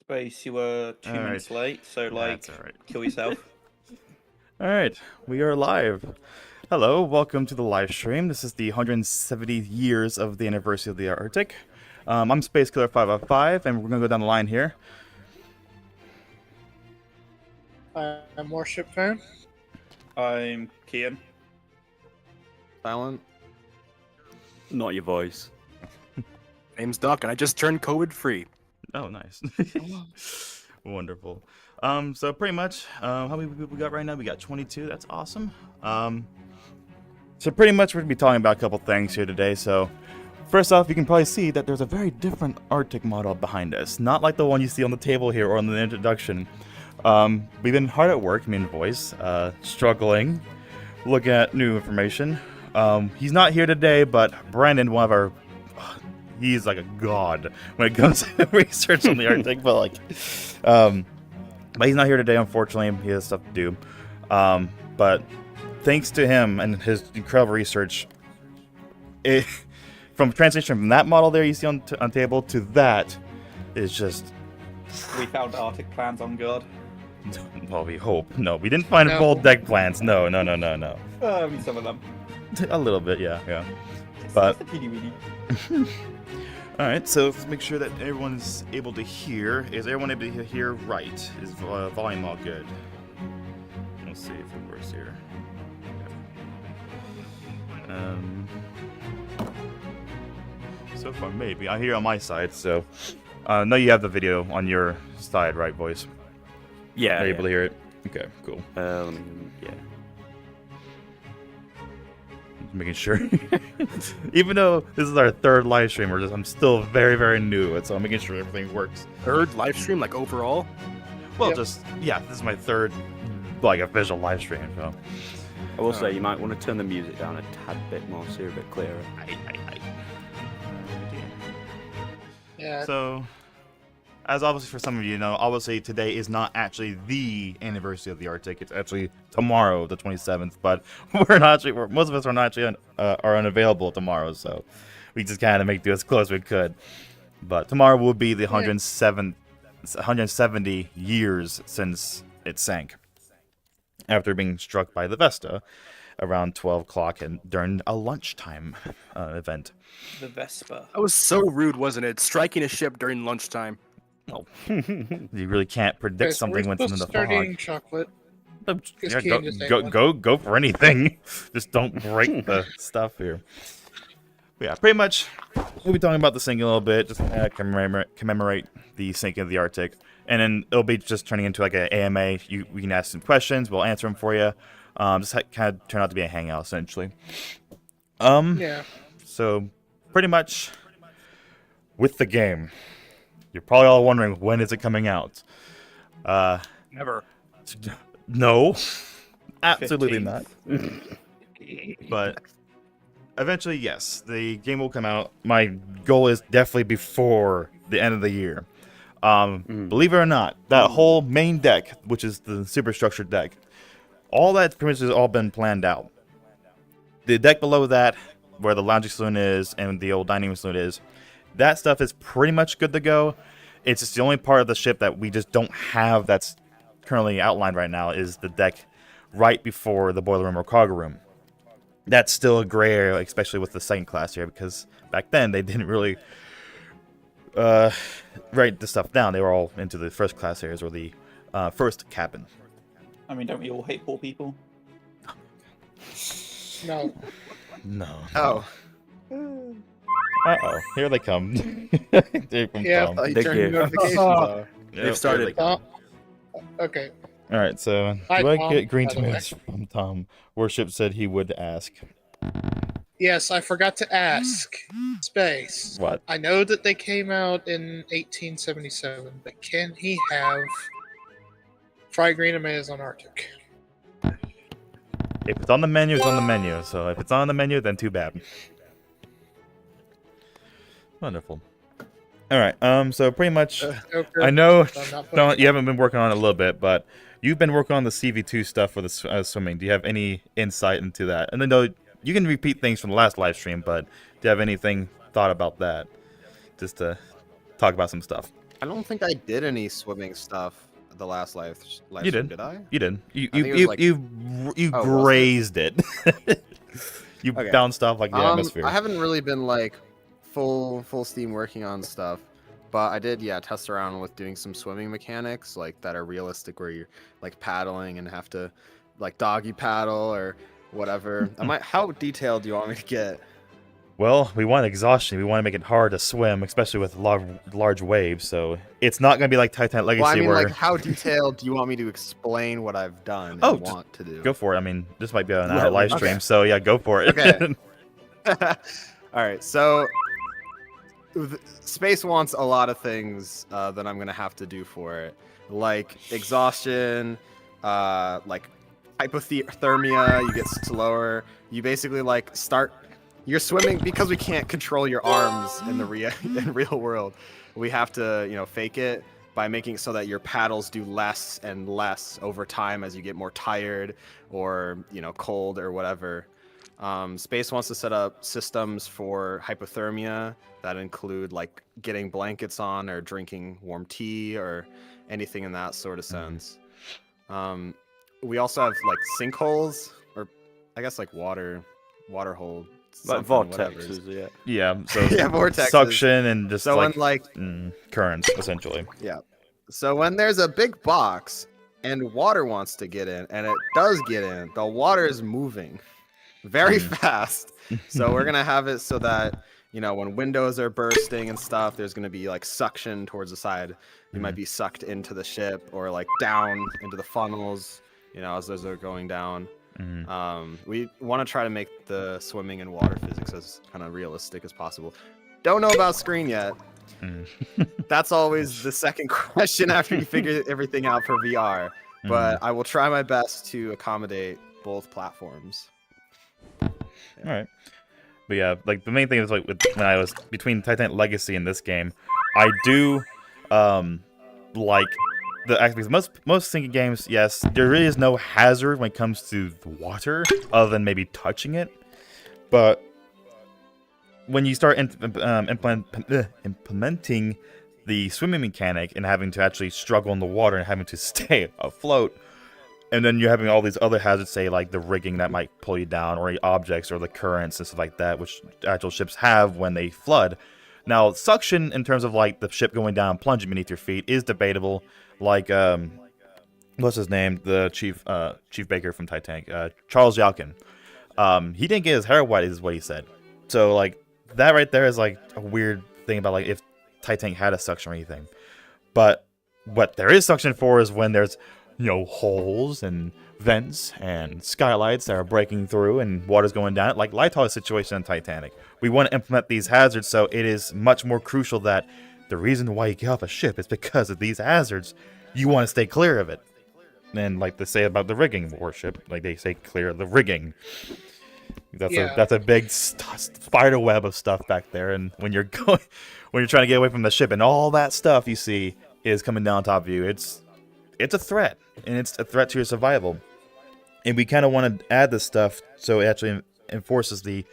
Space, you were 2 minutes late, so That's all right. kill yourself. All right, we are live. Hello, welcome to the live stream. This is the 170 years of the anniversary of the Arctic. I'm Space Killer 505, and we're gonna go down the line here. I'm Warship Fan. I'm Kian. Silent. Not your voice. Name's Doc, and I just turned COVID free. Oh, nice. Wonderful. So pretty much, how many people we got right now? We got 22. That's awesome. So pretty much we're gonna be talking about a couple things here today. So first off, you can probably see that there's a very different Arctic model behind us. Not like the one you see on the table here or on the introduction. We've been hard at work, me and Voice, struggling, looking at new information. He's not here today, but Brandon, one of our, he's like a god when it comes to research on the Arctic, but he's not here today, unfortunately. He has stuff to do. But thanks to him and his incredible research, from transition from that model there you see on table to that is just... We found Arctic plans on guard. Well, we hope. No, we didn't find full deck plans. No. I mean, some of them. A little bit, yeah. But... Alright, so let's make sure that everyone's able to hear. Is everyone able to hear right? Is volume all good? Let's see if it works here. So far, maybe. I hear on my side, so... no, you have the video on your side, right, Voice? Yeah. Are you able to hear it? Okay, cool. Yeah. Just making sure. Even though this is our third live stream, I'm still very, very new, so I'm making sure everything works. Third live stream, like overall? Well, this is my third, official live stream, so... I will say, you might want to turn the music down a tad bit more so you're a bit clearer. Yeah. So, as obviously for some of you know, obviously today is not actually the anniversary of the Arctic. It's actually tomorrow, the 27th. But most of us are not actually are unavailable tomorrow, so we just kind of make do as close as we could. But tomorrow will be the 170 years since it sank, after being struck by the Vesta around 12 o'clock and during a lunchtime event. The Vespa. That was so rude, wasn't it? Striking a ship during lunchtime. Oh, you really can't predict something when it's in the start eating fog. chocolate. Yeah, go for anything. Just don't break the stuff here. But yeah, pretty much we'll be talking about the sinking a little bit, just commemorate the sinking of the Arctic, and then it'll be just turning into like an AMA. We can ask some questions, we'll answer them for you. Just kind of turn out to be a hangout essentially. Yeah. So pretty much with the game, you're probably all wondering, when is it coming out? Never. No, absolutely 15th. not. But eventually, yes, the game will come out. My goal is definitely before the end of the year. Believe it or not, that whole main deck, which is the superstructure deck, all that pretty much has all been planned out. The deck below that, where the lounging saloon is and the old dining room saloon is, that stuff is pretty much good to go. It's just the only part of the ship that we just don't have that's currently outlined right now is the deck right before the boiler room or cargo room. That's still a gray area, especially with the second class here, because back then they didn't really write the stuff down. They were all into the first class areas or the first cabin. I mean, don't we all hate poor people? No. No. Oh. Uh-oh, here they come. They're from Yeah. Tom. You turned your notifications off. Yep, They've started. here they come. Okay. Alright, so Hi, do I Tom, get green by the way. tomatoes from Tom? Worship said he would ask. Yes, I forgot to ask. Space. What? I know that they came out in 1877, but can he have fried green tomatoes on Arctic? If it's on the menu, it's on the menu. So if it's on the menu, then too bad. Wonderful. All right. So pretty much, Joker, I know so I'm not putting you haven't been working on it a little bit, but you've been working on the CV2 stuff for the swimming. Do you have any insight into that? And then you can repeat things from the last live stream, but do you have anything thought about that? Just to talk about some stuff. I don't think I did any swimming stuff the last live You stream, did. I? You did. You I think it was like- you Oh, was it? grazed it. You Okay. bounced off like the atmosphere. I haven't really been like full steam working on stuff, but I did test around with doing some swimming mechanics like that are realistic, where you're like paddling and have to like doggy paddle or whatever. How detailed do you want me to get? Well, we want exhaustion. We want to make it hard to swim, especially with large waves. So it's not going to be like Titanic Legacy, Well, I mean, where like, how detailed do you want me to explain what I've done and Oh, want to do? go for it. I mean, this might be an Yeah, hour live okay. stream, so yeah, go for it. Okay. All right, so space wants a lot of things that I'm gonna have to do for it, like exhaustion, like hypothermia. You get slower. You basically like start. You're swimming because we can't control your arms in the in real world. We have to, fake it by making it so that your paddles do less and less over time as you get more tired or, cold or whatever. Space wants to set up systems for hypothermia that include like getting blankets on or drinking warm tea or anything in that sort of sense. We also have like sinkholes, or I guess like water hole. Like vortexes, yeah. Yeah, so Yeah, vortexes. suction and just So like currents, essentially. Yeah. So when there's a big box and water wants to get in, and it does get in, the water is moving very fast. So we're gonna have it so that when windows are bursting and stuff, there's gonna be like suction towards the side. You might be sucked into the ship or like down into the funnels, as those are going down. We want to try to make the swimming and water physics as kind of realistic as possible. Don't know about screen yet. That's always the second question after you figure everything out for VR. But I will try my best to accommodate both platforms. All right. But yeah, like the main thing is like when I was between Titanic Legacy and this game, I do like the aspects. Most sinking games, yes, there really is no hazard when it comes to the water, other than maybe touching it. But when you start implementing the swimming mechanic and having to actually struggle in the water and having to stay afloat, and then you're having all these other hazards, say like the rigging that might pull you down, or any objects, or the currents and stuff like that, which actual ships have when they flood. Now, suction in terms of like the ship going down, plunging beneath your feet, is debatable. Like, what's his name? The chief baker from Titanic, Charles Yelkin. He didn't get his hair wet, is what he said. So like that right there is like a weird thing about like if Titanic had a suction or anything. But what there is suction for is when there's holes and vents and skylights that are breaking through and water's going down. Like Lighthouse's situation on Titanic. We want to implement these hazards, so it is much more crucial that the reason why you get off a ship is because of these hazards. You want to stay clear of it. And like they say about the rigging warship, like they say clear of the rigging. That's a big spider web of stuff back there. And when you're trying to get away from the ship and all that stuff you see is coming down on top of you, it's a threat, and it's a threat to your survival. And we kind of want to add this stuff so it actually enforces the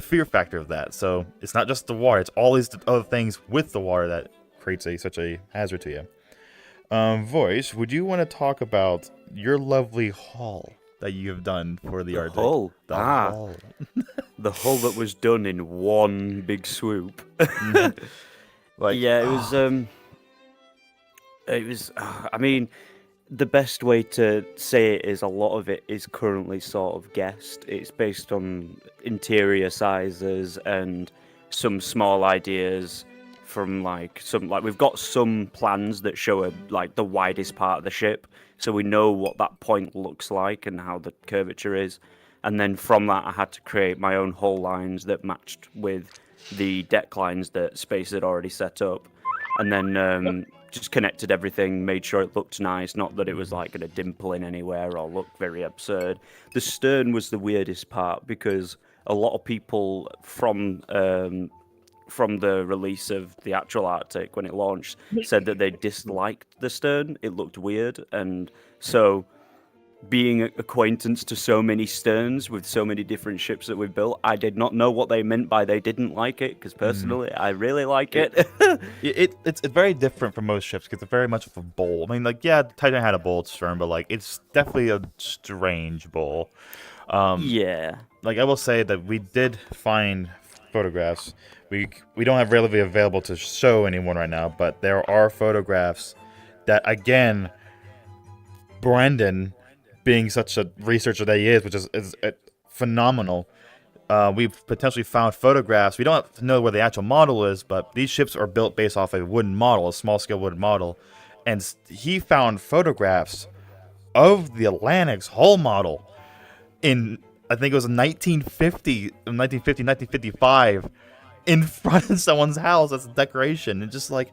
fear factor of that. So it's not just the water; it's all these other things with the water that creates such a hazard to you. Voice, would you want to talk about your lovely haul that you have done for the Arctic? Hull. Hull. The hull that was done in one big swoop. Like, yeah, it was. I mean, the best way to say it is a lot of it is currently sort of guessed. It's based on interior sizes and some small ideas from we've got some plans that show like the widest part of the ship, so we know what that point looks like and how the curvature is. And then from that, I had to create my own hull lines that matched with the deck lines that Space had already set up, and then just connected everything, made sure it looked nice, not that it was like going to dimple in anywhere or look very absurd. The stern was the weirdest part because a lot of people from the release of the actual Arctic when it launched said that they disliked the stern. It looked weird, and so being acquaintance to so many sterns with so many different ships that we've built, I did not know what they meant by they didn't like it, because personally, I really like it. It's very different from most ships, because it's very much of a bowl. I mean, like, yeah, Titan had a bowl stern, but, like, it's definitely a strange bowl. Yeah. Like, I will say that we did find photographs. We don't have readily available to show anyone right now, but there are photographs that, again, Brendan, being such a researcher that he is, which is phenomenal, we've potentially found photographs. We don't know where the actual model is, but these ships are built based off a wooden model, a small-scale wooden model, and he found photographs of the Atlantic's hull model in, I think it was 1955, in front of someone's house as a decoration, and just like,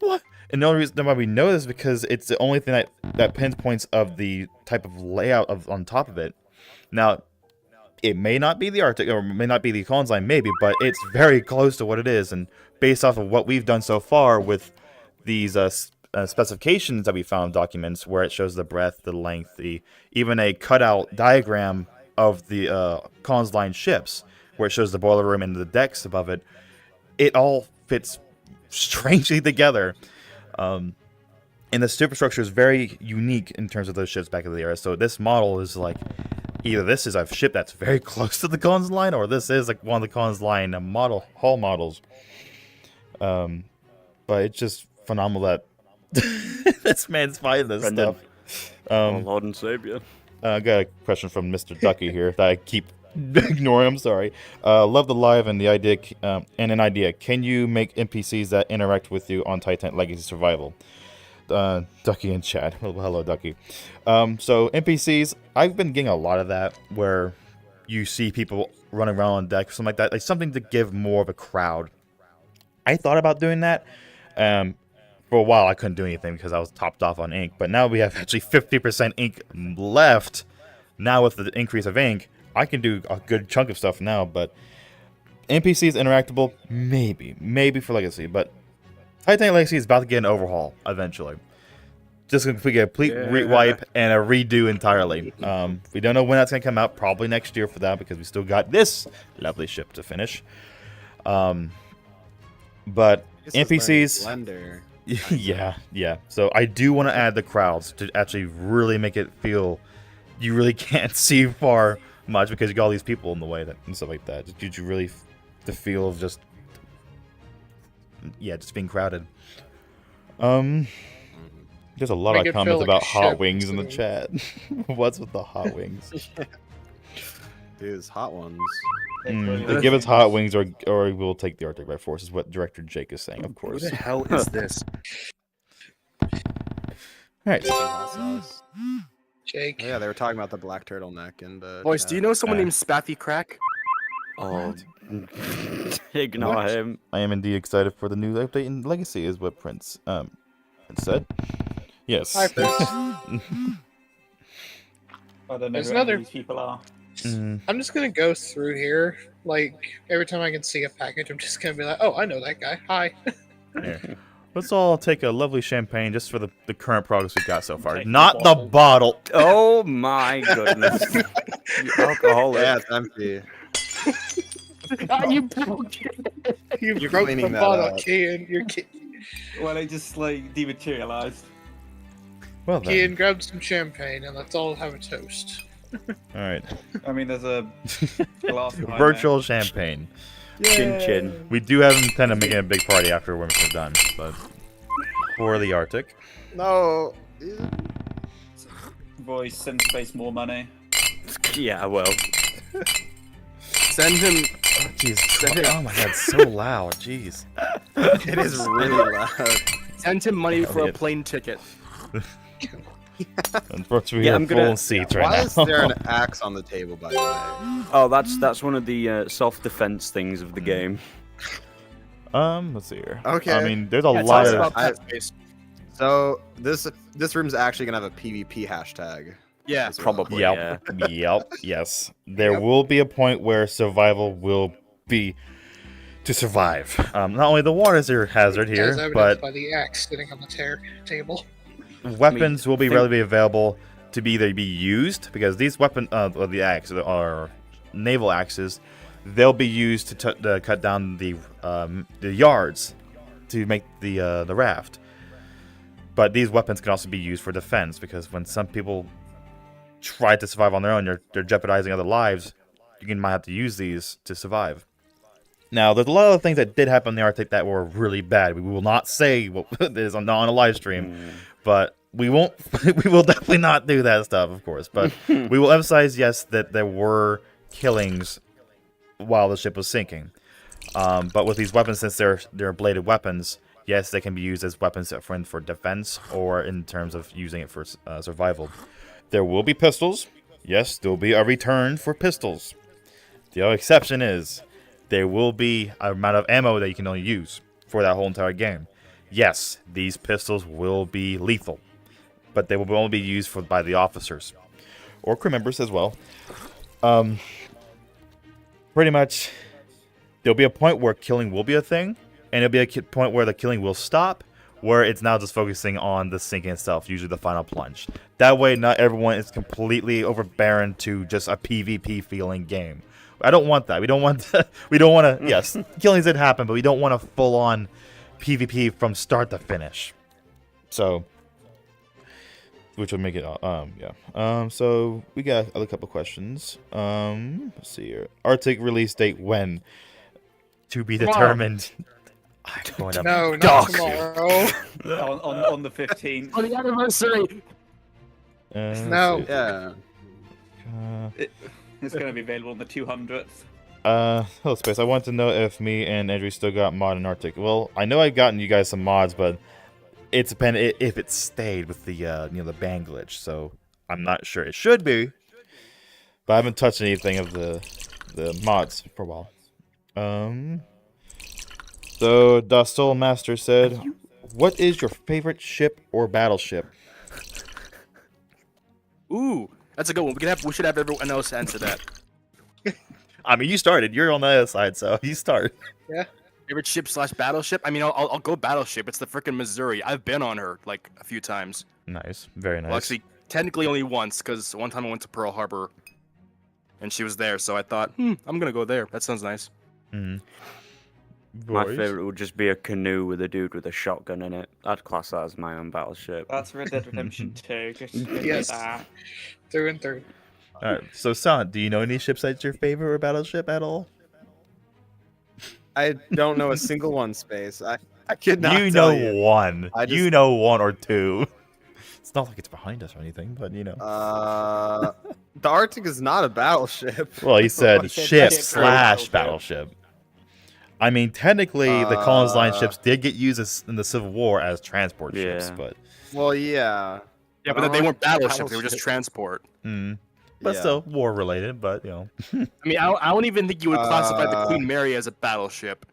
what? And the only reason why we know this is because it's the only thing that pinpoints of the type of layout on top of it. Now, it may not be the Arctic, or it may not be the Collins line, maybe, but it's very close to what it is. And based off of what we've done so far with these specifications that we found documents, where it shows the breadth, the length, even a cutout diagram of the Collins line ships, where it shows the boiler room and the decks above it, it all fits strangely together. And the superstructure is very unique in terms of those ships back in the era. So this model is like, either this is a ship that's very close to the Collins line, or this is like one of the Collins line hull models. But it's just phenomenal that this man's finding this Brendan. stuff. Lord and Savior. I got a question from Mr. Ducky here that I keep ignoring. I'm sorry. Love the live and the idea, and an idea. Can you make NPCs that interact with you on Titan Legacy Survival? Ducky in chat. Well, hello, Ducky. So NPCs, I've been getting a lot of that, where you see people running around on deck, something like that, like something to give more of a crowd. I thought about doing that. For a while, I couldn't do anything because I was topped off on ink. But now we have actually 50% ink left. Now with the increase of ink, I can do a good chunk of stuff now. But NPCs interactable, maybe for Legacy. But Titan Legacy is about to get an overhaul eventually. Just a complete rewipe and a redo entirely. We don't know when that's going to come out. Probably next year for that, because we still got this lovely ship to finish. But NPCs, Blender. yeah. So I do want to add the crowds to actually really make it feel you really can't see far much, because you got all these people in the way and stuff like that. Did you really the feel of just being crowded? There's a lot Make of it feel comments like about a hot ship, wings in the too. chat. What's with the hot wings? Dude, it's hot ones. Give us hot wings, or we'll take the Arctic by force, is what Director Jake is saying, of Who course. the hell is this? Alright. Hot sauce. Jake. Oh, yeah, they were talking about the black turtleneck and the. Boys, do you know someone named Spaffy Crack? Oh, ignore him. I am indeed excited for the new update in Legacy, is what Prince said. Yes. Hi, Prince. I don't know There's who any another- of these people are. I'm just gonna go through here. Like every time I can see a package, I'm just gonna be like, "Oh, I know that guy. Hi." Here. Let's all take a lovely champagne just for the current progress we've got so far. Take Not the the bottle. Oh my goodness. You alcoholic. Yeah, it's empty. You broke it. You You're broke the cleaning that bottle, up. Kian. You're Well, it just like dematerialized. Well then. Kian, grab some champagne and let's all have a toast. Alright. I mean, there's a glass behind Virtual champagne. Chin chin. We do have intent of making a big party after we're done, but for the Arctic. No. there. Voice, send space more money. Yeah, well. Send him. Oh, jeez. Oh my god, it's so loud. Jeez. It is really loud. Send him money for a Elliot. plane ticket. Unfortunately, Yeah, we're I'm full gonna- in seats right Why now. is there an axe on the table, by the way? Oh, that's one of the self-defense things of the game. Let's see here. Okay. I mean, there's a Yeah, it's lot all of. about I- that space. So this room's actually gonna have a PvP hashtag. Yeah. as well. Probably. Yeah. Yep. Yes. There Yep. will be a point where survival will be to survive. Not only the water is a hazard As here, evidenced but by the axe sitting on the table. weapons will be think- readily available to be either be used because these weapons, the axe are naval axes. They'll be used to cut down the yards to make the raft. But these weapons can also be used for defense because when some people try to survive on their own, they're jeopardizing other lives. You might have to use these to survive. Now, there's a lot of things that did happen in the Arctic that were really bad. We will not say what is on a live stream, but we won't. We will definitely not do that stuff, of course. But we will emphasize, yes, that there were killings while the ship was sinking. But with these weapons, since they're bladed weapons, yes, they can be used as weapons for defense or in terms of using it for survival. There will be pistols. Yes, there will be a return for pistols. The only exception is there will be an amount of ammo that you can only use for that whole entire game. Yes, these pistols will be lethal, but they will only be used by the officers or crew members as well. Pretty much, there'll be a point where killing will be a thing, and there'll be a point where the killing will stop, where it's now just focusing on the sinking itself, usually the final plunge. That way, not everyone is completely overbearing to just a PvP feeling game. I don't want that. We don't want to. We don't want to. Yes, killings did happen, but we don't want a full-on PvP from start to finish. So, which would make it. Yeah. So we got a couple questions. Let's see here. Arctic release date when? To be determined. I'm going to. No, not Doc. tomorrow. on the 15th. On the anniversary. No. Let's see. Yeah. It's going to be available on the 200th. Hello Space. I want to know if me and Andrew still got mod in Arctic. Well, I know I've gotten you guys some mods, but it's dependent if it stayed with the the ban glitch. So I'm not sure. It should be, but I haven't touched anything of the mods for a while. So Dostol Master said, "What is your favorite ship or battleship?" Ooh, that's a good one. We should have everyone else answer that. I mean, you started. You're on the other side, so you start. Favorite ship / battleship? I mean, I'll go battleship. It's the frickin' Missouri. I've been on her like a few times. Nice, very nice. Well, actually, technically only once, because one time I went to Pearl Harbor, and she was there. So I thought, I'm gonna go there. That sounds nice. My Boys? favorite would just be a canoe with a dude with a shotgun in it. I'd class that as my own battleship. That's Red Dead Redemption 2. Just Yes. that. Through and through. All right. So, Son, do you know any ships that's your favorite or battleship at all? I don't know a single one, Space. I could not You tell know you. one. I You just- know one or two. It's not like it's behind us or anything, but you know. The Arctic is not a battleship. Well, he said He said ship ship / battleship. battleship. I mean, technically, the Collins Line Uh, ships did get used in the Civil War as transport ships, Yeah. but Well, yeah. Yeah, I but don't they like weren't battleships. They were battleship. just transport. but Yeah. still war related. But you know, I mean, I don't even think you would classify the Uh, Queen Mary as a battleship.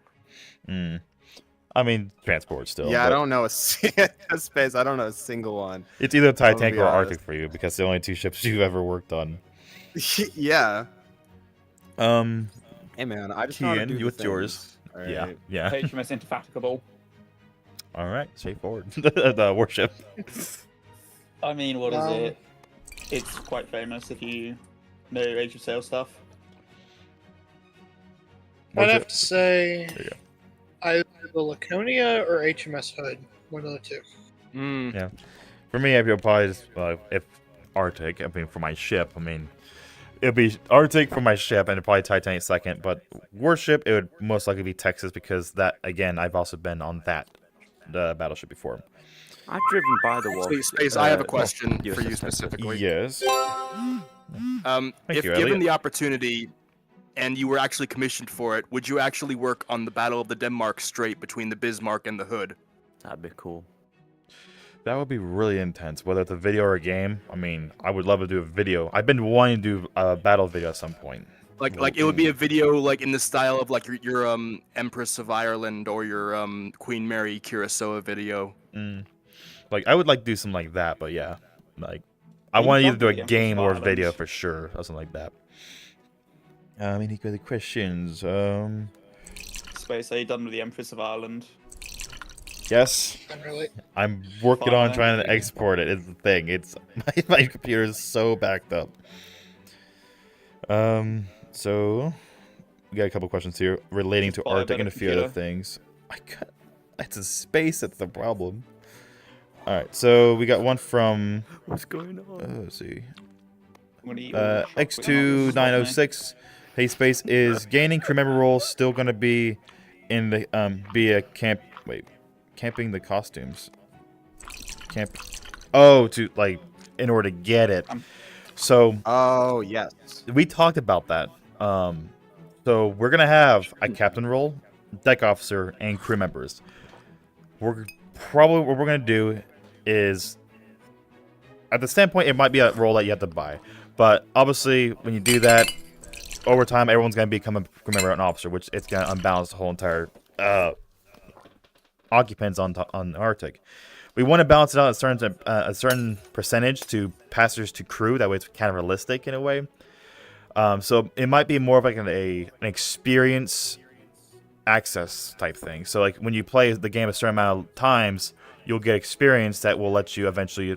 I mean, transport still. Yeah, I but don't know a Space. I don't know a single one. It's either Titanic be or honest. Arctic for you because they're the only two ships you've ever worked on. Yeah. Hey man, I just know how to Kian, do the what's yours? things. Yeah, Alright. yeah. HMS Indefatigable. All right, straightforward. The warship. I mean, what is Um, it? It's quite famous if you know Age of Sail stuff. I'd have to say There you go. either the Laconia or HMS Hood. One of the two. For me, I'd probably just, if Arctic. I mean, for my ship. I mean, it'd be Arctic for my ship, and it'd probably Titanic second. But warship, it would most likely be Texas because that again, I've also been on that battleship before. I've driven by the wall. Space, I have a question for you USS specifically. Yes. If you, given Elliot. the opportunity, and you were actually commissioned for it, would you actually work on the Battle of the Denmark Strait between the Bismarck and the Hood? That'd be cool. That would be really intense, whether it's a video or a game. I mean, I would love to do a video. I've been wanting to do a battle video at some point. Like it would be a video like in the style of like your Empress of Ireland or your Queen Mary Curacao video. Like, I would like to do something like that, but yeah. Like, I want to either do a game or a video for sure, or something like that. Any good questions? Space, are you done with the Empress of Ireland? Yes. Not really. I'm working on Fine. trying to export it. Is the thing. It's my computer is so backed up. So we got a couple questions here relating to Buy a Arctic better and a few other computer. things. It's a space. That's the problem. All right. So we got one from. What's going on? Let's see. I'm gonna eat all the chocolate X2906. Hey, space, is gaining crew member role still gonna be in the be a camp? Wait, camping the costumes. Camp. Oh, to like in order to get it. So. Oh yes. We talked about that. So we're gonna have a captain role, deck officer, and crew members. We're probably what we're gonna do is, at the standpoint, it might be a role that you have to buy, but obviously when you do that, over time everyone's gonna become a crew member and officer, which it's gonna unbalance the whole entire occupants on Arctic. We want to balance it out a certain percentage to passengers to crew. That way it's kind of realistic in a way. So it might be more of like an experience access type thing. So like when you play the game a certain amount of times, you'll get experience that will let you eventually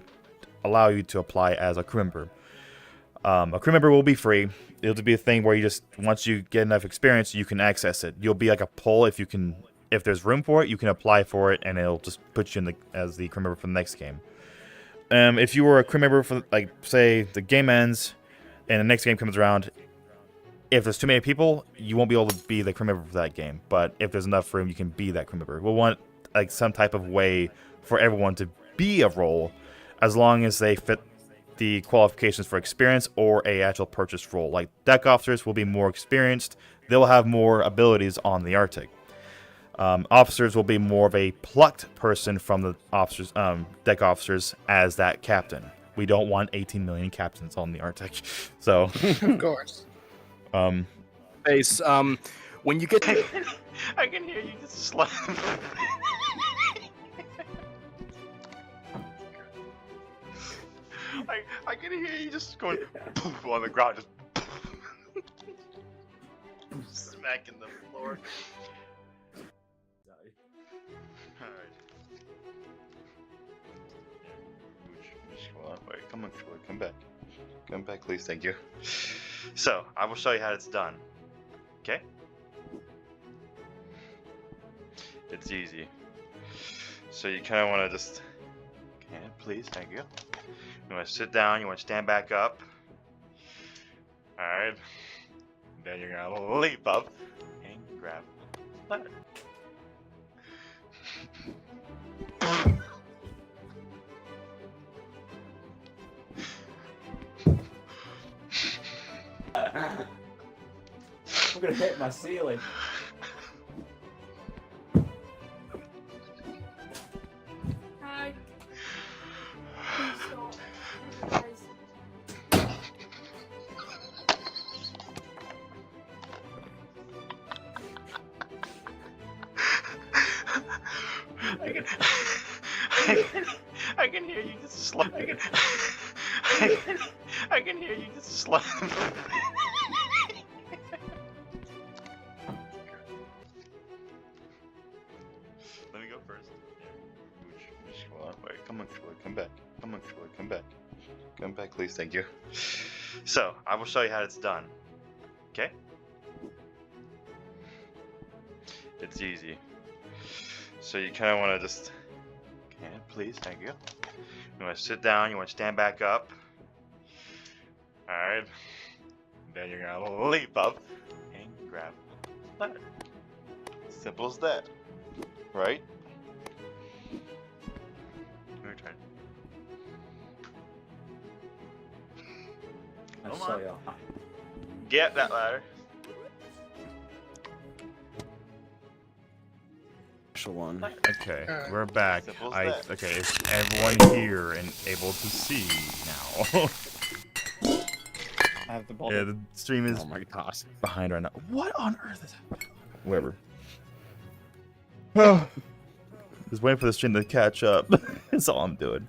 allow you to apply as a crew member. A crew member will be free. It'll be a thing where you just, once you get enough experience, you can access it. You'll be like a pull if there's room for it, you can apply for it, and it'll just put you as the crew member for the next game. If you were a crew member for, like, say, the game ends, and the next game comes around, if there's too many people, you won't be able to be the crew member for that game. But if there's enough room, you can be that crew member. We'll want, like, some type of way for everyone to be a role, as long as they fit the qualifications for experience or a actual purchase role. Like, deck officers will be more experienced. They'll have more abilities on the Arctic. Officers will be more of a plucked person from the officers, deck officers as that captain. We don't want 18 million captains on the Arctic. So, Of course. Space, when you get to... I can hear you just slam. I can hear you just going poof on the ground, just smacking the floor. Alright. Wait, come on, Troy, come back. Come back, please, thank you. So, I will show you how it's done. Okay? It's easy. So you kind of want to just... Okay, please, thank you. You want to sit down, you want to stand back up. Alright. Then you're going to leap up and grab the ladder. I'm gonna hit my ceiling. Hi. Please stop. Guys. I can hear you just slam. I can hear you just slam. Let me go first. Hold on, wait, come on, Troy, come back. Come on, Troy, come back. Come back, please, thank you. So, I will show you how it's done. Okay? It's easy. So you kind of want to just... Okay, please, thank you. You want to sit down, you want to stand back up. Alright. Then you're going to leap up and grab the ladder. Simple as that. Right? Your turn. I'll Come show on. you. Get that ladder. special one. Okay, Alright. we're back. Simple as that. Okay, is everyone here and able to see now? I have the body. Yeah, the stream is Oh my gosh. behind right now. What on earth is happening? Whatever. Oh, just waiting for the stream to catch up. That's all I'm doing.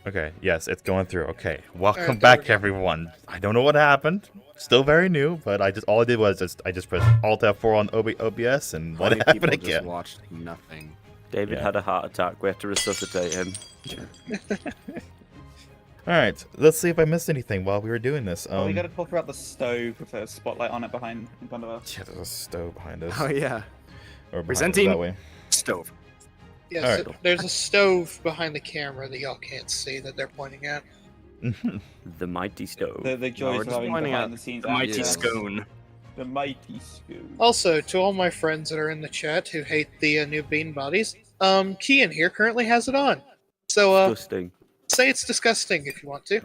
Okay, yes, it's going through. Okay, welcome Alright, there back, we go. everyone. I don't know what happened. Still very new, but all I did was I just pressed Alt F4 on OBS and let Plenty it of people happen just again. watched nothing. David Yeah. had a heart attack. We had to resuscitate him. All right, let's see if I missed anything while we were doing this. Oh, we gotta talk about the stove with a spotlight on it in front of us. Yeah, there's a stove behind us. Oh yeah. Or behind us Presenting- that way. Stove. Yes, Alright. there's a stove behind the camera that y'all can't see that they're pointing at. The mighty stove. The joys we're of just having pointing behind out the scenes The mighty access. scone. The mighty scone. Also, to all my friends that are in the chat who hate the new bean bodies, Kian here currently has it on. So, Disgusting. say it's disgusting if you want to.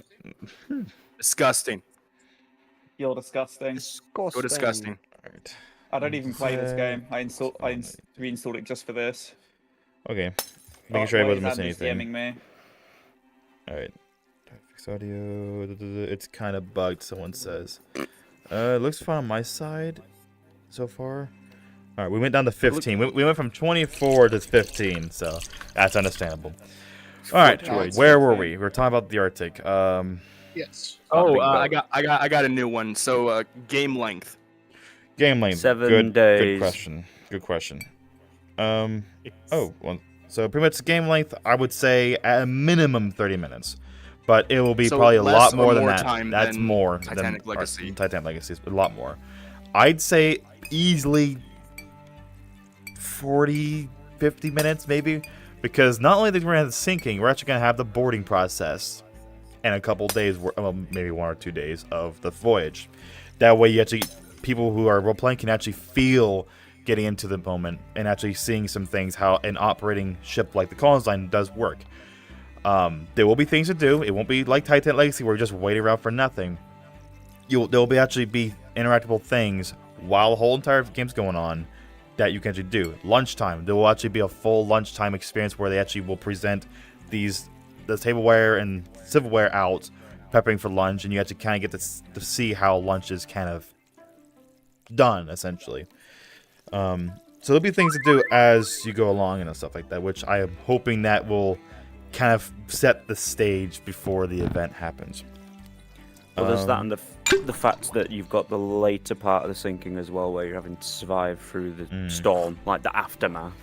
Disgusting. You're disgusting. So disgusting. Alright. I don't even play this game. I reinstalled it just for this. Okay. Making sure I wasn't missing anything. anything. Scamming me. Alright. Fix audio. It's kind of bugged, someone says. It looks fine on my side so far. Alright, we went down to 15. We went from 24 to 15, so that's understandable. Alright, Fluctuates. where were we? We were talking about the Arctic. Yes. Oh, big I bug. got a new one. So game length. Game length. 7 Good days. question. Good question. Oh, well, so pretty much game length, I would say at a minimum 30 minutes. But it will be So probably a less lot or more than more that. time That's than more Titanic than Legacy? Titanic Legacy, a lot more. I'd say easily 40, 50 minutes maybe. Because not only are we going to have the sinking, we're actually going to have the boarding process. And a couple days, well, maybe 1 or 2 days of the voyage. That way, people who are role playing can actually feel getting into the moment and actually seeing some things how an operating ship like the Collins Line does work. There will be things to do. It won't be like Titanic Legacy where you're just waiting around for nothing. There will actually be interactable things while the whole entire game's going on that you can actually do. Lunchtime, there will actually be a full lunchtime experience where they actually will present the tableware and silverware out, prepping for lunch, and you actually kind of get to see how lunch is kind of done, essentially. So there'll be things to do as you go along and stuff like that, which I am hoping that will kind of set the stage before the event happens. Well, there's that and the fact that you've got the later part of the sinking as well, where you're having to survive through the storm, like the aftermath.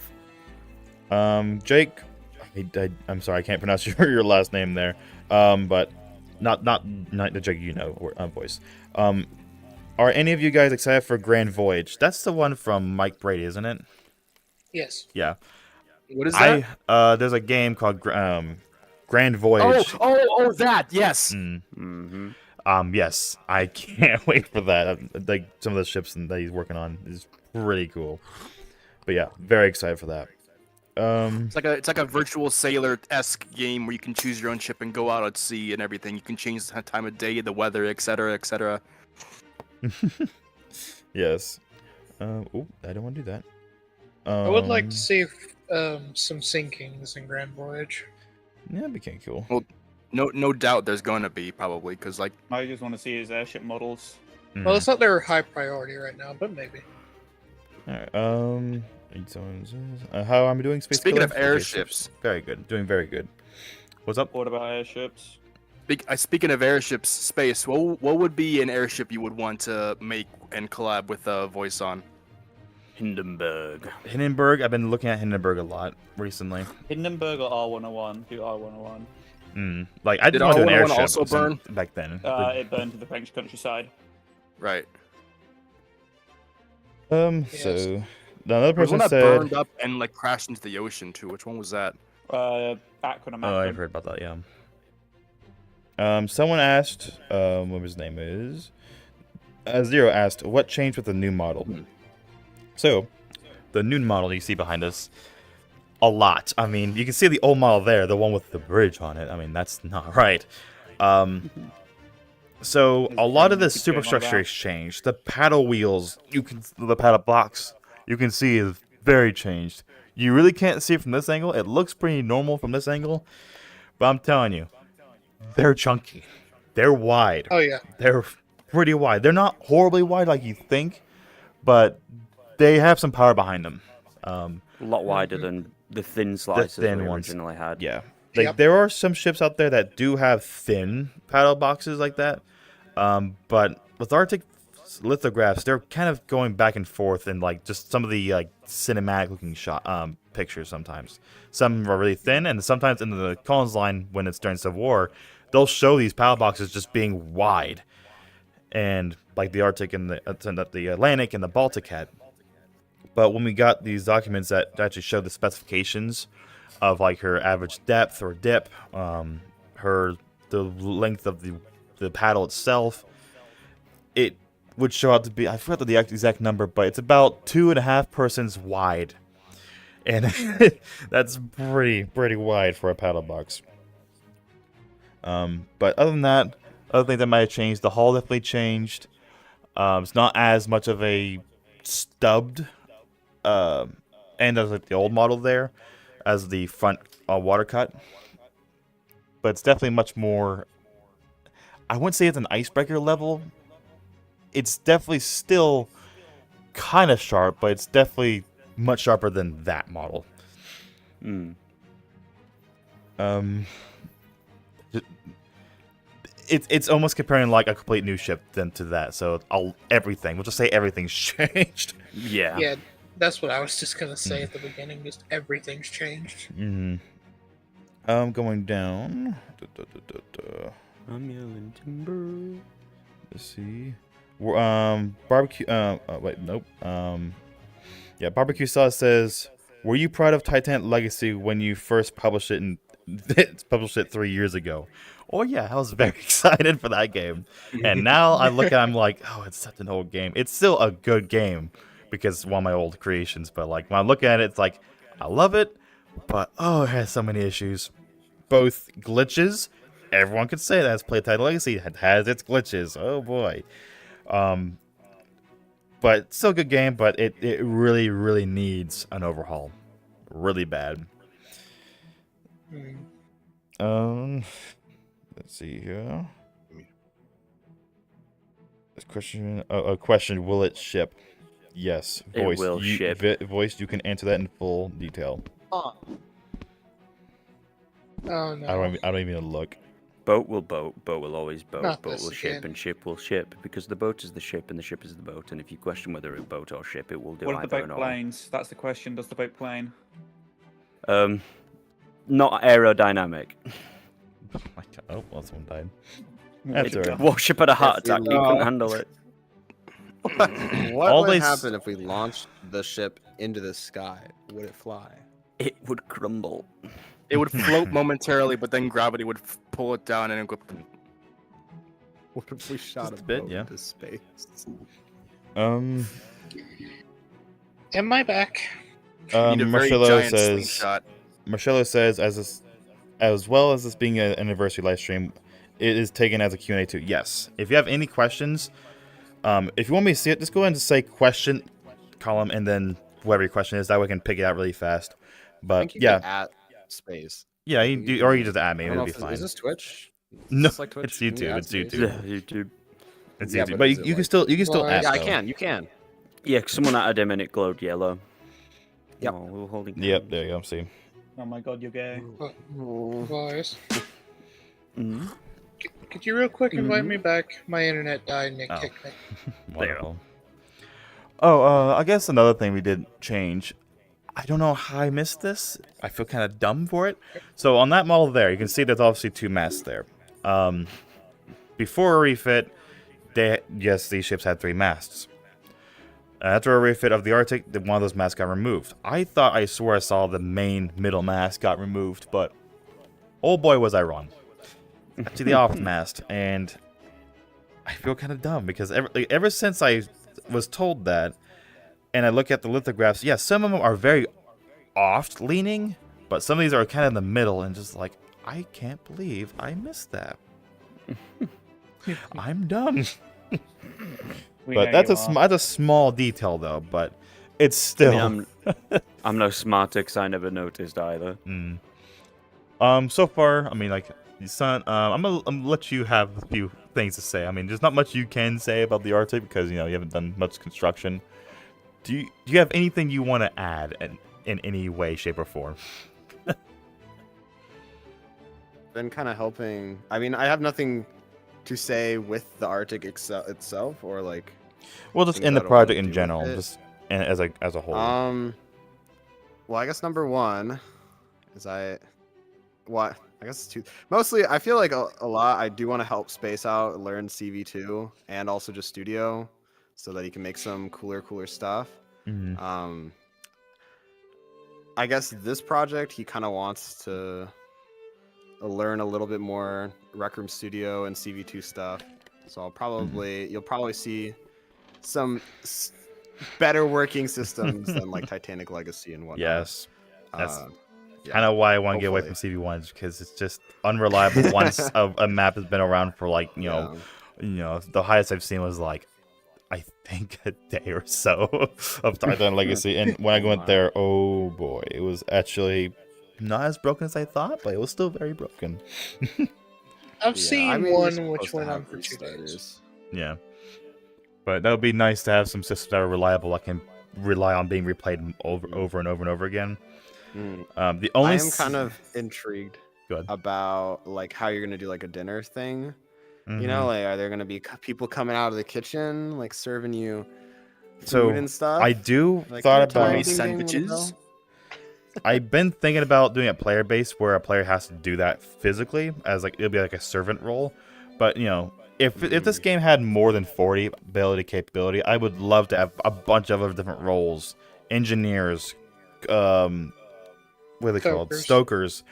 Jake, I'm sorry, I can't pronounce your last name there. But not the Jake voice. Are any of you guys excited for Grand Voyage? That's the one from Mike Brady, isn't it? Yes. Yeah. What is that? There's a game called Grand Voyage. Oh, that. Yes. Mm-hmm. Yes, I can't wait for that. Like some of the ships that he's working on is pretty cool. But yeah, very excited for that. It's like a virtual sailor-esque game where you can choose your own ship and go out at sea and everything. You can change the time of day, the weather, etc., etc. Yes. Oh, I don't want to do that. I would like to see some sinkings in Grand Voyage. Yeah, that'd be kind of cool. Well, no doubt there's going to be probably because like I just want to see his airship models. Well, it's not their high priority right now, but maybe. Alright, how am I doing, Space Speaking of Killer? Okay, airships. very good. Doing very good. What's up? What about airships? Speaking of airships, space. What would be an airship you would want to make and collab with a voice on? Hindenburg. Hindenburg. I've been looking at Hindenburg a lot recently. Hindenburg or R101? Do R101. Like I Did didn't want to do an R101 airship also burn? back then. It burned to the French countryside. Right. So another There was person one that said. burned up and like crashed into the ocean too. Which one was that? Back when I'm Oh, I've heard about that. Yeah. Someone asked, what his name is. Zero asked, what changed with the new model? So, the new model you see behind us, a lot. I mean, you can see the old model there, the one with the bridge on it. I mean, that's not right. So, a lot of the superstructure has changed. The paddle wheels, the paddle box, you can see is very changed. You really can't see it from this angle. It looks pretty normal from this angle, but I'm telling you, they're chunky. They're wide. Oh yeah. They're pretty wide. They're not horribly wide like you think, but they have some power behind them. A lot wider than the thin slices thin we ones. originally had. Yeah. Like, Yep. there are some ships out there that do have thin paddle boxes like that, but with Arctic lithographs, they're kind of going back and forth in like just some of the like cinematic looking pictures. Sometimes some are really thin, and sometimes in the Collins line when it's during Civil War, they'll show these paddle boxes just being wide, and like the Arctic and the Atlantic and the Baltic had. But when we got these documents that actually show the specifications of like her average depth or dip, the length of the paddle itself, it would show out to be, I forgot the exact number, but it's about 2.5 persons wide, and that's pretty wide for a paddle box. But other than that, other things that might have changed, the hull definitely changed. It's not as much of a stubbed end as like the old model there, as the front water cut, but it's definitely much more. I wouldn't say it's an icebreaker level. It's definitely still kind of sharp, but it's definitely much sharper than that model. It's almost comparing like a complete new ship then to that. So everything. We'll just say everything's changed. Yeah. Yeah, that's what I was just gonna say at the beginning. Just everything's changed. Going down. I'm yelling timber. Let's see. Barbecue. Wait, nope. Yeah, barbecue sauce says, "Were you proud of Titanic Legacy when you first published it published it 3 years ago?" Oh yeah, I was very excited for that game, and now I look at it, I'm like, oh, it's such an old game. It's still a good game because it's one of my old creations, but like when I look at it, it's like I love it, but oh, it has so many issues. Both glitches. Everyone could say that it's played Title Legacy. It has its glitches. Oh boy. But it's still a good game, but it really, really needs an overhaul. Really bad. Let's see here. This question, a question, will it ship? Yes. Voice. It will ship. Voice, you can answer that in full detail. Oh no. I don't even look. Boat will boat. Boat will always boat. Not Boat this will ship, again. and ship will ship. Because the boat is the ship, and the ship is the boat. And if you question whether it boat or ship, it will do What are the either boat or. planes? That's the question. Does the boat plane? Not aerodynamic. Oh my god. Oh, well, someone died. What That's have you alright. done? Warship had a heart Yes, attack. you You couldn't know. handle it. What All would they happen if we launched the ship into the sky? Would it fly? It would crumble. It would float momentarily, but then gravity would pull it down and it would go. What if we shot Just a a bit, boat yeah. into space? Am I back? You need a very Marcello giant says. slingshot. Marcello says, as well as this being an anniversary live stream, it is taken as a Q&A too. Yes. If you have any questions, if you want me to see it, just go ahead and just say question column and then whatever your question is. That way I can pick it out really fast. I But think you yeah, could at space. yeah, or you just add me. I don't It'll know be if fine. is this Twitch? Is No, this like Twitch? it's Can you YouTube, add it's space? YouTube. Yeah, YouTube. It's Yeah, easy, but but is you it can like- still Well, add. Yeah, I though. can. You can. Yeah, 'cause someone added him and it glowed yellow. Yep. Oh, we were holding. Yep, hands. there you go. See. Oh my god, you're gay. Boys, Mhm. could you real quick invite me back? My internet died and it Oh. kicked me. Wonderful. Oh, I guess another thing we did change. I don't know how I missed this. I feel kind of dumb for it. So on that model there, you can see there's obviously 2 masts there. Before a refit, these ships had 3 masts. After a refit of the Arctic, one of those masts got removed. I swore I saw the main middle mast got removed, but oh boy was I wrong. Actually, the off mast, and I feel kind of dumb because ever since I was told that, and I look at the lithographs, yeah, some of them are very oft leaning, but some of these are kind of in the middle, and just like, I can't believe I missed that. I'm dumb. We But know that's you are. that's a small detail though. But it's still. I'm no smarter because I never noticed either. So far, I mean, like, son, I'm gonna let you have a few things to say. I mean, there's not much you can say about the Arctic because you haven't done much construction. Do you have anything you want to add in any way, shape, or form? Been kind of helping. I mean, I have nothing to say with the Arctic itself, or like. Well, just things in the I don't wanna project in do with general, it. just as a whole. Well, I guess number one is I guess it's two. Mostly, I feel like a lot. I do want to help Space out, learn CV2, and also just Studio, so that he can make some cooler stuff. I guess this project he kind of wants to learn a little bit more Rec Room Studio and CV2 stuff. So you'll probably see some better working systems than like Titanic Legacy and whatnot. Yes, that's yeah, kind of why I want to get away from hopefully. CV1s because it's just unreliable. Once a map has been around for like the highest I've seen was like I think a day or so of Titanic Legacy, and when I went there, oh boy, it was actually not as broken as I thought, but it was still very broken. I've seen we're one supposed which to went on have for 2 days. restarters. Yeah, but that would be nice to have some systems that are reliable. I can rely on being replayed over and over again. The only I am kind of intrigued Good. about like how you're gonna do like a dinner thing. You know, like are there gonna be people coming out of the kitchen like serving you food and stuff? I do Like, thought can you about tell me, ding, ding, sandwiches. little I've been thinking about doing a player base where a player has to do that physically, as like it'll be like a servant role. But if this game had more than 40 capability, I would love to have a bunch of other different roles, engineers, what are they called, stokers,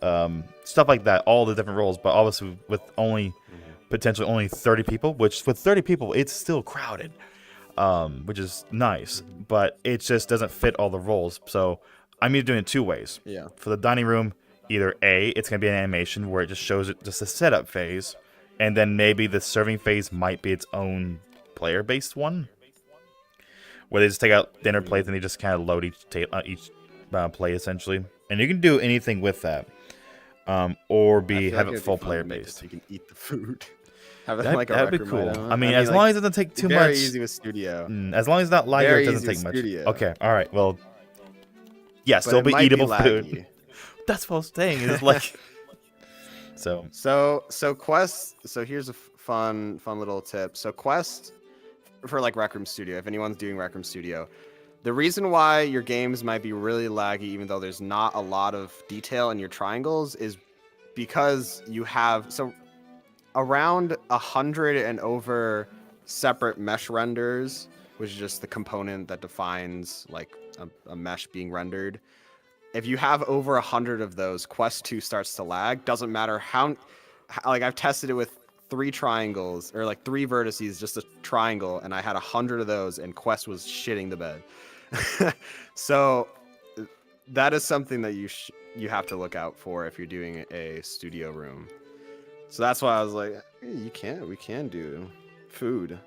stuff like that, all the different roles. But obviously with potentially only 30 people, which with 30 people it's still crowded, which is nice, but it just doesn't fit all the roles. So I'm either doing it 2 ways. Yeah. For the dining room, either A, it's going to be an animation where it just shows it just a setup phase, and then maybe the serving phase might be its own player-based one, where they just take out dinner plates and they just kind of load each plate essentially. And you can do anything with that, or I feel like have it'd it be full fun to player make it based. so you can eat the food. Have it That'd, like a that'd be Rec cool. Room item. I mean, as long as it doesn't take too very much. easy with Studio. As long as it's not laggy, Very it doesn't easy take with much. Studio. Okay, all right. Well, yeah, But still it be might eatable laggy. food. That's what I was saying. It's like So Quest. So here's a fun little tip. So Quest for like Rec Room Studio. If anyone's doing Rec Room Studio, the reason why your games might be really laggy, even though there's not a lot of detail in your triangles, is because you have around 100 and over separate mesh renders, which is just the component that defines like a mesh being rendered. If you have over 100 of those, Quest 2 starts to lag. Doesn't matter how like I've tested it with 3 triangles or like 3 vertices, just a triangle, and I had 100 of those, and Quest was shitting the bed. So that is something that you have to look out for if you're doing a studio room. So that's why I was like, hey, we can do food.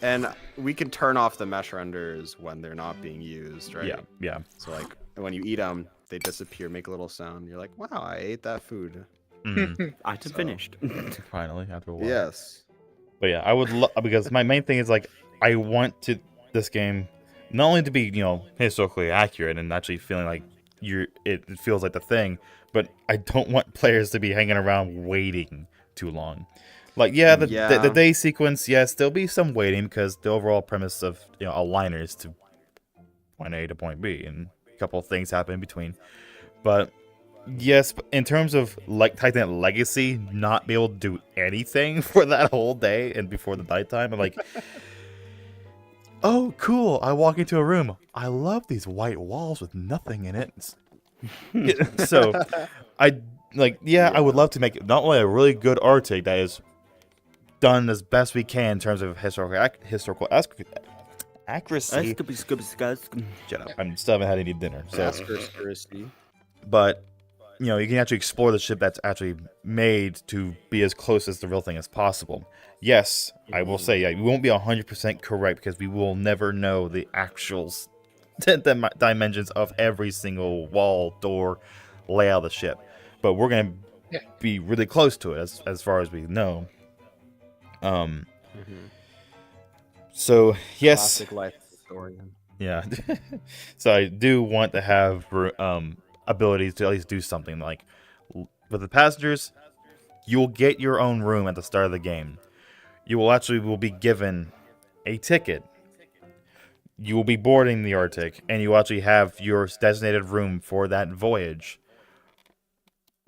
And we can turn off the mesh renders when they're not being used, right? Yeah. So like when you eat them, they disappear, make a little sound. You're like, wow, I ate that food. Item finished. Finally, after a while. Yes. But yeah, I would love, because my main thing is like I want this game not only to be historically accurate and actually feeling like it feels like the thing, but I don't want players to be hanging around waiting too long. Like the day sequence, yes, there'll be some waiting because the overall premise of a liner is to point A to point B, and a couple of things happen in between. But yes, in terms of like Titanic Legacy, not be able to do anything for that whole day and before the nighttime, I'm like, oh, cool! I walk into a room. I love these white walls with nothing in it. So, I would love to make not only a really good Arctic that is done as best we can in terms of historical accuracy. Shut up! I still haven't had any dinner. So, Accuracy. but you can actually explore the ship that's actually made to be as close as the real thing as possible. Yes, I will say, we won't be 100% correct because we will never know the actual dimensions of every single wall, door, layout of the ship. But we're going to be really close to it as far as we know. So, yes. Classic life historian. Yeah. So I do want to have abilities to at least do something. Like, with the passengers, you will get your own room at the start of the game. You will be given a ticket. You will be boarding the Arctic, and you will actually have your designated room for that voyage.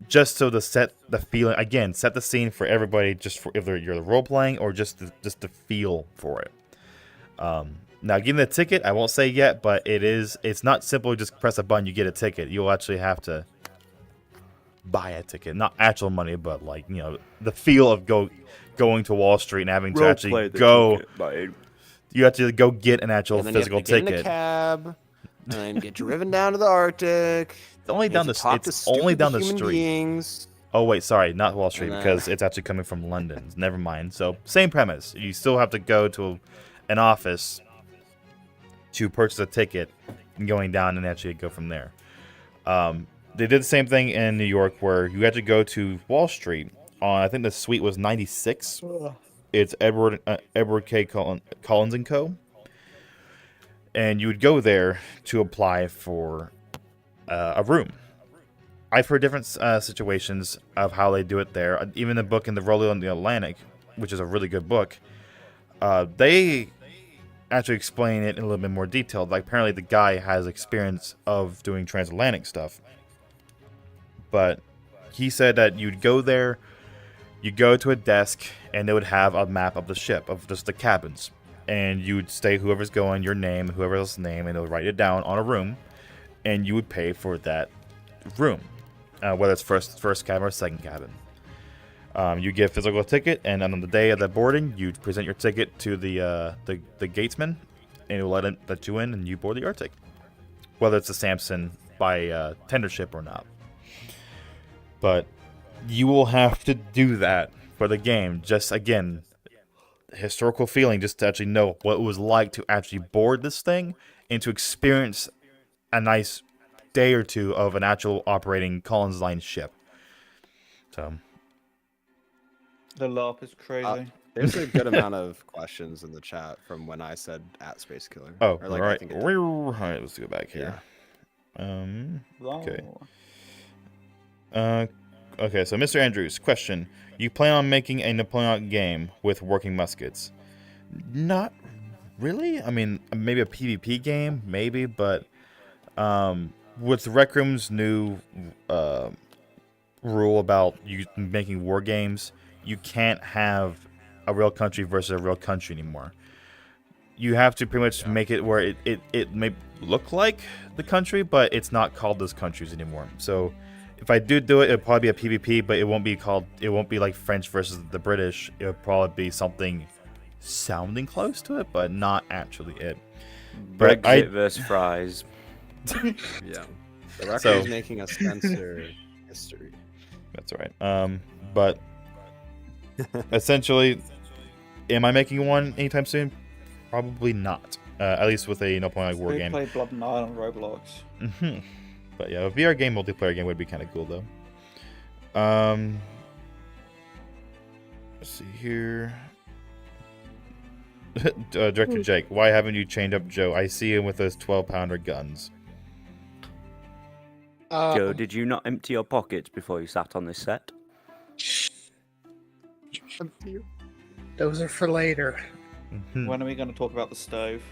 Just so to set the feeling, again, set the scene for everybody, just for if you're role playing or just the feel for it. Now, getting the ticket, I won't say yet, but it's not simple. Just press a button, you get a ticket. You'll actually have to buy a ticket, not actual money, but like the feel of going to Wall Street and having to actually go. You have to go get an actual physical ticket. Get in a cab and then get driven down to the Arctic. It's only down the street. Beings. Oh wait, sorry, not Wall Street because it's actually coming from London. Never mind. So same premise. You still have to go to an office to purchase a ticket and going down and actually go from there. They did the same thing in New York where you had to go to Wall Street on, I think the suite was 96. It's Edward K. Collins & Co. And you would go there to apply for a room. I've heard different situations of how they do it there. Even the book in the Rolling on the Atlantic, which is a really good book, they actually explain it in a little bit more detail. Like, apparently the guy has experience of doing transatlantic stuff. But he said that you'd go there, you go to a desk, and they would have a map of the ship, of just the cabins. And you would say whoever's going, your name, whoever else's name, and they'll write it down on a room, and you would pay for that room, whether it's first cabin or second cabin. You get a physical ticket, and on the day of the boarding, you present your ticket to the gatesman, and he'll let you in, and you board the Arctic, whether it's a Samson by tender ship or not. But you will have to do that for the game. Just again, historical feeling, just to actually know what it was like to actually board this thing and to experience a nice day or two of an actual operating Collins Line ship. So. The LARP is crazy. There's a good amount of questions in the chat from when I said at Space Killer. Oh, or like, all I right. think All right, let's go back here. Okay. Okay, so Mr. Andrews, question. You plan on making a Napoleonic game with working muskets? Not really. I mean, maybe a PvP game, maybe, but with Rec Room's new rule about you making war games, you can't have a real country versus a real country anymore. You have to pretty much make it where it may look like the country, but it's not called those countries anymore. So if I do it, it'll probably be a PvP, but it won't be like French versus the British. It'll probably be something sounding close to it, but not actually it. But Brexit versus fries. Yeah. The record is making us censor history. That's right. But essentially, am I making one anytime soon? Probably not. At least with a Napoleonic War game. Play Blood and Iron on Roblox. But yeah, a VR game, multiplayer game would be kind of cool though. Let's see here. Director Jake, why haven't you chained up Joe? I see him with those 12-pounder guns. Joe, did you not empty your pockets before you sat on this set? Those are for later. When are we going to talk about the stove?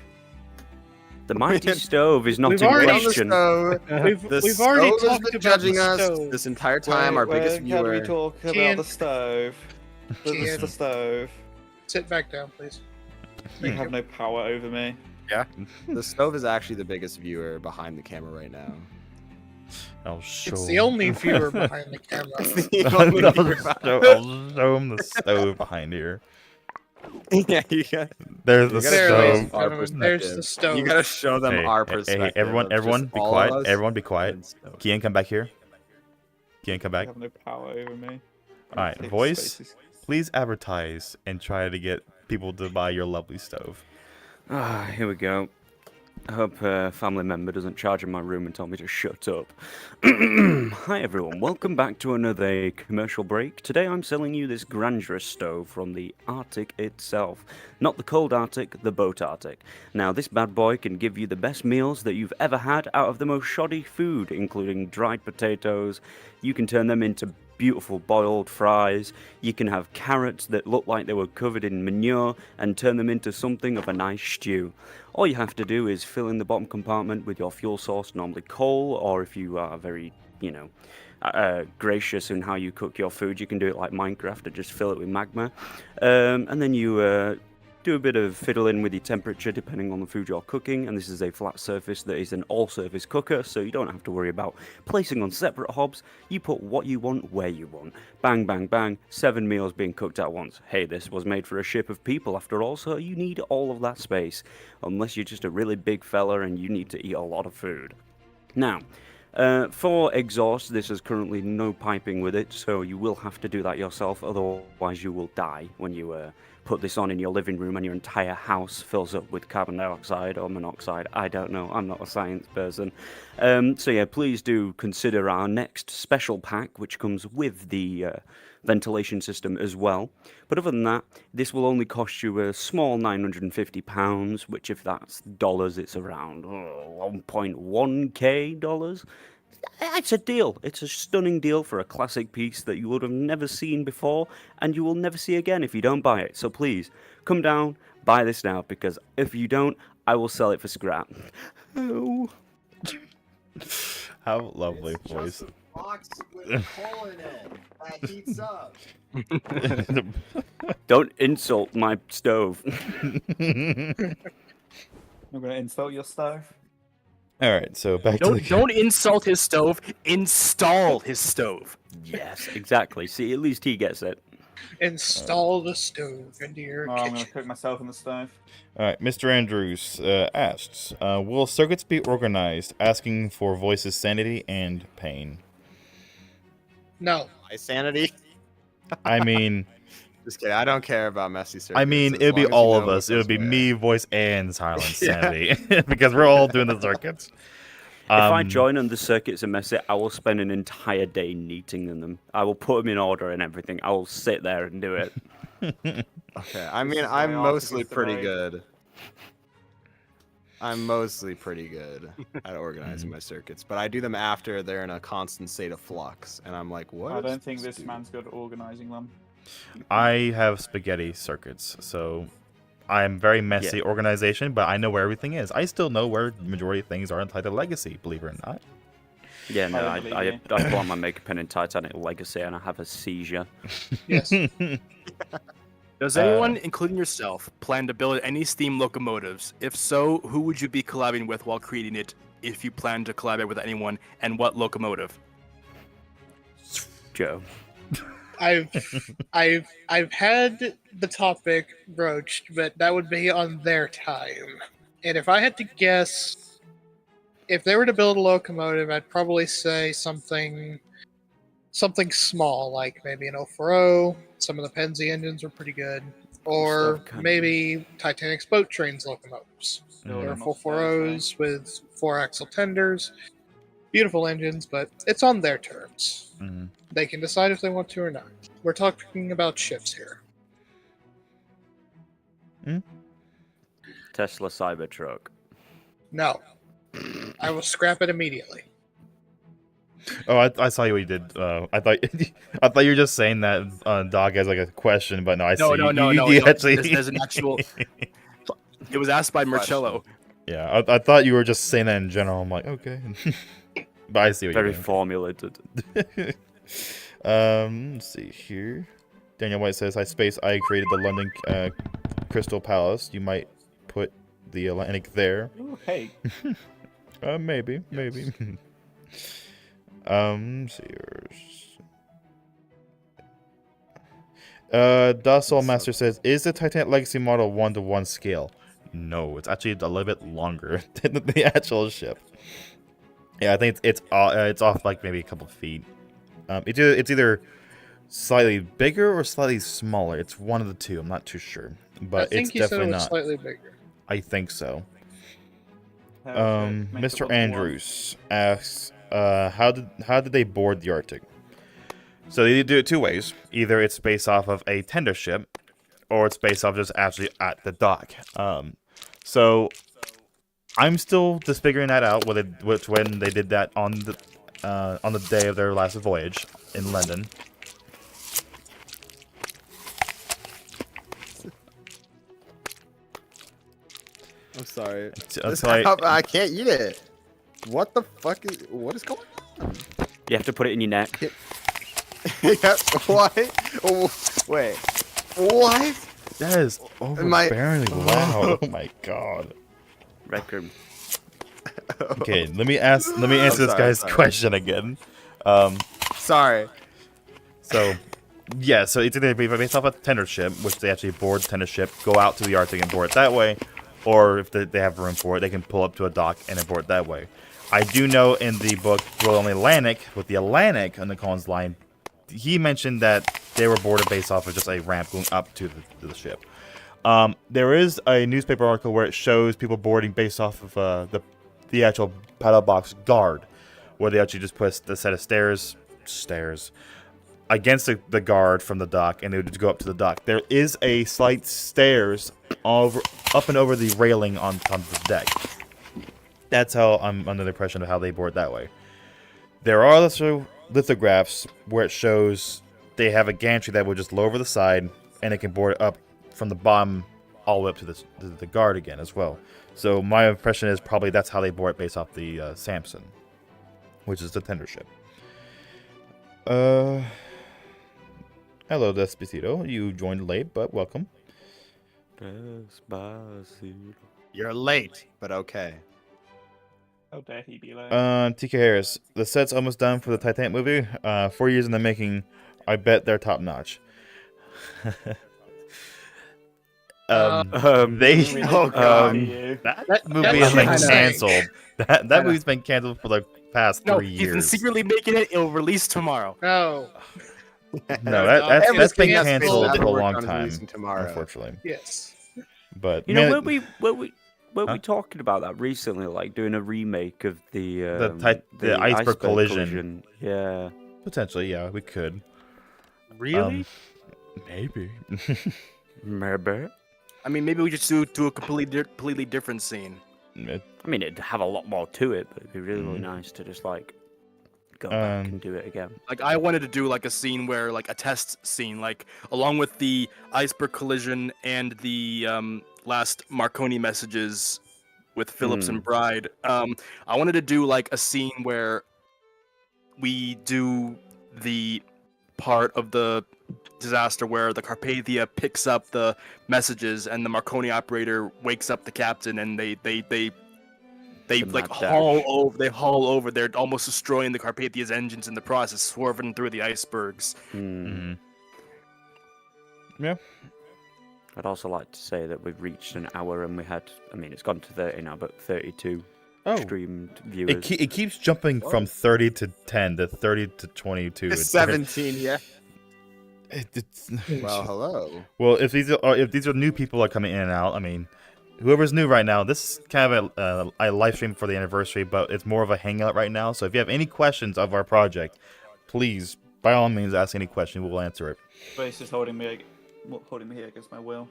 The mighty stove is not We've in already- question. We've already stove has talked been about judging the us stove. this entire time. Our biggest Can we viewer. talk about Can- the stove? Can- The stove. Sit back down, please. You have no power over me. The stove is actually the biggest viewer behind the camera right now. I'll show It's the only viewer behind the camera. I'll show him the stove behind here. Yeah, you got. There's the You gotta There, show ladies stove. and our gentlemen, there's the perspective. stove. You gotta show them our Hey, perspective. everyone, of everyone, just be all of quiet. us Everyone, be quiet. and stove. Kian, come back here. Can't come You back. have no power over me. All right, Take voice. spaces. Please advertise and try to get people to buy your lovely stove. Here we go. I hope a family member doesn't charge in my room and tell me to shut up. Hi everyone, welcome back to another commercial break. Today I'm selling you this Grandeur stove from the Arctic itself. Not the cold Arctic, the boat Arctic. Now this bad boy can give you the best meals that you've ever had out of the most shoddy food, including dried potatoes. You can turn them into beautiful boiled fries. You can have carrots that look like they were covered in manure and turn them into something of a nice stew. All you have to do is fill in the bottom compartment with your fuel source, normally coal, or if you are very, gracious in how you cook your food, you can do it like Minecraft and just fill it with magma. And then you do a bit of fiddling with your temperature depending on the food you're cooking, and this is a flat surface that is an all-surface cooker, so you don't have to worry about placing on separate hobs. You put what you want where you want. Bang, bang, bang, 7 meals being cooked at once. Hey, this was made for a ship of people after all, so you need all of that space, unless you're just a really big fella and you need to eat a lot of food. Now, for exhaust, this is currently no piping with it, so you will have to do that yourself, otherwise you will die when you put this on in your living room and your entire house fills up with carbon dioxide or monoxide. I don't know, I'm not a science person. So yeah, please do consider our next special pack, which comes with the ventilation system as well. But other than that, this will only cost you a small £950, which if that's dollars, it's around 1.1k dollars. It's a deal. It's a stunning deal for a classic piece that you would have never seen before, and you will never see again if you don't buy it. So please, come down, buy this now, because if you don't, I will sell it for scrap. Oh. How lovely, It's voice. just a box with coal in it that heats up. Don't insult my stove. I'm gonna install your stove. All right, so back to the Don't insult his stove. Install his stove. Yes, exactly. See, at least he gets it. Install the stove into your Oh, I'm gonna kitchen. cook myself in the stove. All right, Mr. Andrews asks, will circuits be organized, asking for voices sanity and pain? No. My sanity. I mean, Just kidding. I don't care about messy circuits. I mean, as it would be long as you all know of what us. It would goes be where. me, voice, and silent Yeah. sanity, because we're all doing the circuits. If I join and the circuits are messy, I will spend an entire day neating them. I will put them in order and everything. I will sit there and do it. Okay, I mean, is I'm why mostly Arctic is pretty delayed. good. I'm mostly pretty good at organizing my circuits, but I do them after they're in a constant state of flux, and I'm like, what? I is don't think this this do? man's good at organizing them. I have spaghetti circuits, so I am very messy organization, but I know where everything is. I still know where the majority of things are in Titan Legacy, believe it or not. Yeah, no, I I believe put on my makeup pen in Titanic Legacy and I have a seizure. Yes. Does anyone, including yourself, plan to build any steam locomotives? If so, who would you be collabing with while creating it? If you plan to collaborate with anyone, and what locomotive? Joe. I've had the topic broached, but that would be on their time. And if I had to guess, if they were to build a locomotive, I'd probably say something small, like maybe an 040. Some of the Penzi engines were pretty good, or Stuff kind of- maybe Titanic's boat trains locomotives. Build There are them full off those, 4.0s with 4-axle tenders, beautiful engines, but it's on their terms. Mhm. They can decide if they want to or not. We're talking about ships here. Tesla Cybertruck. No. I will scrap it immediately. Oh, I saw you what you did. I thought I thought you were just saying that dog as like a question, but no, I see. No, you actually. There's an actual. It was asked by Marcello. Yeah, I thought you were just saying that in general. I'm like, okay, but I see what Very you're formulated. doing. Let's see here. Daniel White says, I created the London Crystal Palace. You might put the Atlantic there. Ooh, hey. Maybe. Let's see yours. Docile Master says, is the Titanic Legacy model 1-to-1 scale? No, it's actually a little bit longer than the actual ship. Yeah, I think it's off like maybe a couple feet. It's either slightly bigger or slightly smaller. It's one of the two. I'm not too sure, but I think it's you said it definitely was not. slightly bigger. I think so. Make the Mr. book Andrews asks, how did they board the Arctic? So they do it two ways. Either it's based off of a tender ship, or it's based off just actually at the dock. So I'm still just figuring that out. When they did that on the day of their last voyage in London. I'm sorry. That's why I can't eat it. What the fuck what is going on? You have to put it in your neck. Yeah, what? Oh, wait. What? that is overbearingly loud. Oh my god. Rec room. Okay, let me answer this guy's question again. Sorry. So, yeah, so it's either based off a tender ship, which they actually board tender ship, go out to the Arctic and board it that way, or if they have room for it, they can pull up to a dock and board it that way. I do know in the book Royal on the Atlantic, with the Atlantic on the Collins line, he mentioned that they were boarded based off of just a ramp going up to the ship. There is a newspaper article where it shows people boarding based off of the actual paddle box guard, where they actually just put a set of stairs against the guard from the dock, and they would just go up to the dock. There is a slight stairs up and over the railing on top of the deck. That's how I'm under the impression of how they board that way. There are also lithographs where it shows they have a gantry that will just lower the side, and it can board up from the bottom all the way up to the guard again as well. So my impression is probably that's how they board it based off the Samson, which is the tender ship. Hello, Despacito. You joined late, but welcome. Despacito. You're late, but okay. How dare he be late? TK Harris. The set's almost done for the Titanic movie. 4 years in the making. I bet they're top notch. They Oh god. that movie is like canceled. That movie's been canceled for the past 3 he's years. been secretly making it. It'll release tomorrow. No. No, that's been Everything has canceled been for a worked long on is time, releasing tomorrow. unfortunately. Yes. But You know, man, were we Huh? talking about that recently, like doing a remake of the iceberg collision. Yeah. potentially, yeah, we could. Really? Maybe. Maybe. I mean, maybe we just do a completely different scene. I mean, it'd have a lot more to it, but it'd be really nice to just like go back and do it again. Like, I wanted to do like a scene where, like, a test scene, like along with the iceberg collision and the last Marconi messages with Phillips and Bride. I wanted to do like a scene where we do the part of the disaster where the Carpathia picks up the messages and the Marconi operator wakes up the captain, and they like haul over. They're almost destroying the Carpathia's engines in the process, swerving through the icebergs. Yeah. I'd also like to say that we've reached an hour and we had, I mean, it's gone to 30 now, but 32 streamed viewers. It keeps jumping from 30 to 10 to 30 to 22. It's 17, yeah. It's Well, hello. well, if these are new people are coming in and out, I mean, whoever's new right now, this is kind of a live stream for the anniversary, but it's more of a hangout right now. So if you have any questions of our project, please, by all means, ask any question. We'll answer it. Brace is holding me here against my will.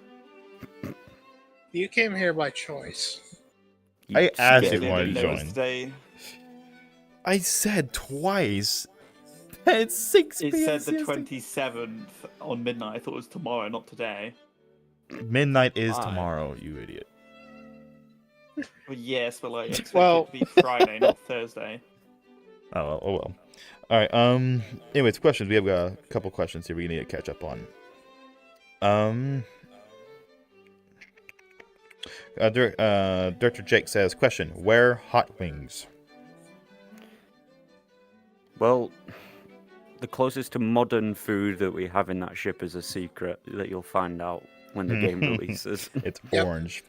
You came here by choice. I asked you scared wanted to There was join. today. I said twice. It's 6 It p.m. said the 27th on midnight. I thought it was tomorrow, not today. Midnight is Why? tomorrow, you idiot. Well, yes, but like, I expected Well- it to be Friday, not Thursday. Oh well. All right. Anyways, questions. We have a couple questions here we need to catch up on. Director Jake says, question: where hot wings? Well, the closest to modern food that we have in that ship is a secret that you'll find out when the game releases. It's Yep. orange.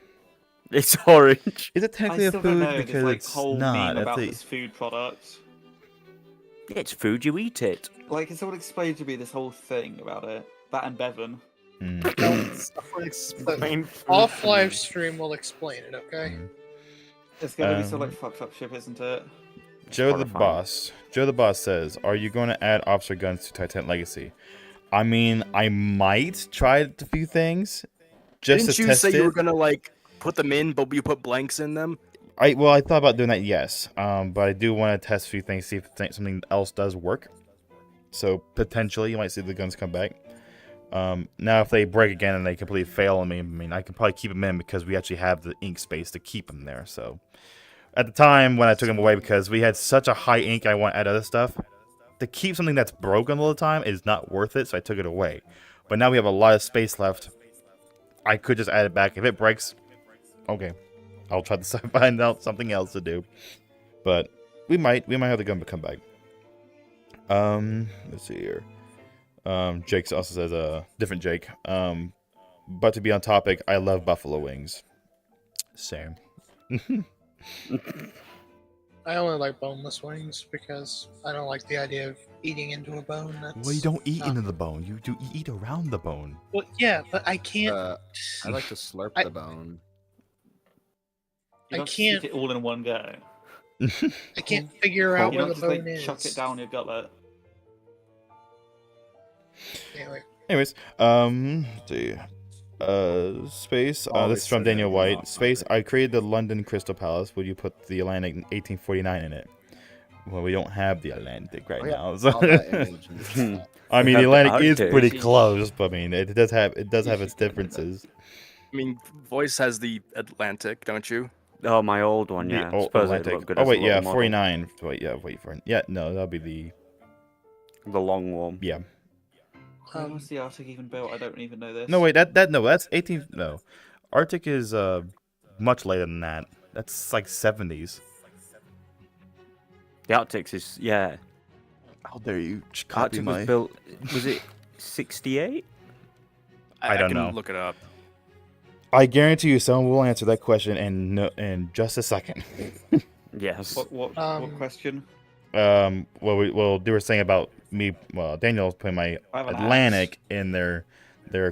It's orange. Is it I technically a still don't food know. because There's like it's whole not? meme about That's this food product. Yeah, it's food. You eat it. Like, can someone explain to me this whole thing about it? That and Bevan. Someone explain. Off live stream will explain it, okay? It's gonna be so like fucked up ship, isn't it? Joe the horrifying. boss says, "Are you going to add officer guns to Titan Legacy?" I mean, I might try a few things. Just Didn't to you test say it. you were gonna like put them in, but you put blanks in them? I thought about doing that, yes. But I do want to test a few things, see if something else does work. So potentially, you might see the guns come back. Now, if they break again and they completely fail on me, I mean, I can probably keep them in because we actually have the ink space to keep them there. So, at the time when I took them away, because we had such a high ink, I want to add other stuff. To keep something that's broken all the time is not worth it, so I took it away. But now we have a lot of space left. I could just add it back. If it breaks, okay, I'll try to find out something else to do. But we might have the gun come back. Let's see here. Jake also says, different Jake. But to be on topic, I love buffalo wings. Same. I only like boneless wings because I don't like the idea of eating into a bone. Well, you don't eat into the bone. You eat around the bone. Well, yeah, but I can't. I like to slurp the bone. You I don't can't- stick it all in one go. I can't figure out You where don't the just like bone is. chuck it down your gullet. Anyway, Anyways, let's see. Space. This Always is from so Daniel good, White. off Space. topic. I created the London Crystal Palace. Would you put the Atlantic 1849 in it? Well, we don't have the Atlantic right now. So. All that image and stuff. I mean, have the the Atlantic is Arctic. pretty close, but I mean, it does have its differences. I mean, Voice has the Atlantic, don't you? Oh, my old one, yeah. The I suppose it'd Atlantic. look good Oh as a wait, yeah, little model. 49. No, that'll be the The long one. yeah. When was the Arctic even built? I don't even know this. No, wait, that's 18. No, Arctic is much later than that. That's like 70s. The Arctic is, yeah. How dare you Arctic was built, was it 68? I don't can know. Look it up. I guarantee you, someone will answer that question in just a second. Yes. What question? Well, they were saying about me. Well, Daniel was putting my I have an Atlantic in their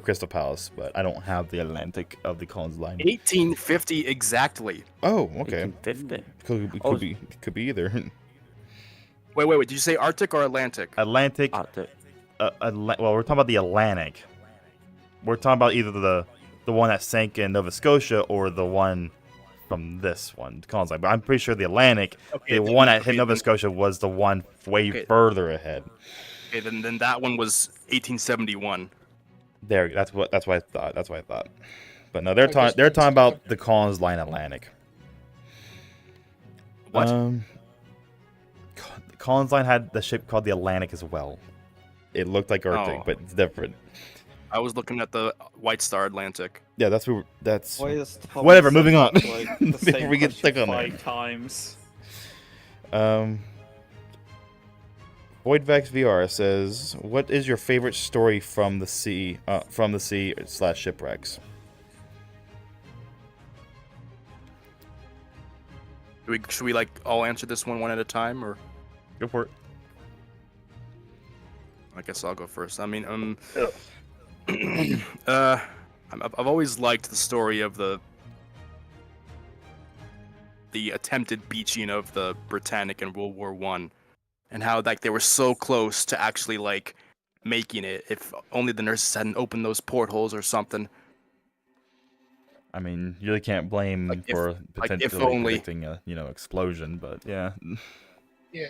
Crystal Palace, but I don't have the Atlantic of the Collins line. 1850 exactly. Oh, okay. 1850. Could be either. Wait. Did you say Arctic or Atlantic? Atlantic. Arctic. Well, we're talking about the Atlantic. We're talking about either the one that sank in Nova Scotia or the one from this one, Collins line. But I'm pretty sure the Atlantic, the one that hit Nova Scotia, was the one way further ahead. Okay, then that one was 1871. There, that's what I thought. But no, they're talking about the Collins line Atlantic. What? The Collins line had the ship called the Atlantic as well. It looked like Arctic, Oh. but it's different. I was looking at the White Star Atlantic. Yeah, that's Why is Thomas Whatever, said moving on. like the Before same we get question stuck on that. 5 times. VoidVax VR says, "What is your favorite story from the sea / shipwrecks?" Should we like all answer this one at a time, or Go for it. I guess I'll go first. I mean, I've always liked the story of the attempted beaching of the Britannic in World War One, and how like they were so close to actually like making it. If only the nurses hadn't opened those portholes or something. I mean, you really can't blame Like if- for like if potentially only. predicting a explosion, but yeah. yeah.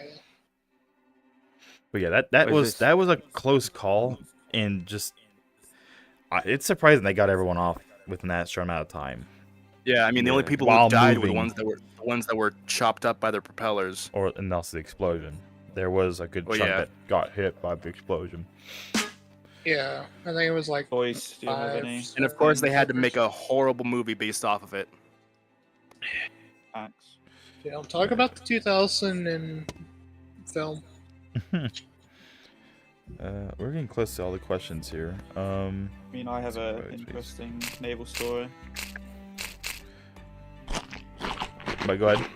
But yeah, that was a close call, and just it's surprising they got everyone off within that short amount of time. Yeah, I mean the only Yeah. people While who died were the moving. ones that were chopped up by their propellers. And also the explosion. There was a good Oh, chunk yeah. that got hit by the explosion. Yeah, I think it was like Voice, do you have 5. any And of course, they had to seconds. make a horrible movie based off of it. facts? Yeah, I'll talk about the 2000 and film. We're getting close to all the questions here. I mean, I have an Sorry, jeez. interesting naval story. But go ahead.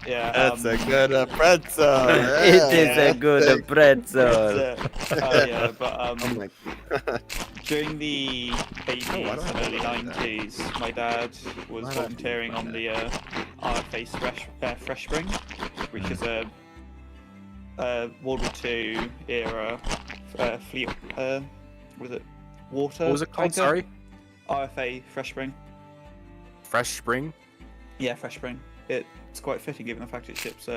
Yeah. That's a good pretzel. It is a good pretzel. Yeah, but Oh my god. during the 80s Oh, why do I and have early it like that? 90s, my dad was Why not volunteering on the RFA Fresh Spring, which is a World War II era fleet. What was it? Water. What was it called? tanker? Sorry. RFA Fresh Spring. Fresh Spring. Yeah, Fresh Spring. It's quite fitting given the fact it ships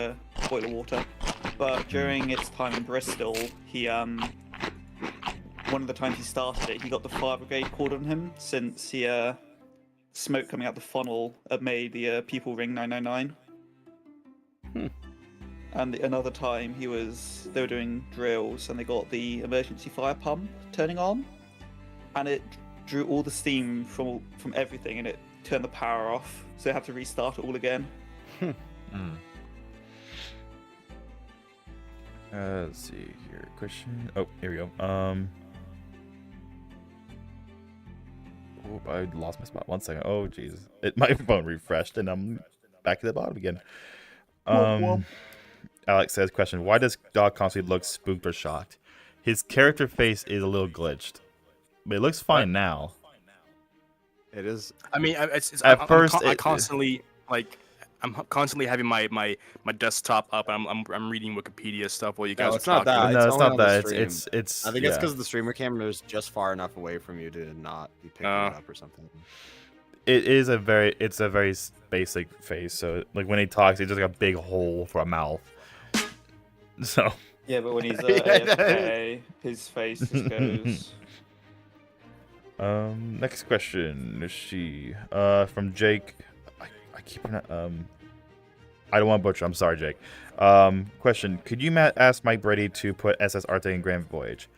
boiler water. But during its time in Bristol, he one of the times he started it, he got the fire brigade called on him since the smoke coming out the funnel had made the people ring 999. And another time they were doing drills and they got the emergency fire pump turning on, and it drew all the steam from everything and it turned the power off, so they had to restart it all again. Let's see here. Question. Oh, here we go. Oh, I lost my spot. 1 second. Oh, jeez. My phone refreshed and I'm back at the bottom again. Alex says, question: why does dog constantly look spooked or shocked? His character face is a little glitched, but it looks fine now. It is. I mean, At first, I constantly I'm constantly having my desktop up. I'm reading Wikipedia stuff while you guys No, are it's not talking. that. No, It's it's only not on the that. stream. It's. I think yeah. it's because the streamer camera is just far enough away from you to not be picking it up or something. It is a very basic face. So like when he talks, it's just like a big hole for a mouth. So. Yeah, but when he's Yeah, AFK, his face just goes. Next question is from Jake. I keep I don't want to butcher. I'm sorry, Jake. Question: could you ask Mike Brady to put SS Arctic in Grand Voyage?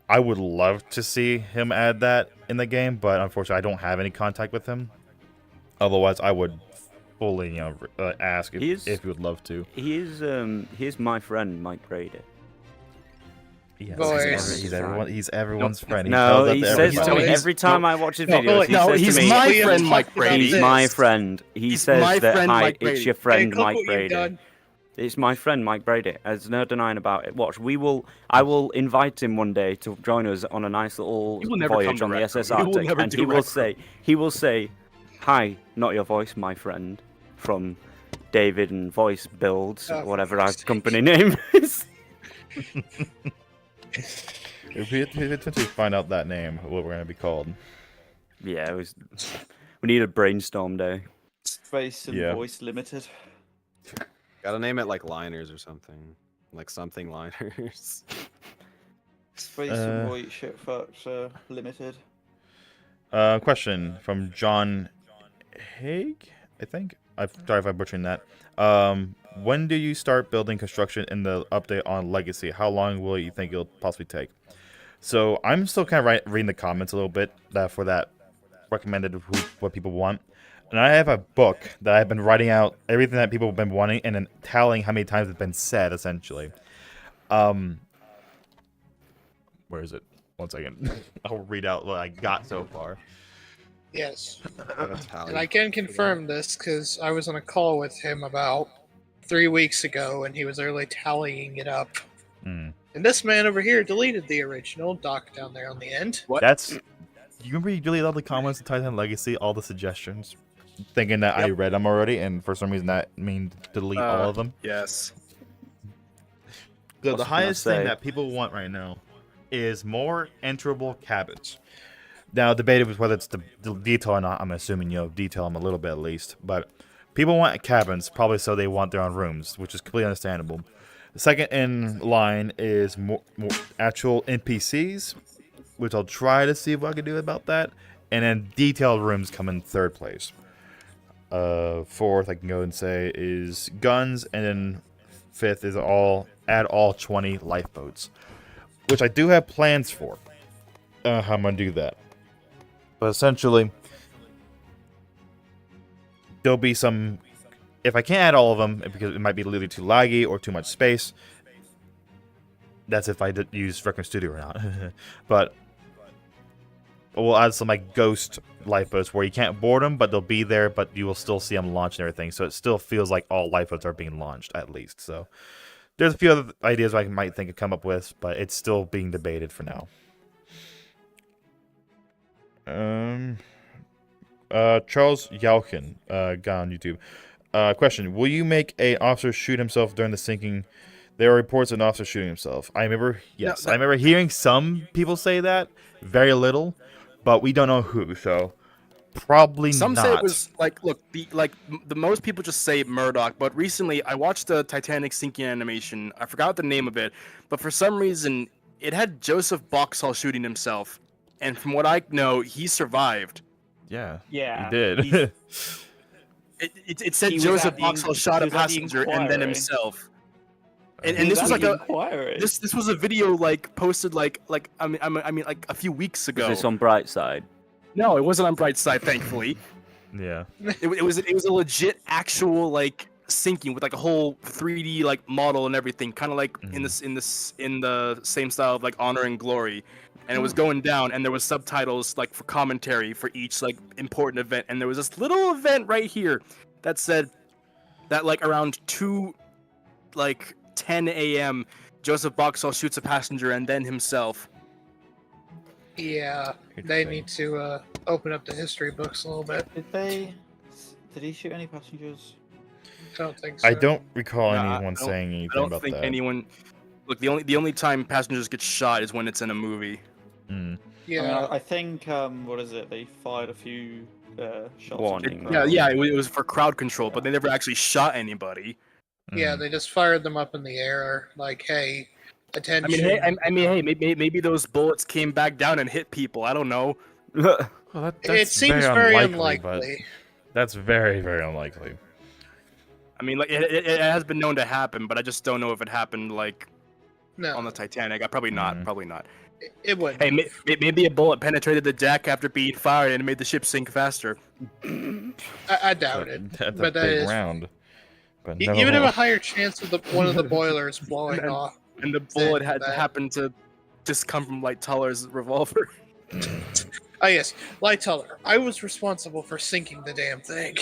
I would love to see him add that in the game, but unfortunately, I don't have any contact with him. Otherwise, I would fully, ask if he would love to. He's my friend, Mike Brady. Yes, Boys. he's everyone's friend. No, he tells that to says to everybody. me every time I watch his No, videos. no, He says he's to me, my We have friend, talked Mike about Brady. he's this. my friend. He He's says my that, friend, hi, Mike it's Brady. your Hey, friend, look Mike what you've Brady. done. It's my friend, Mike Brady. There's no denying about it. Watch, I will invite him one day to join us on a nice little He will never voyage come on the direct. SS He will Arctic, never and do he will say, hi, not your voice, my friend, from David and Voice Builds, Oh, whatever for our fuck's sake. company name is. If we find out that name, what we're gonna be called. Yeah, we need a brainstorm day. Face and Yeah. voice limited. Gotta name it like liners or something. Like something liners. Face and voice shit fucks limited. Question from John Haig, I think. I'm sorry if I'm butchering that. When do you start building construction in the update on Legacy? How long will you think it'll possibly take? So I'm still kind of reading the comments a little bit for that recommended what people want. And I have a book that I've been writing out everything that people have been wanting and then tallying how many times it's been said, essentially. Where is it? 1 second. I'll read out what I got so far. Yes. Italian. And I can confirm this because I was on a call with him about 3 weeks ago and he was early tallying it up. Hmm. And this man over here deleted the original doc down there on the end. What? You remember you deleted all the comments to Titan Legacy, all the suggestions, thinking that I read them already, and for some reason that means delete all of them. Yes. The What's highest gonna thing say? that people want right now is more enterable cabins. Now, debated with whether it's the detail or not. I'm assuming detail them a little bit at least, but people want cabins probably so they want their own rooms, which is completely understandable. The second in line is more actual NPCs, which I'll try to see what I can do about that. And then detailed rooms come in third place. Fourth, I can go and say, is guns, and then fifth is add all 20 lifeboats, which I do have plans for. How I'm gonna do that, but essentially, there'll be some. If I can't add all of them, because it might be literally too laggy or too much space. That's if I use Requiem Studio or not. But we'll add some like ghost lifeboats where you can't board them, but they'll be there, but you will still see them launch and everything. So it still feels like all lifeboats are being launched, at least. So there's a few other ideas I might think of come up with, but it's still being debated for now. Charles Yauchen, guy on YouTube. Question: will you make an officer shoot himself during the sinking? There are reports of an officer shooting himself. I remember hearing some people say that. Very little, but we don't know who. So probably Some not. say it was like, look, the most people just say Murdoch, but recently I watched the Titanic sinking animation. I forgot the name of it, but for some reason it had Joseph Boxhall shooting himself, and from what I know, he survived. Yeah, Yeah, he did. It said He was Joseph at the Boxhall in- shot he a was at the passenger and then inquiry. himself. He And this was at like the a inquiry. this was a video like posted like I mean like a few weeks ago. Is this on Brightside? No, it wasn't on Brightside, thankfully. Yeah. It was a legit actual like sinking with like a whole 3D like model and everything, kind of like in the same style of like Honor and Glory, and it was going down, and there was subtitles like for commentary for each like important event, and there was this little event right here that said that like around 10 a.m. Joseph Boxall shoots a passenger and then himself. Yeah, they need to open up the history books a little bit. Did he shoot any passengers? I don't think so. I don't recall Nah, anyone I don't- saying I anything don't about think that. anyone. Look, the only time passengers get shot is when it's in a movie. Mm. Yeah, I mean, I think what is it? They fired a few shots. Warning. Yeah, it was for crowd control, but they never actually shot anybody. yeah, Mm. they just fired them up in the air, like, hey, attention. I mean, hey, maybe those bullets came back down and hit people. I don't know. Well, that's it seems very unlikely. But that's very, very unlikely. I mean, like it has been known to happen, but I just don't know if it happened like No, on the Titanic. Probably not. Mhm. Probably not. it wouldn't. Hey, maybe a bullet penetrated the deck after being fired and it made the ship sink faster. I doubt it. That's But a that big is- round. But You no. would have a higher chance of one of the boilers blowing And- off. And the bullet That- happened to just come from Light Tuller's revolver. Oh yes, Lightuller. I was responsible for sinking the damn thing.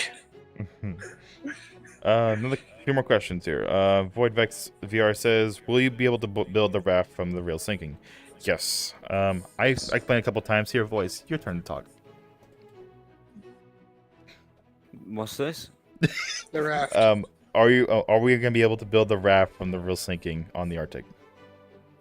Another few more questions here. VoidVex VR says, "Will you be able to build the raft from the real sinking?" Yes. I explained a couple times here. Voice, your turn to talk. What's this? The raft. Are we gonna be able to build the raft from the real sinking on the Arctic?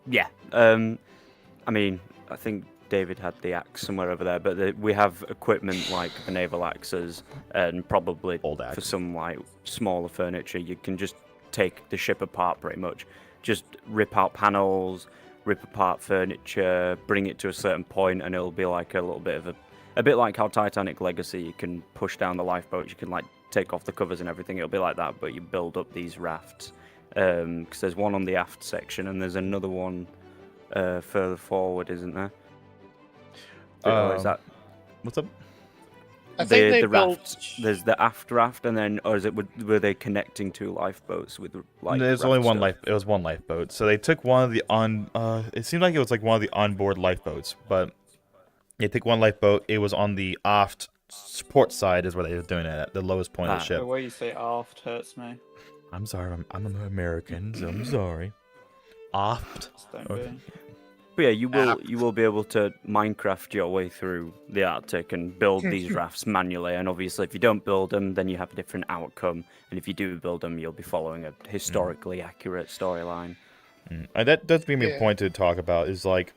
Yeah. I mean, I think David had the axe somewhere over there, but we have equipment like the naval axes, and probably Old axe. for some like smaller furniture, you can just take the ship apart pretty much. Just rip out panels, rip apart furniture, bring it to a certain point, and it'll be like a little bit of a bit like how Titanic Legacy, you can push down the lifeboats, you can like take off the covers and everything. It'll be like that, but you build up these rafts. Because there's one on the aft section, and there's another one further forward, isn't there? Or is that What's up? I think they the built. raft? There's the aft raft, and then, or is it were they connecting two lifeboats with like? There's only raft one stuff? It was one lifeboat. So they took one of the it seemed like it was like one of the onboard lifeboats, but they took one lifeboat. It was on the aft port side, is where they were doing it at the lowest point of the Ah. ship. The way you say aft hurts me. I'm sorry. I'm an American, so I'm sorry. Aft. Just don't Okay. be. But yeah, you will be able to Minecraft your way through the Arctic and build these rafts manually. And obviously, if you don't build them, then you have a different outcome. And if you do build them, you'll be following a historically accurate storyline. That does bring me a Yeah. point to talk about. Is like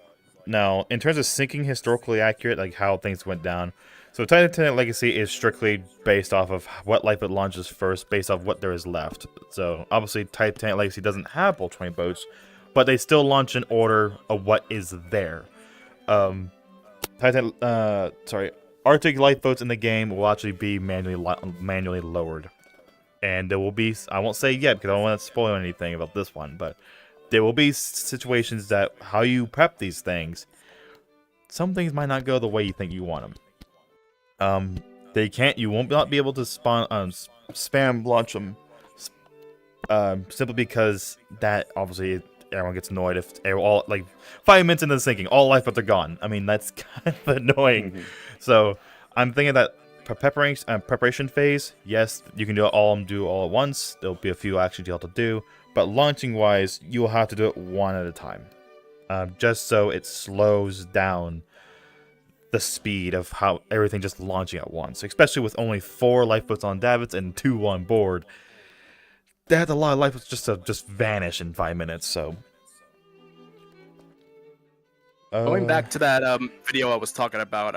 now in terms of sinking historically accurate, like how things went down. So Titanic Legacy is strictly based off of what lifeboat launches first, based off what there is left. So obviously, Titanic Legacy doesn't have all 20 boats, but they still launch in order of what is there. Arctic lifeboats in the game will actually be manually lowered, and there will be, I won't say yet because I don't want to spoil anything about this one, but there will be situations that how you prep these things, some things might not go the way you think you want them. You won't not be able to spam launch them, simply because that obviously everyone gets annoyed if all like 5 minutes into the sinking, all lifeboats are gone. I mean, that's kind of annoying. So I'm thinking that preparation phase, yes, you can do it all at once. There'll be a few actions you'll have to do, but launching wise, you will have to do it one at a time, just so it slows down the speed of how everything just launching at once, especially with only 4 lifeboats on davits and 2 on board. That's a lot of lifeboats just vanish in 5 minutes. So Going back to that video I was talking about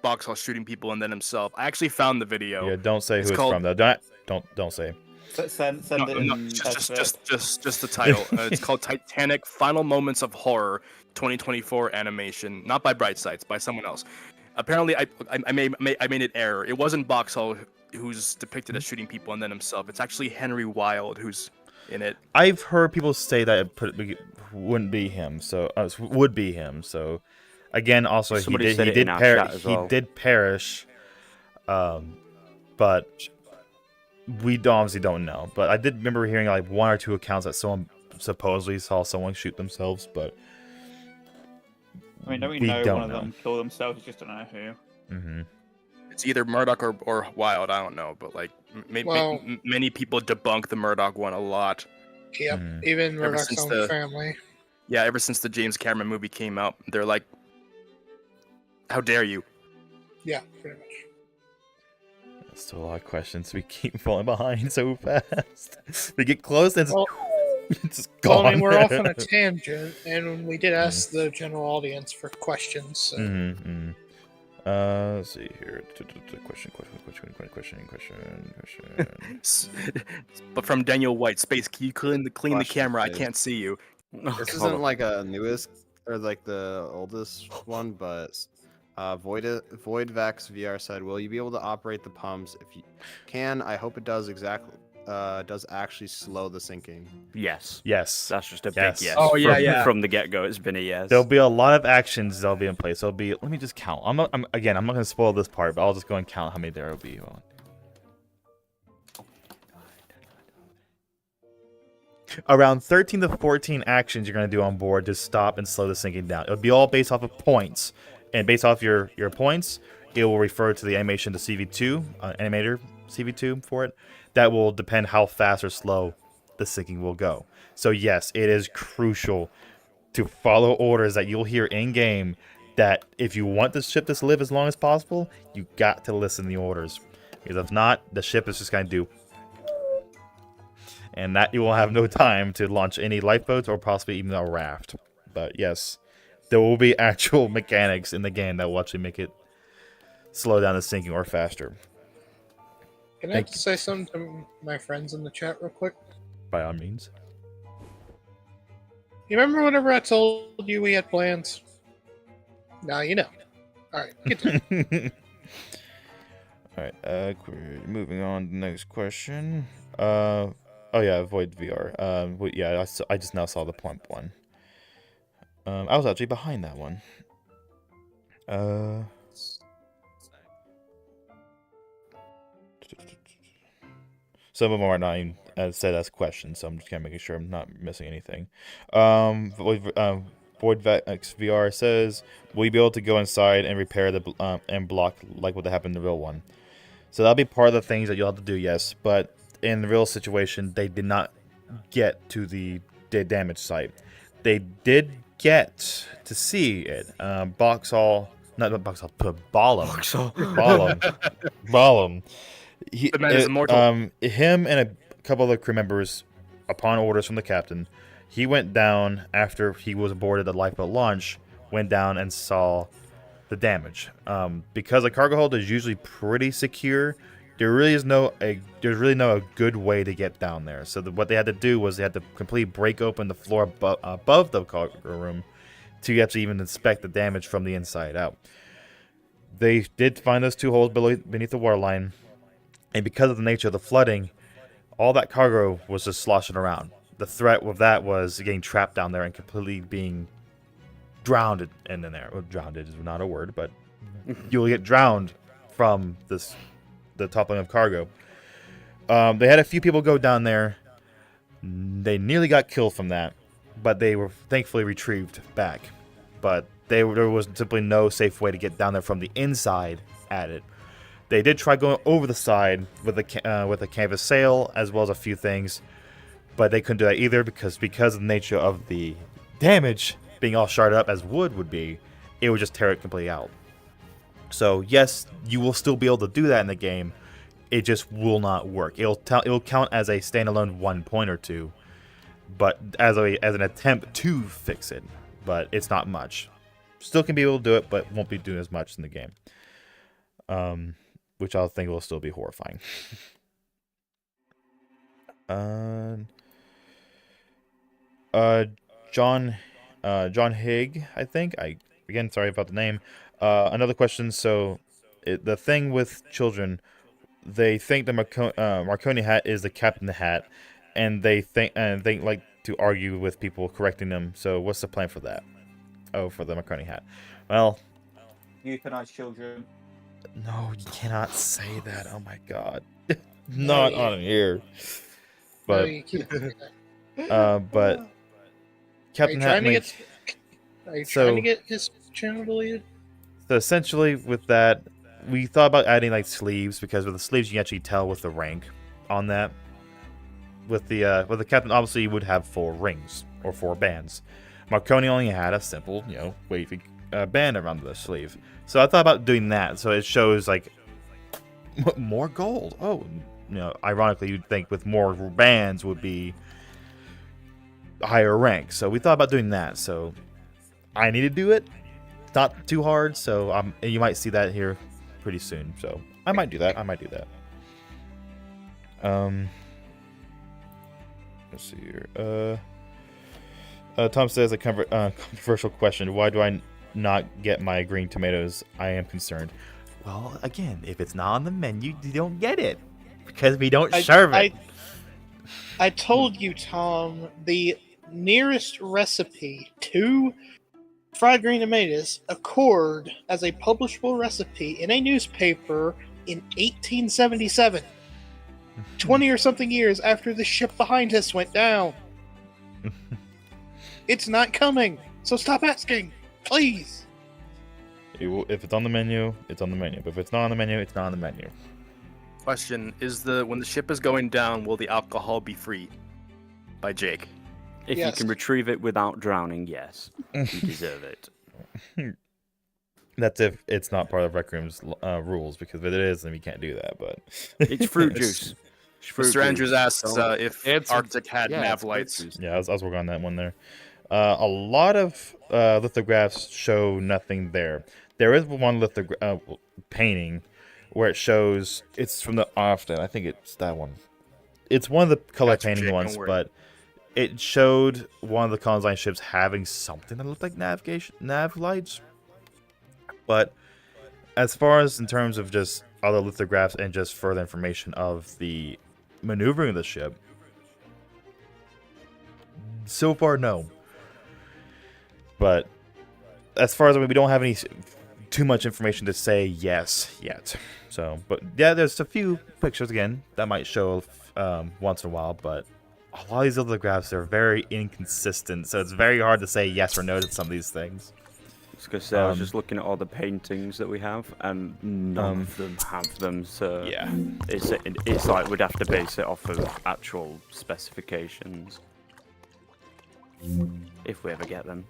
Boxall shooting people and then himself, I actually found the video. yeah, don't say It's who called- it's from though. Don't say. Send No, it no, in. just the title. It's called Titanic: Final Moments of Horror 2024 animation, not by Bright Sights, by someone else. Apparently, I made an error. It wasn't Boxall who's depicted as shooting people and then himself. It's actually Henry Wild who's in it. I've heard people say that it wouldn't be him, so would be him. So again, also Somebody he said it did in our chat as well. he did perish, but we obviously don't know. But I did remember hearing like 1 or 2 accounts that someone supposedly saw someone shoot themselves, but I mean, don't we we know don't one of know. them killed themselves? We just don't know who. mm-hmm. It's either Murdoch or Wild. I don't know, but like Well- many people debunk the Murdoch one a lot. Yep, Mhm. even Ever Murdoch's since own the- family. Yeah, ever since the James Cameron movie came out, they're like, "How dare you?" Yeah, pretty much. Still a lot of questions. We keep falling behind so fast. We get close and Well, it's just gone. I mean, we're off on a tangent, and we did ask the general audience for questions. So. Mm-hmm. Let's see here. Question. But from Daniel White, Space, can you clean the Question, camera? I please. can't see you. This isn't like a newest or like the oldest one, but Voidvax VR said, "Will you be able to operate the pumps? If you can, I hope it does actually slow the sinking." Yes. Yes. That's just a Yes. big yes. Oh, yeah, from, yeah. From the get-go, it's been a yes. There'll be a lot of actions that'll be in place. There'll be. Let me just count. I'm not going to spoil this part, but I'll just go and count how many there will be. Around 13 to 14 actions you're going to do on board to stop and slow the sinking down. It'll be all based off of points. And based off your points, it will refer to the animation to CV2, animator CV2 for it. That will depend how fast or slow the sinking will go. So yes, it is crucial to follow orders that you'll hear in-game, that if you want the ship to live as long as possible, you got to listen to the orders. Because if not, the ship is just going to do... And that you will have no time to launch any lifeboats or possibly even a raft. But yes, there will be actual mechanics in the game that will actually make it slow down the sinking or faster. Can I Thank say something to my friends in the chat real quick? By all means. You remember whenever I told you we had plans? Now you know. Alright, get to Alright, moving on to the next question. Oh yeah, Void VR. Yeah, I just now saw the plump one. I was actually behind that one. Some of them are not even said as questions, so I'm just kind of making sure I'm not missing anything. Void VR says, "Will you be able to go inside and repair the and block like what happened in the real one?" So that'll be part of the things that you'll have to do, yes. But in the real situation, they did not get to the damage site. They did get to see it. Boxall, not Boxall, but Ballum. Ballum. The man is immortal. Him and a couple other crew members, upon orders from the captain, he went down after he was aboarded the lifeboat launch, went down and saw the damage. Because a cargo hold is usually pretty secure, there's really no good way to get down there. So what they had to do was they had to completely break open the floor above the cargo room to actually even inspect the damage from the inside out. They did find those 2 holes beneath the waterline, and because of the nature of the flooding, all that cargo was just sloshing around. The threat with that was getting trapped down there and completely being drowned in there. Well, drowned is not a word, but you'll get drowned from the toppling of cargo. They had a few people go down there. They nearly got killed from that, but they were thankfully retrieved back. But there was simply no safe way to get down there from the inside added. They did try going over the side with a canvas sail as well as a few things, but they couldn't do that either because of the nature of the damage being all sharded up as wood would be, it would just tear it completely out. So yes, you will still be able to do that in the game. It just will not work. It'll count as a standalone 1 point or 2, but as an attempt to fix it. But it's not much. Still can be able to do it, but won't be doing as much in the game. Which I think will still be horrifying. John Higg, I think. Again, sorry about the name. Another question. So, the thing with children, they think the Marconi hat is the captain hat, and they like to argue with people correcting them. So, what's the plan for that? Oh, for the Marconi hat. Well, Euthanize children. no, you cannot say that. Oh my god, not on here. No, But you can't do that. but Captain Hat makes. Are you So- trying to get his channel deleted? So essentially, with that, we thought about adding like sleeves because with the sleeves you can actually tell with the rank on that. With the captain, obviously you would have 4 rings or 4 bands. Marconi only had a simple, wavy band around the sleeve. So I thought about doing that, so it shows like more gold. Oh, ironically, you'd think with more bands would be higher rank. So we thought about doing that. So I need to do it. It's not too hard, so you might see that here pretty soon. So I might do that. Let's see here. Tom says a controversial question. Why do I not get my green tomatoes? I am concerned. Well, again, if it's not on the menu, you don't get it because we don't serve it. I told you, Tom, the nearest recipe to fried green tomatoes occurred as a publishable recipe in a newspaper in 1877. 20 or something years after the ship behind us went down. It's not coming, so stop asking, please. If it's on the menu, it's on the menu. But if it's not on the menu, it's not on the menu. Question: when the ship is going down, will the alcohol be free? By Jake. If Yes. you can retrieve it without drowning, yes, you deserve it. That's if it's not part of Rec Room's rules, because if it is, then we can't do that. But It's fruit juice. It's fruit Mr. Andrews juice. asks if It's- Arctic had yeah, nav it's fruit lights. juice. yeah, I was working on that one there. A lot of lithographs show nothing there. There is one painting where it shows it's from the Often. I think it's that one. It's one of the color Gotcha, painting Jake, ones, don't worry. but it showed one of the colony line ships having something that looked like nav lights. But as far as in terms of just other lithographs and just further information of the maneuvering of the ship, so far no. But as far as we don't have any too much information to say yes yet. So, but yeah, there's a few pictures again that might show once in a while, but a lot of these lithographs are very inconsistent, so it's very hard to say yes or no to some of these things. Because I was just looking at all the paintings that we have, and none of them have them. So Yeah. it's like we'd have to base it off of actual specifications if we ever get them.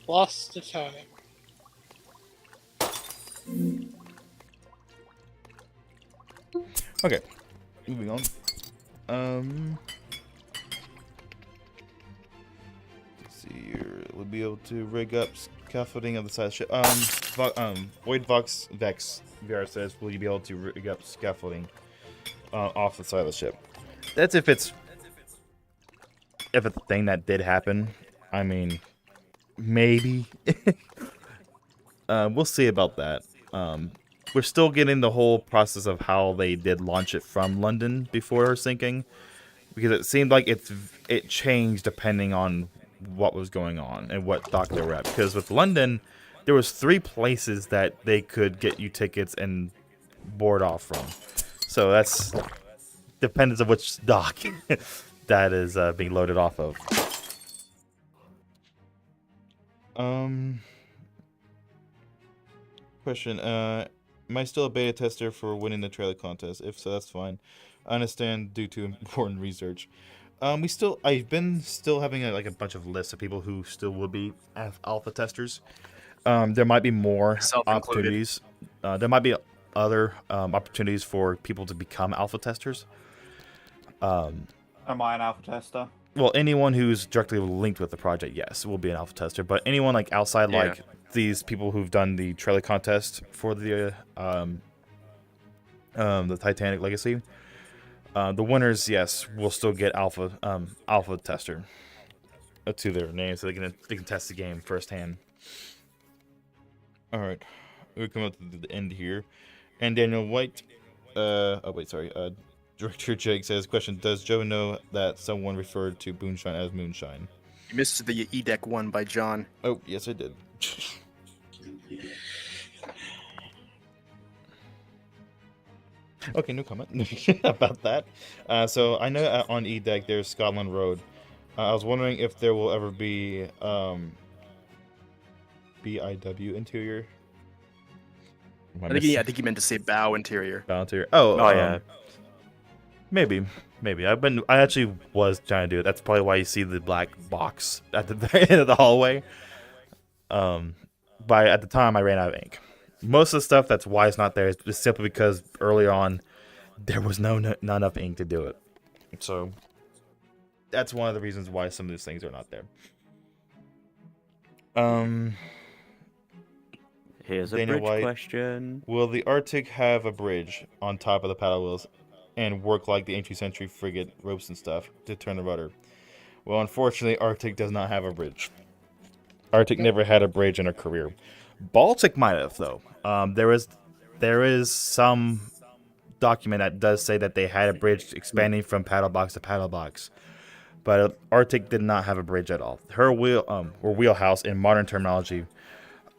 Lost the time. Okay, moving on. Let's see here. We'll be able to rig up scaffolding on the side of the ship. Void Vox Vex VR says, will you be able to rig up scaffolding off the side of the ship? That's if it's a thing that did happen. I mean, maybe. We'll see about that. We're still getting the whole process of how they did launch it from London before her sinking, because it seemed like it changed depending on what was going on and what dock they were at. Because with London, there was 3 places that they could get you tickets and board off from. So that's dependent of which dock that is being loaded off of. Question. Am I still a beta tester for winning the trailer contest? If so, that's fine. I understand due to important research. I've been still having a bunch of lists of people who still will be alpha testers. There might be more Self-included. opportunities. There might be other opportunities for people to become alpha testers. Am I an alpha tester? Well, anyone who's directly linked with the project, yes, will be an alpha tester. But anyone like outside, Yeah. like these people who've done the trailer contest for the Titanic Legacy, the winners, yes, will still get alpha tester to their name, so they can test the game firsthand. All right, we come up to the end here, and Daniel White. Director Jake says, question, does Joe know that someone referred to Moonshine as Moonshine? You missed the E-Deck one by John. Oh, yes, I did. Okay, no comment about that. So I know on E-Deck there's Scotland Road. I was wondering if there will ever be BIW interior. I think he meant to say bow interior. Bow interior. Oh, yeah. Maybe. I actually was trying to do it. That's probably why you see the black box at the very end of the hallway. But at the time, I ran out of ink. Most of the stuff that's why it's not there is just simply because early on there was not enough ink to do it. So that's one of the reasons why some of these things are not there. Here's a Daniel bridge White. question. Will the Arctic have a bridge on top of the paddle wheels and work like the 18th century frigate ropes and stuff to turn the rudder? Well, unfortunately, Arctic does not have a bridge. Arctic never had a bridge in her career. Baltic might have, though. There is some document that does say that they had a bridge expanding from paddle box to paddle box, but Arctic did not have a bridge at all. Her wheelhouse in modern terminology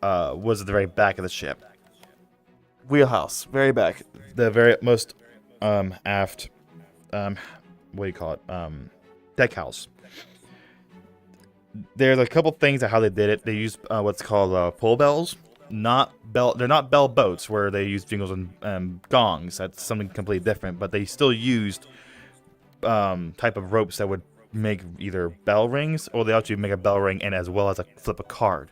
was at the very back of the ship. Wheelhouse, very back, the very most aft. What do you call it? Deck house. There's a couple things of how they did it. They used what's called pull bells. They're not bell boats where they use jingles and gongs. That's something completely different. But they still used type of ropes that would make either bell rings, or they actually make a bell ring and as well as flip a card.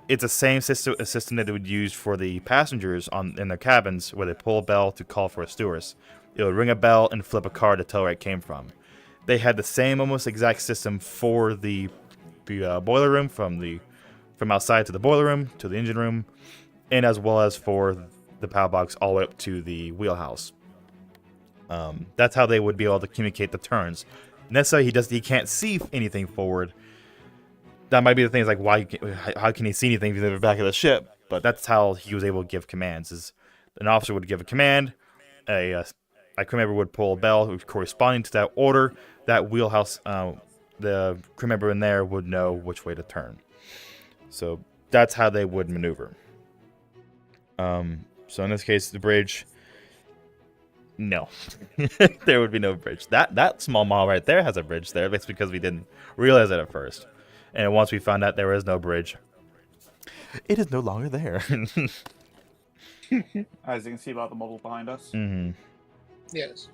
It's the same system that they would use for the passengers in their cabins, where they pull a bell to call for a stewardess. It would ring a bell and flip a card to tell where it came from. They had the same almost exact system for the boiler room, from outside to the boiler room to the engine room, and as well as for the power box all the way up to the wheelhouse. That's how they would be able to communicate the turns. Necessarily, he can't see anything forward. That might be the thing. Is like, how can he see anything if he's in the back of the ship? But that's how he was able to give commands. Is an officer would give a command, a crew member would pull a bell corresponding to that order. That wheelhouse, the crew member in there would know which way to turn. So that's how they would maneuver. So in this case, the bridge, no, there would be no bridge. That small mall right there has a bridge there. That's because we didn't realize it at first. And once we found out there is no bridge, it is no longer there. As you can see by the model behind us. Mm-hmm. Yes.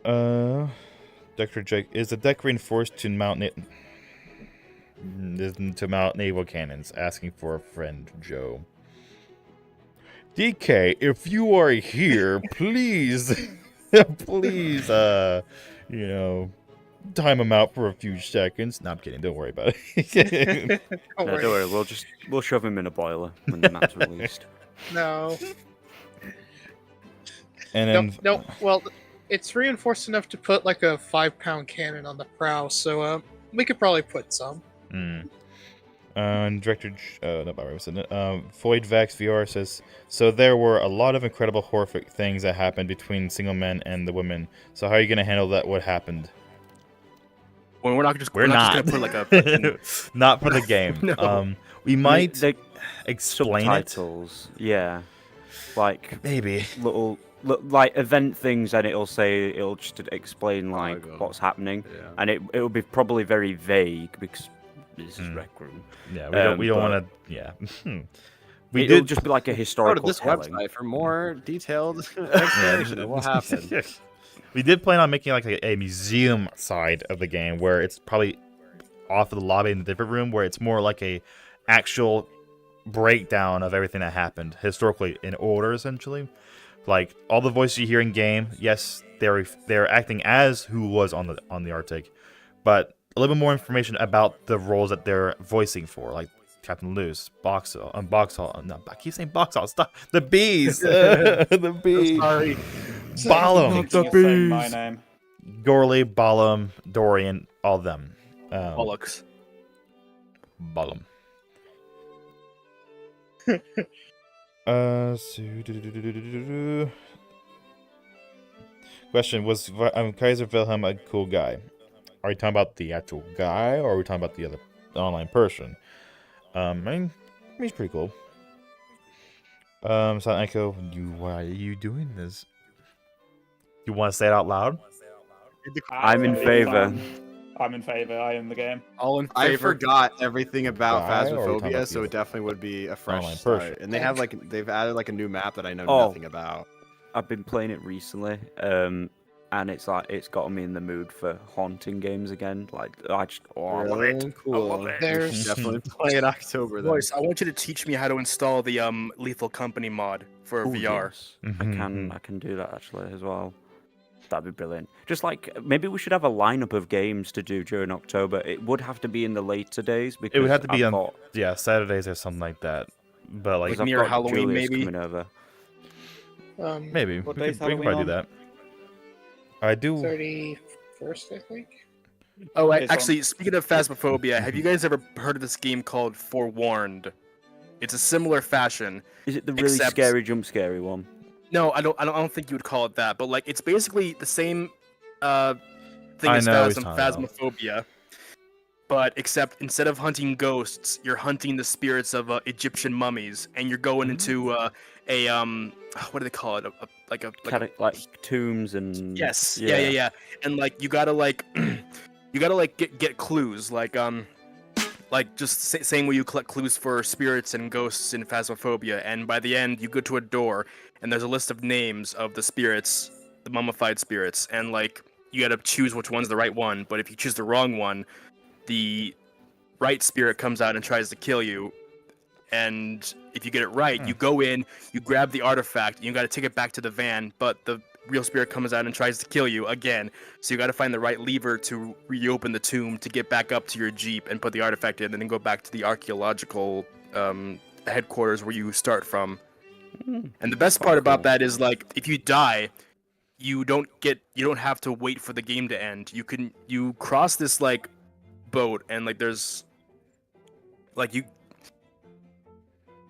Dr. Jake, is the deck reinforced to mount naval cannons? Asking for a friend, Joe. DK, if you are here, please, please, time him out for a few seconds. No, I'm kidding. Don't worry about it. Don't No, worry. don't worry, we'll shove him in a boiler when the map's released. No. And then, No. Well, it's reinforced enough to put like a 5-pound cannon on the prow, so we could probably put some. And Director, Floyd Vax VR says, so there were a lot of incredible horrific things that happened between single men and the women. So how are you going to handle that? What happened? Well, we're not just We're not just not. gonna put like a Not for the game. No. We might They- explain Subtitles, yeah. Like it. Maybe. little like event things, and it'll just explain like God. what's happening, Yeah. and it will be probably very vague because this is Rec Room. Yeah, we don't but- want to. Yeah. We It'll did just be like a Go to historical this telling. website for more detailed explanation of what happened. We did plan on making like a museum side of the game where it's probably off of the lobby in a different room, where it's more like a actual breakdown of everything that happened historically in order, essentially. Like all the voices you hear in game, yes, they're acting as who was on the Arctic, but a little bit more information about the roles that they're voicing for, like Captain Loose, Boxall, no, I keep saying Boxall. Stop the bees, the bees. Sorry. Balam, Thinking of saying my name. Gorley, Balam, Dorian, all of them. Bollocks. Balam. Question: Was Kaiser Wilhelm a cool guy? Are you talking about the actual guy, or are we talking about the online person? I mean, he's pretty cool. Silent Echo, why are you doing this? You want to say it out loud? I'm in favor. I'm in favor. I own the game. All in I favor. forgot everything about Guy, or are we talking Phasmophobia, about so the it definitely would be a fresh online start. person? And they've added like a new map that I know Oh. nothing about. I've been playing it recently, and it's gotten me in the mood for haunting games again. Like I love it. Cool. I love it. There's Definitely play in October then. Royce, I want you to teach me how to install the Lethal Company mod for Ooh, VR. yes. Mhm. I can do that actually as well. That'd be brilliant. Just like maybe we should have a lineup of games to do during October. It would have to be in the later days because It would have to be I've on got, Saturdays or something like that. But like because I've near got Halloween, Julius maybe? coming over. maybe What we day's can probably Halloween do on? that. I do. 31st, I think. Oh, It's on- actually, speaking of Phasmophobia, have you guys ever heard of this game called Forewarned? It's a similar fashion. Is it the really Except- scary jump scary one? No, I don't think you would call it that, but like it's basically the same thing I as know what he's talking about. Phasmophobia, but except instead of hunting ghosts, you're hunting the spirits of Egyptian mummies, and you're going into a what do they call it? Like Like tombs and yes, yeah, and like you gotta like you gotta like get clues like just same way you collect clues for spirits and ghosts in Phasmophobia, and by the end you go to a door and there's a list of names of the spirits, the mummified spirits, and like you gotta choose which one's the right one. But if you choose the wrong one, the right spirit comes out and tries to kill you. And if you get it right, you go in, you grab the artifact, and you gotta take it back to the van, but the real spirit comes out and tries to kill you again. So you gotta find the right lever to reopen the tomb to get back up to your jeep and put the artifact in, and then go back to the archaeological headquarters where you start from. And the best part about that is like if you die, you don't have to wait for the game to end. You cross this like boat, and like there's like you.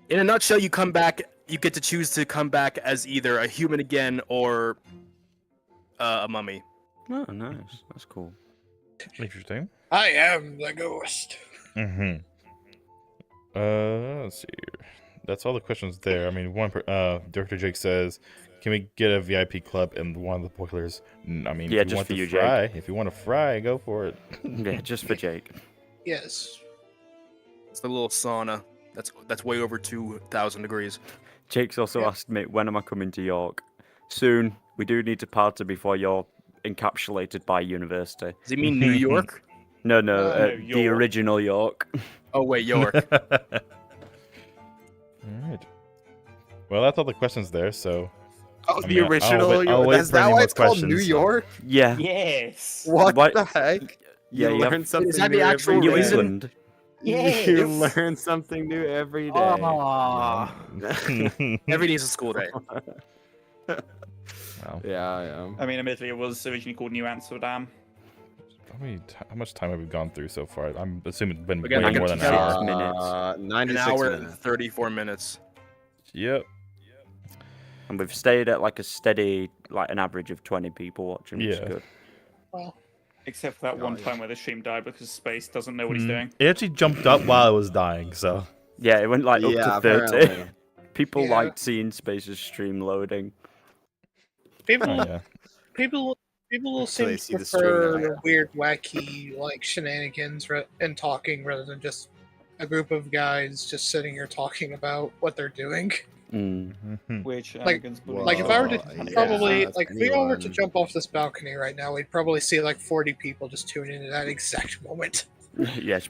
In a nutshell, you come back. You get to choose to come back as either a human again or a mummy. Oh, nice. That's cool. Interesting. I am the ghost. Mm-hmm. Let's see. That's all the questions there. I mean, Dr. Jake says, "Can we get a VIP club in one of the boilers?" I mean, Yeah, if you just want for to you, fry, Jake. if you want to fry, go for it. Yeah, just for Jake. Yes. It's the little sauna. That's way over 2,000 degrees. Jake's also Yeah. asked me, when am I coming to York? Soon. We do need to party before you're encapsulated by university. Does he mean New York? No, No, the York. original York. Oh wait, York. All right. Well, that's all the questions there. So Oh, I the mean, I'll original. wait Is for that any why more it's called New questions. York? Yeah. Yes. What What? the heck? Yeah, you you have- learn something Is that new the every actual New day. reason? England. Yes. You learn something new every day. Ah. Every day's a school day. Wow. Yeah. I mean, admittedly, it was originally called New Amsterdam. How much time have we gone through so far? I'm assuming it's been Again, way I more got than an hour. 6 minutes. 96 An hour and minutes. 34 minutes. Yep. And we've stayed at like a steady, like an average of 20 people watching, which Yeah. is good. Well, Except for that one time where the stream died because Space doesn't know what he's doing. It actually jumped up while I was dying, so Yeah, it went like Yeah, up to 30. apparently. People Yeah. liked seeing Space's stream loading. people, oh, yeah. people So seem they to see the stream prefer now. weird, wacky, like shenanigans and talking rather than just a group of guys just sitting here talking about what they're doing. Weird shenanigans. bullies. Like if I were to Well, yeah, probably if like if we all were to anyone- jump off this balcony right now, we'd probably see like 40 people just tune in at that exact moment. Yes.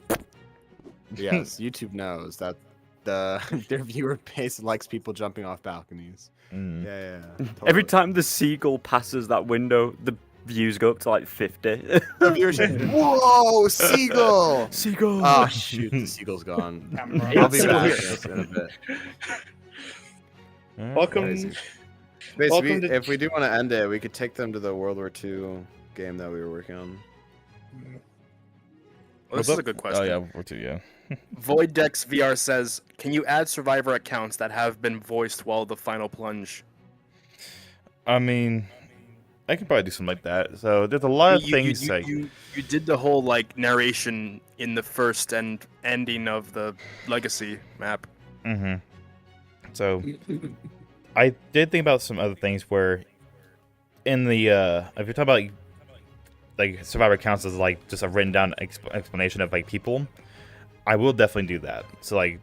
Yes, YouTube knows that their viewer base likes people jumping off balconies. Mm. Yeah. Every totally. time the seagull passes that window, the views go up to like 50. The viewership. Whoa, seagull! Seagull. Oh shoot, the seagull's gone. Camera. I'll be Seagull back here. in a bit. Welcome. Crazy. Welcome Basically, to- if we do want to end it, we could take them to the World War II game that we were working on. Well, this is a good question. Oh yeah, World War II, yeah. Voiddex VR says, "Can you add survivor accounts that have been voiced while the final plunge?" I mean, I could probably do something like that. So there's a lot of You- things you, like you did the whole like narration in the first and ending of the legacy map. Mm-hmm. So I did think about some other things where in the if you're talking about like survivor counts as like just a written down explanation of like people, I will definitely do that. So like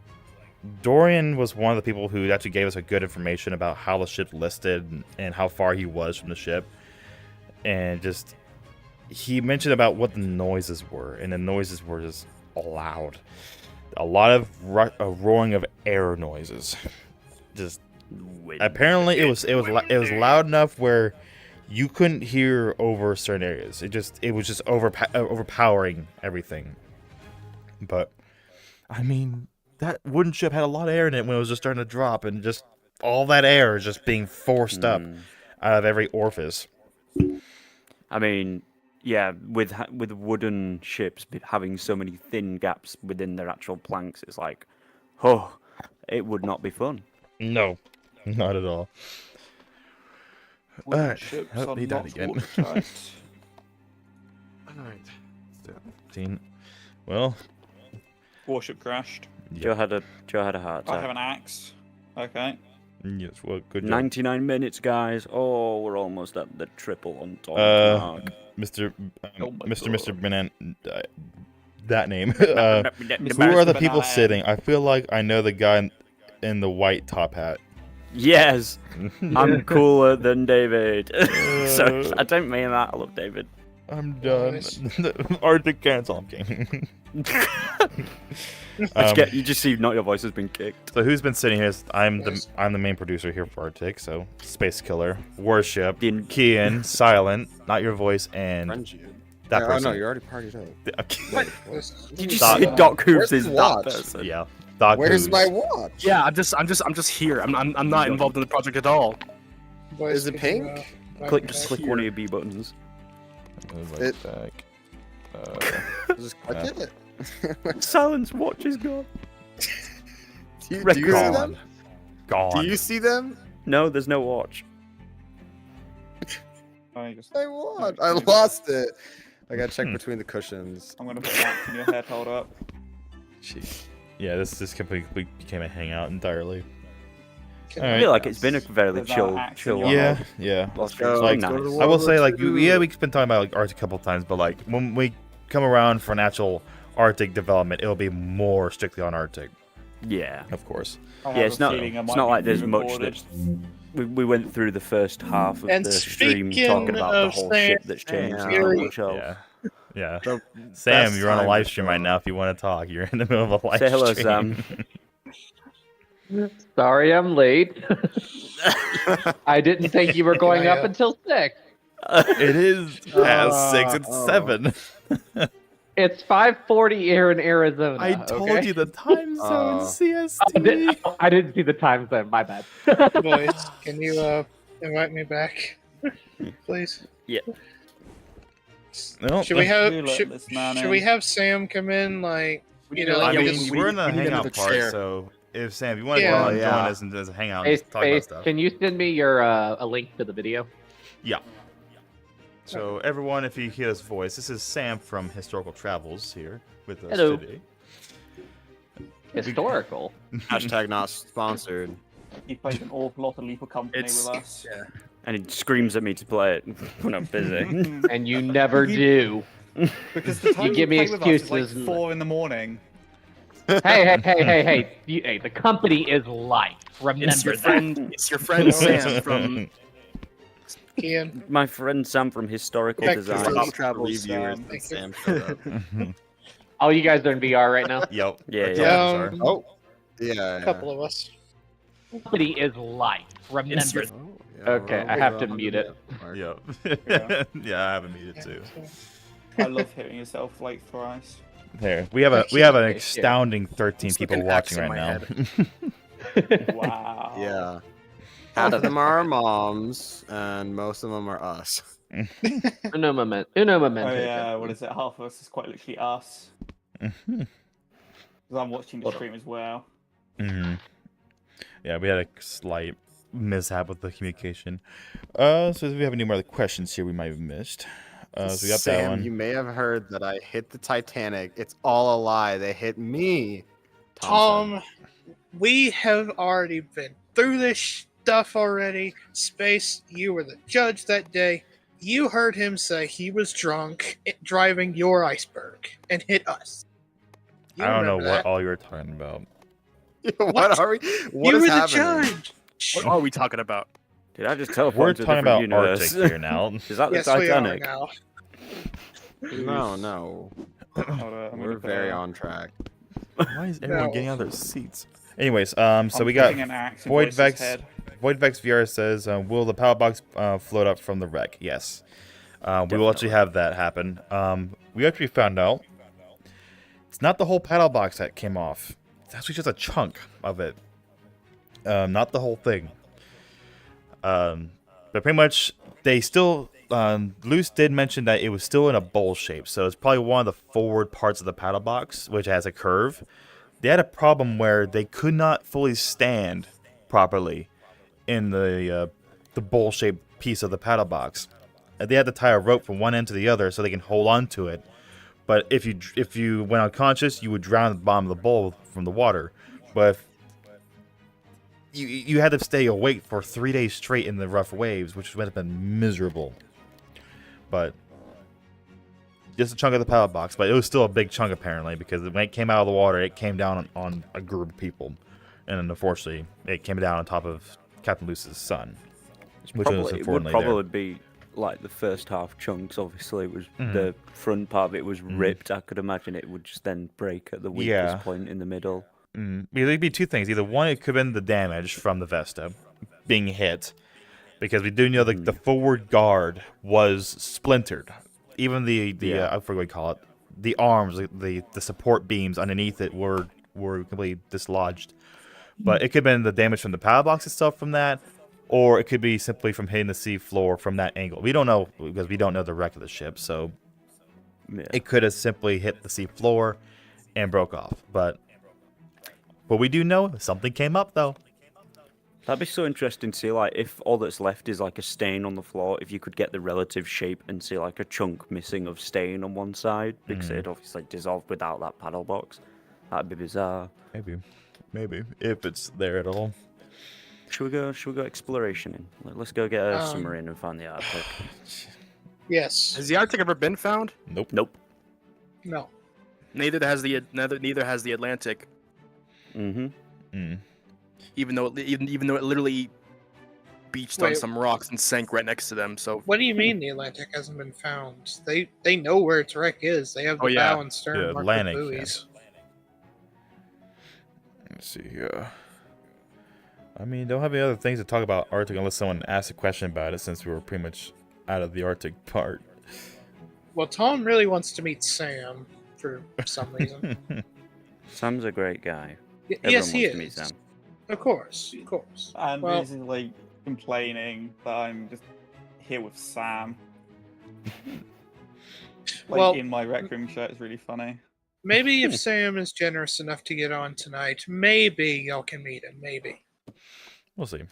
Dorian was one of the people who actually gave us a good information about how the ship listed and how far he was from the ship, and just he mentioned about what the noises were, and the noises were just loud. A lot of roaring of air noises. Just apparently it was loud enough where you couldn't hear over certain areas. It was just overpowering everything. But I mean, that wooden ship had a lot of air in it when it was just starting to drop, and just all that air is just being forced up out of every orifice. I mean, yeah, with wooden ships having so many thin gaps within their actual planks, it's like, oh, it would not be fun. No, not at all. Wooden Alright, ships oh, are he died not again. watertight. Alright. 17. Well, Warship crashed. Joe had a heart I have attack. an axe. Okay. yes, well, good job. 99 minutes, guys. Oh, we're almost at the triple on top mark. Mr. Oh my Mr. God. Banan, that name. Who are the people Banana. sitting? I feel like I know the guy in the white top hat. Yes, I'm cooler than David. So I don't mean that. I love David. I'm done. Nice. Arctic cancel. I'm kidding. You just see not your voice has been kicked. So who's been sitting here? I'm Yes. the main producer here for Arctic. So Space Killer, Warship, Din- Kian, Silent, not your voice, and Friend you. that Oh person. no, you're already partied up. This- Did you Doc- say Doc Hooves Where's is the that watch? person? Yeah. Doc Where's Who's. my watch? Yeah, I'm just here. I'm not involved in the project at all. boys, Is it can you, pink? Click back- click one of your B buttons. It- Back. Just click it. Silence watch is gone. Do you see Gone. them? Gone. Do you see them? No, there's no watch. I just, I watch. I lost it. I gotta check between the cushions. I'm gonna put an axe in your head. Hold up. Jeez. Yeah, this completely became a hangout entirely. Can Alright. I feel like it's been a fairly There's that chill axe in chill your one. Yeah, yeah. Lost go. It's Like, nice. go to the I will World say, War like, II. we've been talking about like Arctic a couple times, but like when we come around for an actual Arctic development, it'll be more strictly on Arctic, Yeah. of course. I Yeah, have it's a not. feeling I It's might not be like there's much recorded. that we went through the first half of And the stream speaking talking about the of whole Sam ship that's changed. and and Fury- not much else. Yeah, yeah. The Sam, best you're on a time live to stream show right now. up. If you want to talk, you're in the middle of a live Say hello, stream. Sam. Sorry I'm late. I didn't think you were going up until 6. It is past 6. It's oh. 7. It's 5:40 here in Arizona. I told okay? you the time zone, CST. I didn't see the time zone. My bad. Boys, can you invite me back, please? No, Should we have You let should, this man should in. we have Sam come in like you know? I like, mean, just- we're in the we need hangout another part, chair. so if Sam, if you want to Yeah. go and Well, join yeah. us and just hang out Hey, and talk about Space, stuff. can you send me your a link to the video? So everyone, if you hear this voice, this is Sam from Historical Travels here with us Hello. today. Historical. Hashtag not sponsored. He plays an awful lot of Lethal Company It's with us. yeah. And he screams at me to play it when I'm busy. And you never do. Because the time give me play with us is like excuses. 4 in the morning. Hey! Hey, the company is life. Remember It's your that. friend. It's your friend Sam from Ian, My friend Sam from Historical Okay, Design. cool. Top Travels, reviewers Sam. and Thank you. Sam showed up. Oh, you guys are in VR right now? Yep. Yeah, That's yeah. all bizarre. Oh, yeah. a couple of us. The company is life. Remember It's your- that. Oh, yeah, Okay, we're I have to on mute the it. mark. Yep. Yeah. Yeah, I haven't muted too. I love hearing yourself like thrice. There, we have an Okay, astounding 13 It's like people an watching axe in right my now. Wow. Yeah. Half of them are our moms, and most of them are us. Uno momento. Oh yeah, what is it? Half of us is quite literally us. Because I'm watching the stream as well. Mhm. Yeah, we had a slight mishap with the communication. So if we have any more other questions here we might have missed. So we got that Sam, one. you may have heard that I hit the Titanic. It's all a lie. They hit me. Tom, we have already been through this stuff already. Space, you were the judge that day. You heard him say he was drunk driving your iceberg and hit us. You I don't know remember what that. all you were talking about. what? What? are we? What You is were the happening? judge. What are we talking about? Did I just teleport We're to a talking different about universe? Arctic here now. Is that the Yes, we are Titanic? now. No, no. Hold on, I'm We're gonna put very a- on track. Why is everyone No. getting out of their seats? Anyways, so I'm we got putting an axe in Void Voice's Vex. head. Void Vex VR says, "Will the power box float up from the wreck?" Yes, we will actually have that happen. We actually found out it's not the whole paddle box that came off. It's actually just a chunk of it, not the whole thing. But pretty much, they still. Luce did mention that it was still in a bowl shape, so it's probably one of the forward parts of the paddle box, which has a curve. They had a problem where they could not fully stand properly in the bowl-shaped piece of the paddle box. They had to tie a rope from one end to the other so they can hold on to it. But if you went unconscious, you would drown at the bottom of the bowl from the water. But if you had to stay awake for 3 days straight in the rough waves, which would have been miserable. But just a chunk of the paddle box, but it was still a big chunk apparently, because when it came out of the water, it came down on a group of people, and unfortunately, it came down on top of Captain Luce's son, which was It would unfortunately probably be like the first half chunks. Obviously, it was the front part of it was ripped. I could imagine it would just then break at the weakest point in the middle. Because it'd be two things. Either one, it could have been the damage from the Vesta being hit, because we do know the forward guard was splintered. Even the I forget what you call it, the arms, the support beams underneath it were completely dislodged. But it could have been the damage from the paddle box itself from that, or it could be simply from hitting the sea floor from that angle. We don't know, because we don't know the wreck of the ship, so it could have simply hit the sea floor and broke off. But we do know something came up, though. That'd be so interesting to see, like, if all that's left is like a stain on the floor, if you could get the relative shape and see like a chunk missing of stain on one side, because it obviously dissolved without that paddle box. That'd be bizarre. Maybe if it's there at all. Should we go exploration in? Let's go get a submarine and find the Arctic. Yes. Has the Arctic ever been found? Nope. No. Neither has the Atlantic. Even though it literally beached on Wait. some rocks and sank right next to them. So What do you mean the Atlantic hasn't been found? They know where its wreck is. They have the Oh, yeah. bow and stern The marked with Atlantic, yeah. buoys. Let's see here. I mean, don't have any other things to talk about Arctic unless someone asks a question about it, since we were pretty much out of the Arctic part. Well, Tom really wants to meet Sam for some reason. Sam's a great guy. Yes, Everyone he wants to meet is. Sam. Of course. And Well- basically complaining that I'm just here with Sam. Well- in my Rec Room shirt is really funny. Maybe if Sam is generous enough to get on tonight, maybe y'all can meet him. Maybe. We'll see.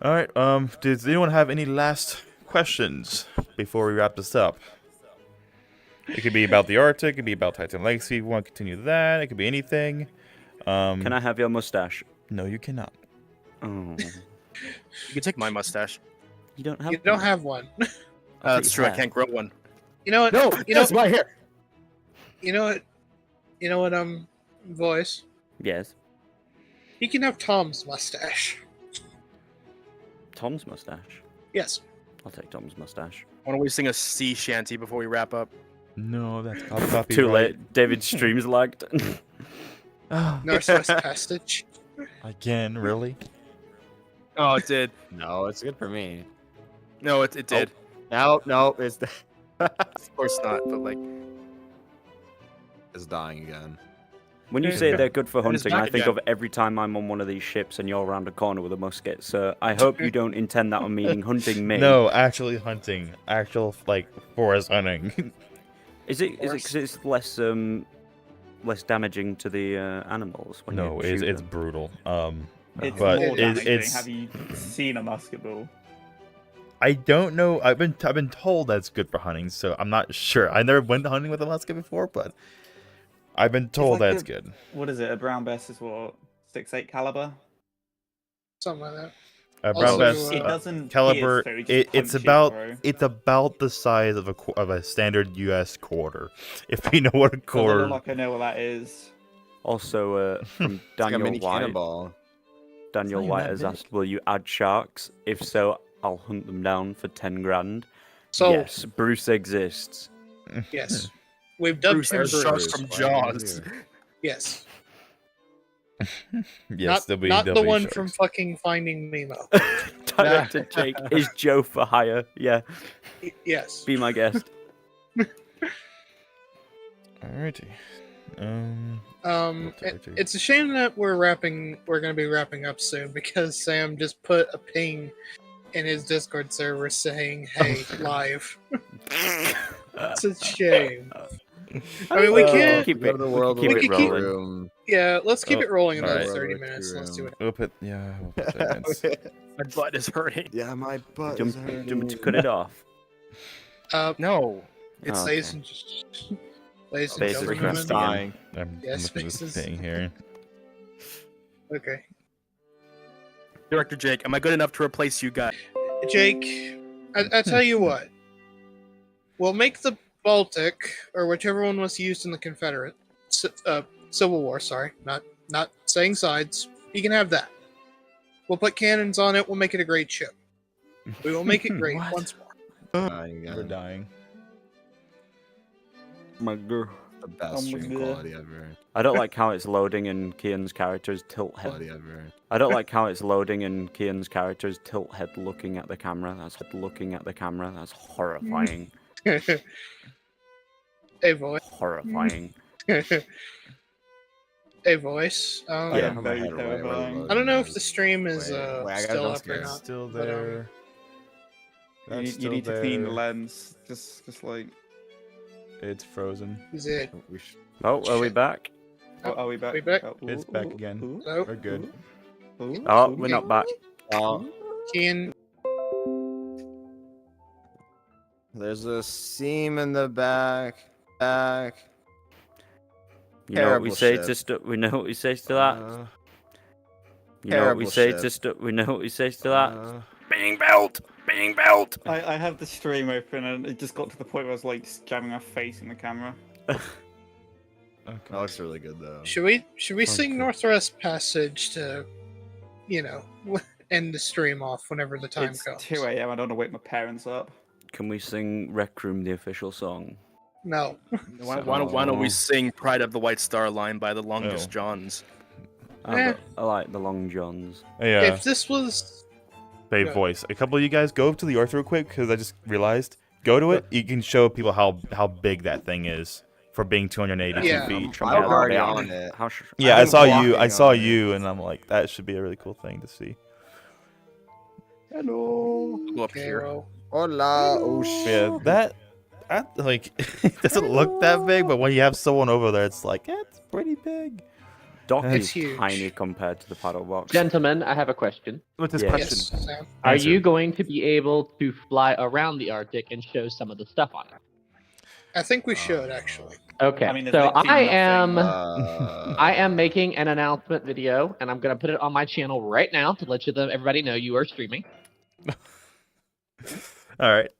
All right. Does anyone have any last questions before we wrap this up? It could be about the Arctic. It could be about Titan Legacy. If you want to continue that, it could be anything. Can I have your mustache? No, you cannot. Oh, you can take my mustache. you don't have. You don't one. have one. That's true. I have. can't grow one. You know what? No, you know, that's my hair. you know what? You know what? Voice. Yes. You can have Tom's mustache. Tom's mustache. Yes. I'll take Tom's mustache. Why don't we sing a sea shanty before we wrap up? No, that's copyright. Too late. David's stream's lagged. Northwest Passage. Again, really? Oh, it did. No, it's good for me. No, it did. No, it's Of course not. But like, it's dying again. When you say they're good for And it's hunting, back I think again. of every time I'm on one of these ships and you're around a corner with a musket. So I hope you don't intend that on meaning hunting me. No, actually hunting. Actual, like, forest hunting. Is it because it's less damaging to the animals? When No, you shoot it's them? brutal. It's But more damaging. it's. Have you seen a musket ball? I don't know. I've been told that's good for hunting, so I'm not sure. I never went hunting with a musket before, but I've been told like that's a- good. What is it? A brown bess is what? 6.8 caliber? Something like that. A Also, brown bass It doesn't caliber. pierce, so it just It's punches, about bro. it's about the size of a standard U.S. quarter. If you know what a Doesn't quarter. look like I know what that is. Also, from It's like a Daniel mini White. cannonball. Daniel not even White that has big. asked, "Will you add sharks? If so, I'll hunt them down for 10 grand." So, Yes, Bruce exists. yes. We've dubbed Bruce him and sharks Bruce. from Why are you Jaws. here? Yes. Yes, not the there'll be one sharks. from fucking Finding Nemo. Director Jake is Joe for hire. Yeah, Yes. be my guest. Alrighty. It's a shame that we're going to be wrapping up soon because Sam just put a ping in his Discord server saying, "Hey, live." It's a shame. I mean, we can't. keep Go it. to the We world can keep we it can keep- rolling. room. Yeah, let's keep Oh, it rolling another alright. 30 minutes. Let's do it. We'll put 30 minutes. My butt is hurting. Yeah, my butt Do is you want me hurting. to cut it off? No. It's Oh, ladies okay. and ladies and Space is gentlemen. crusty. dying. I'm Yes, looking at this spaces. thing here. Okay, Director Jake, am I good enough to replace you guys? Jake. I tell you what. We'll make the Baltic or whichever one was used in the Confederate Civil War. Sorry, not saying sides. You can have that. We'll put cannons on it. We'll make it a great ship. We will make it great What? once more. Dying We're again. dying. My girl. The best Oh my stream God. quality ever. I don't like how it's loading and Kian's character is tilt Quality head. ever. I don't like how it's loading and Kian's character is tilt head looking at the camera. That's looking at the camera. That's horrifying. Hey, voice. Horrifying. Hey, voice. I Yeah. am very terrifying. I don't know if the stream is Wait, I gotta still jump up or scare. not. Still but, there. You need to clean the lens. Just like. It's frozen. Is it? We should- Oh, are we back? Oh, are we back? We back? Oh, It's back again. Oh, We're good. Oh, we're not back. Oh, Kian. there's a seam in the back. You know what we Terrible say ship. to we know what we say to that. You know what we terrible say ship. to we know what we say to that. Bing belt, bing belt. I have the stream open and it just got to the point where I was like jamming my face in the camera. That looks really good though. Should we Sounds sing cool. Northwest Passage to, end the stream off whenever the time It's comes? 2 a.m. I don't want to wake my parents up. Can we sing Rec Room, the official song? No. Why don't we sing Pride of the White Star Line by the Longest Oh. Johns? Eh. I like the Long Johns. Yeah. If this was Hey, Good. voice. A couple of you guys go to the Earth real quick because I just realized. Go to it. You can show people how big that thing is for being 282 Yeah. feet. I'm already Yeah, on it. How Yeah, I've I been saw you. walking I saw on it. you, and I'm like, that should be a really cool thing to see. Hello. Go up here. Carol? Hola. Oh shit. Yeah, that like it doesn't look that big, but when you have someone over there, it's like it's pretty big. Dock It's is huge. tiny compared to the paddle box. Gentlemen, I have a question. What's his Yes. question? Yes, Sam. Are Answer. you going to be able to fly around the Arctic and show some of the stuff on it? I think we should actually. Okay, I mean, there's so literally I nothing. am I am making an announcement video, and I'm gonna put it on my channel right now to let everybody know you are streaming. All right.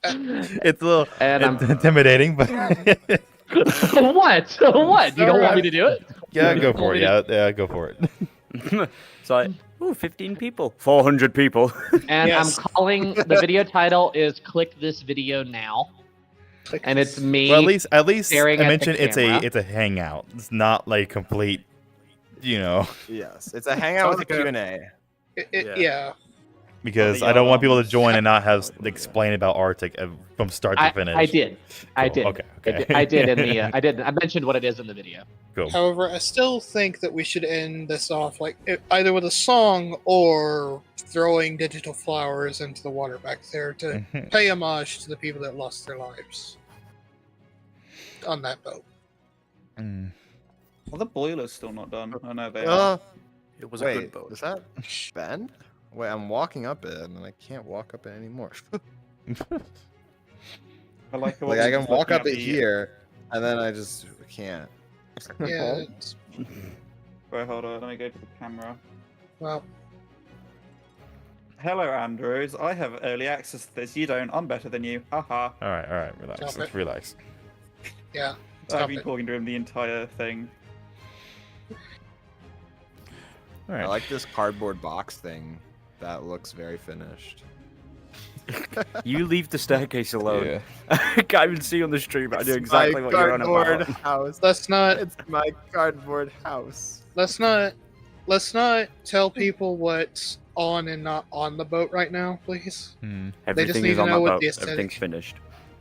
It's a little And I'm intimidating, but What? What? You don't want me to do it? Yeah, You go don't for want it. me to- Yeah, go for it. It's like, ooh, 15 people, 400 people. And Yes. I'm calling the video title is "Click this video now," Click and it's this. me. Well, at least staring I at the mentioned camera. it's a hangout. It's not like complete, you know, Yes, it's a hangout with a Sounds like Q&A. Yeah. because the I don't want people to alarms. join and not have explain about Arctic from start to finish. I did. I Cool. did. Okay. I did in the. I did. I mentioned what it is in the video. Cool. However, I still think that we should end this off like either with a song or throwing digital flowers into the water back there to Mhm. pay homage to the people that lost their lives on that boat. Mm. Well, the boiler's still not done. I know they are. Uh, It was a wait, good boat. is that Ben? Wait, I'm walking up it and I can't walk up it anymore. I like how like we're I can just walk looking up at it the- here, and then I just can't. Yeah. It's, Wait, hold on. Let me go to the camera. well, Hello, Andrews. I have early access to this. You don't. I'm better than you. Haha. All right. Relax. Stop Let's it. relax. yeah. I've Stop been it. talking to him the entire thing. All I right. like this cardboard box thing. That looks very finished. You leave the staircase alone. Yeah. I can't even see on the stream, but I know It's exactly my what you're on cardboard about. house. Let's not. It's my cardboard house. Let's not. Let's not tell people what's on and not on the boat right now, please. Hmm. They just Everything need is to on know that what boat. the aesthetic- Everything's finished.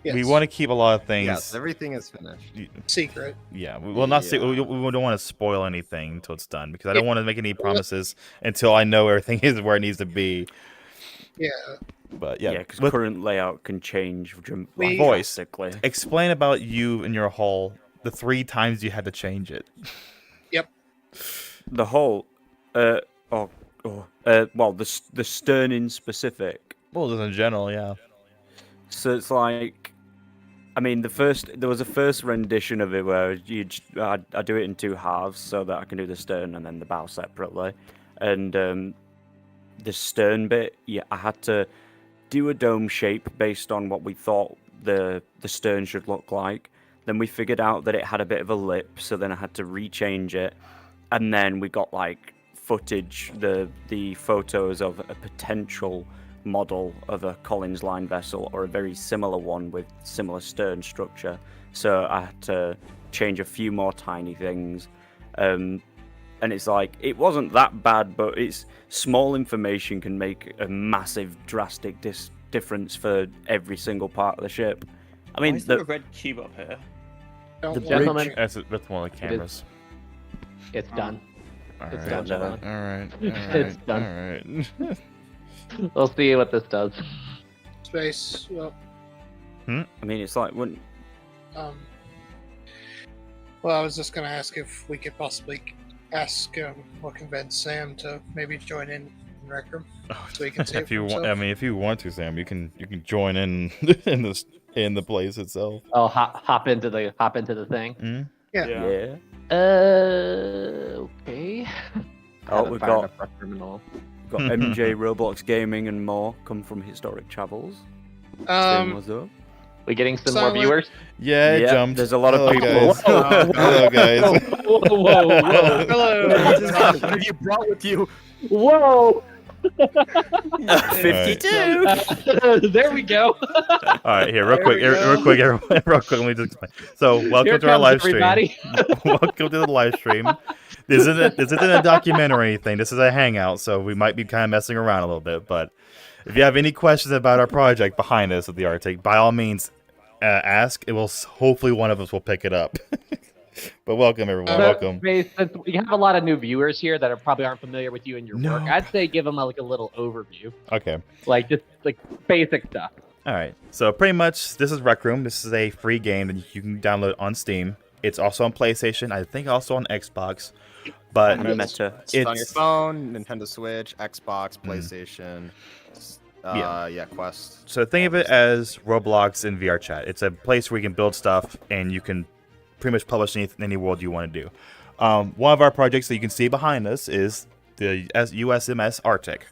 Yes. We want to keep a lot of things. Yes, everything is finished. secret. Yeah, we will not. Yeah. We don't want to spoil anything until it's done because I don't want to make any promises until I know everything is where it needs to be. Yeah. But Yeah, yeah, because with- current layout can change We- Voice. drastically. explain about you and your hull. The 3 times you had to change it. The whole, well, the stern in specific. Well, just in general, yeah. So it's like, I mean, there was a first rendition of it where I do it in 2 halves so that I can do the stern and then the bow separately, and the stern bit, yeah, I had to do a dome shape based on what we thought the stern should look like. Then we figured out that it had a bit of a lip, so then I had to rechange it, and then we got like footage, the photos of a potential model of a Collins Line vessel or a very similar one with similar stern structure. So I had to change a few more tiny things, and it's like it wasn't that bad, but it's small information can make a massive, drastic difference for every single part of the ship. I Why mean, is there a red cube up here? Don't The worry. Gentlemen, That's one of the It is- cameras. it's done. All It's right. done, gentlemen. All right. It's done. All right. We'll see what this does. Space. Well, I mean, it's like when um. Well, I was just gonna ask if we could possibly ask or convince Sam to maybe join in Rec Room so he can see it If for you want, himself. I mean, if you want to, Sam, you can join in in the place itself. Oh, hop into the thing. Mm? yeah. Okay. Oh, Haven't we've fired got- up our terminal. Got MJ Roblox Gaming and more come from Historic Travels. Same was up. We getting some Silent- more viewers? Yeah, it Yeah, jumped. there's a lot of Hello, people. guys. Hello, guys. Whoa, whoa, whoa, Hello. What have you brought with you? whoa! 52. There we go. All right, here, real There quick, we go. real quick, everyone, real quick. Let me just explain. So, welcome Here to our comes live stream. everybody. Welcome to the live stream. This isn't a documentary or anything. This is a hangout, so we might be kind of messing around a little bit. But if you have any questions about our project behind us at the Arctic, by all means, ask. It will hopefully one of us will pick it up. But welcome, everyone. Welcome. Since we have a lot of new viewers here that probably aren't familiar with you and your No. work, I'd say give them like a little overview, Okay. like just like basic stuff. All right. So pretty much, this is Rec Room. This is a free game that you can download on Steam. It's also on PlayStation. I think also on Xbox. But And Meta. It's on your It's- phone, Nintendo Switch, Xbox, PlayStation. Yeah, Quest. So think of it as Roblox in VR chat. It's a place where you can build stuff and you can pretty much publish any world you want to do. One of our projects that you can see behind us is the USMS Arctic.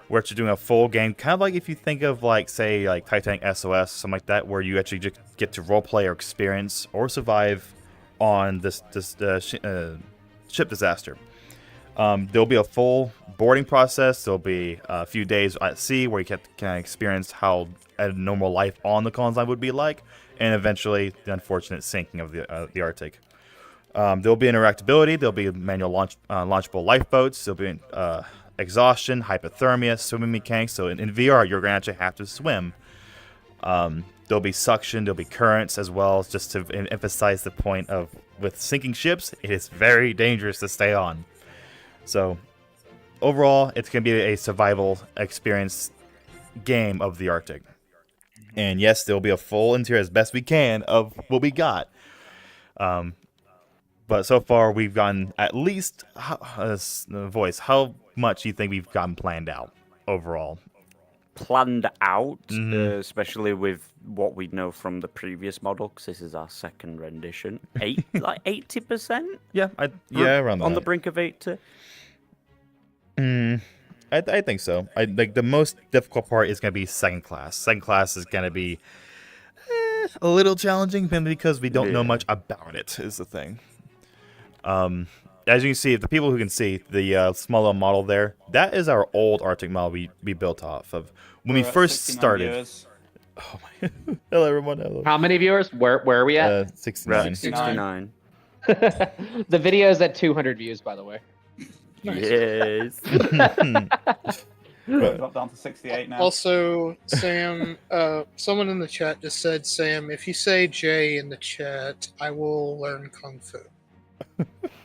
We're actually doing a full game, kind of like if you think of like say like Titanic SOS, something like that, where you actually just get to roleplay or experience or survive on this ship disaster. There'll be a full boarding process. There'll be a few days at sea where you can experience how a normal life on the colony would be like, and eventually the unfortunate sinking of the Arctic. There'll be interactability. There'll be manual launchable lifeboats. There'll be exhaustion, hypothermia, swimming mechanics. So in VR, you're going to actually have to swim. There'll be suction. There'll be currents as well, just to emphasize the point of with sinking ships, it is very dangerous to stay on. So overall, it's going to be a survival experience game of the Arctic. And yes, there'll be a full interior as best we can of what we got. But so far, we've gotten at least voice. How much do you think we've gotten planned out overall? Planned out, especially with what we know from the previous model, because this is our second rendition. 80%. Yeah, around that. On the brink of 80. I think so. Like the most difficult part is going to be second class. Second class is going to be a little challenging, mainly because we don't know much about it. Is the thing. As you can see, the people who can see the small little model there, that is our old Arctic model we built off of when we first started. Viewers. Oh my! Hello everyone. Hello. How many viewers? Where are we at? 69. 69. The video is at 200 views, by the way. Yes. Dropped down to 68 now. Also, Sam, someone in the chat just said, Sam, if you say J in the chat, I will learn Kung Fu.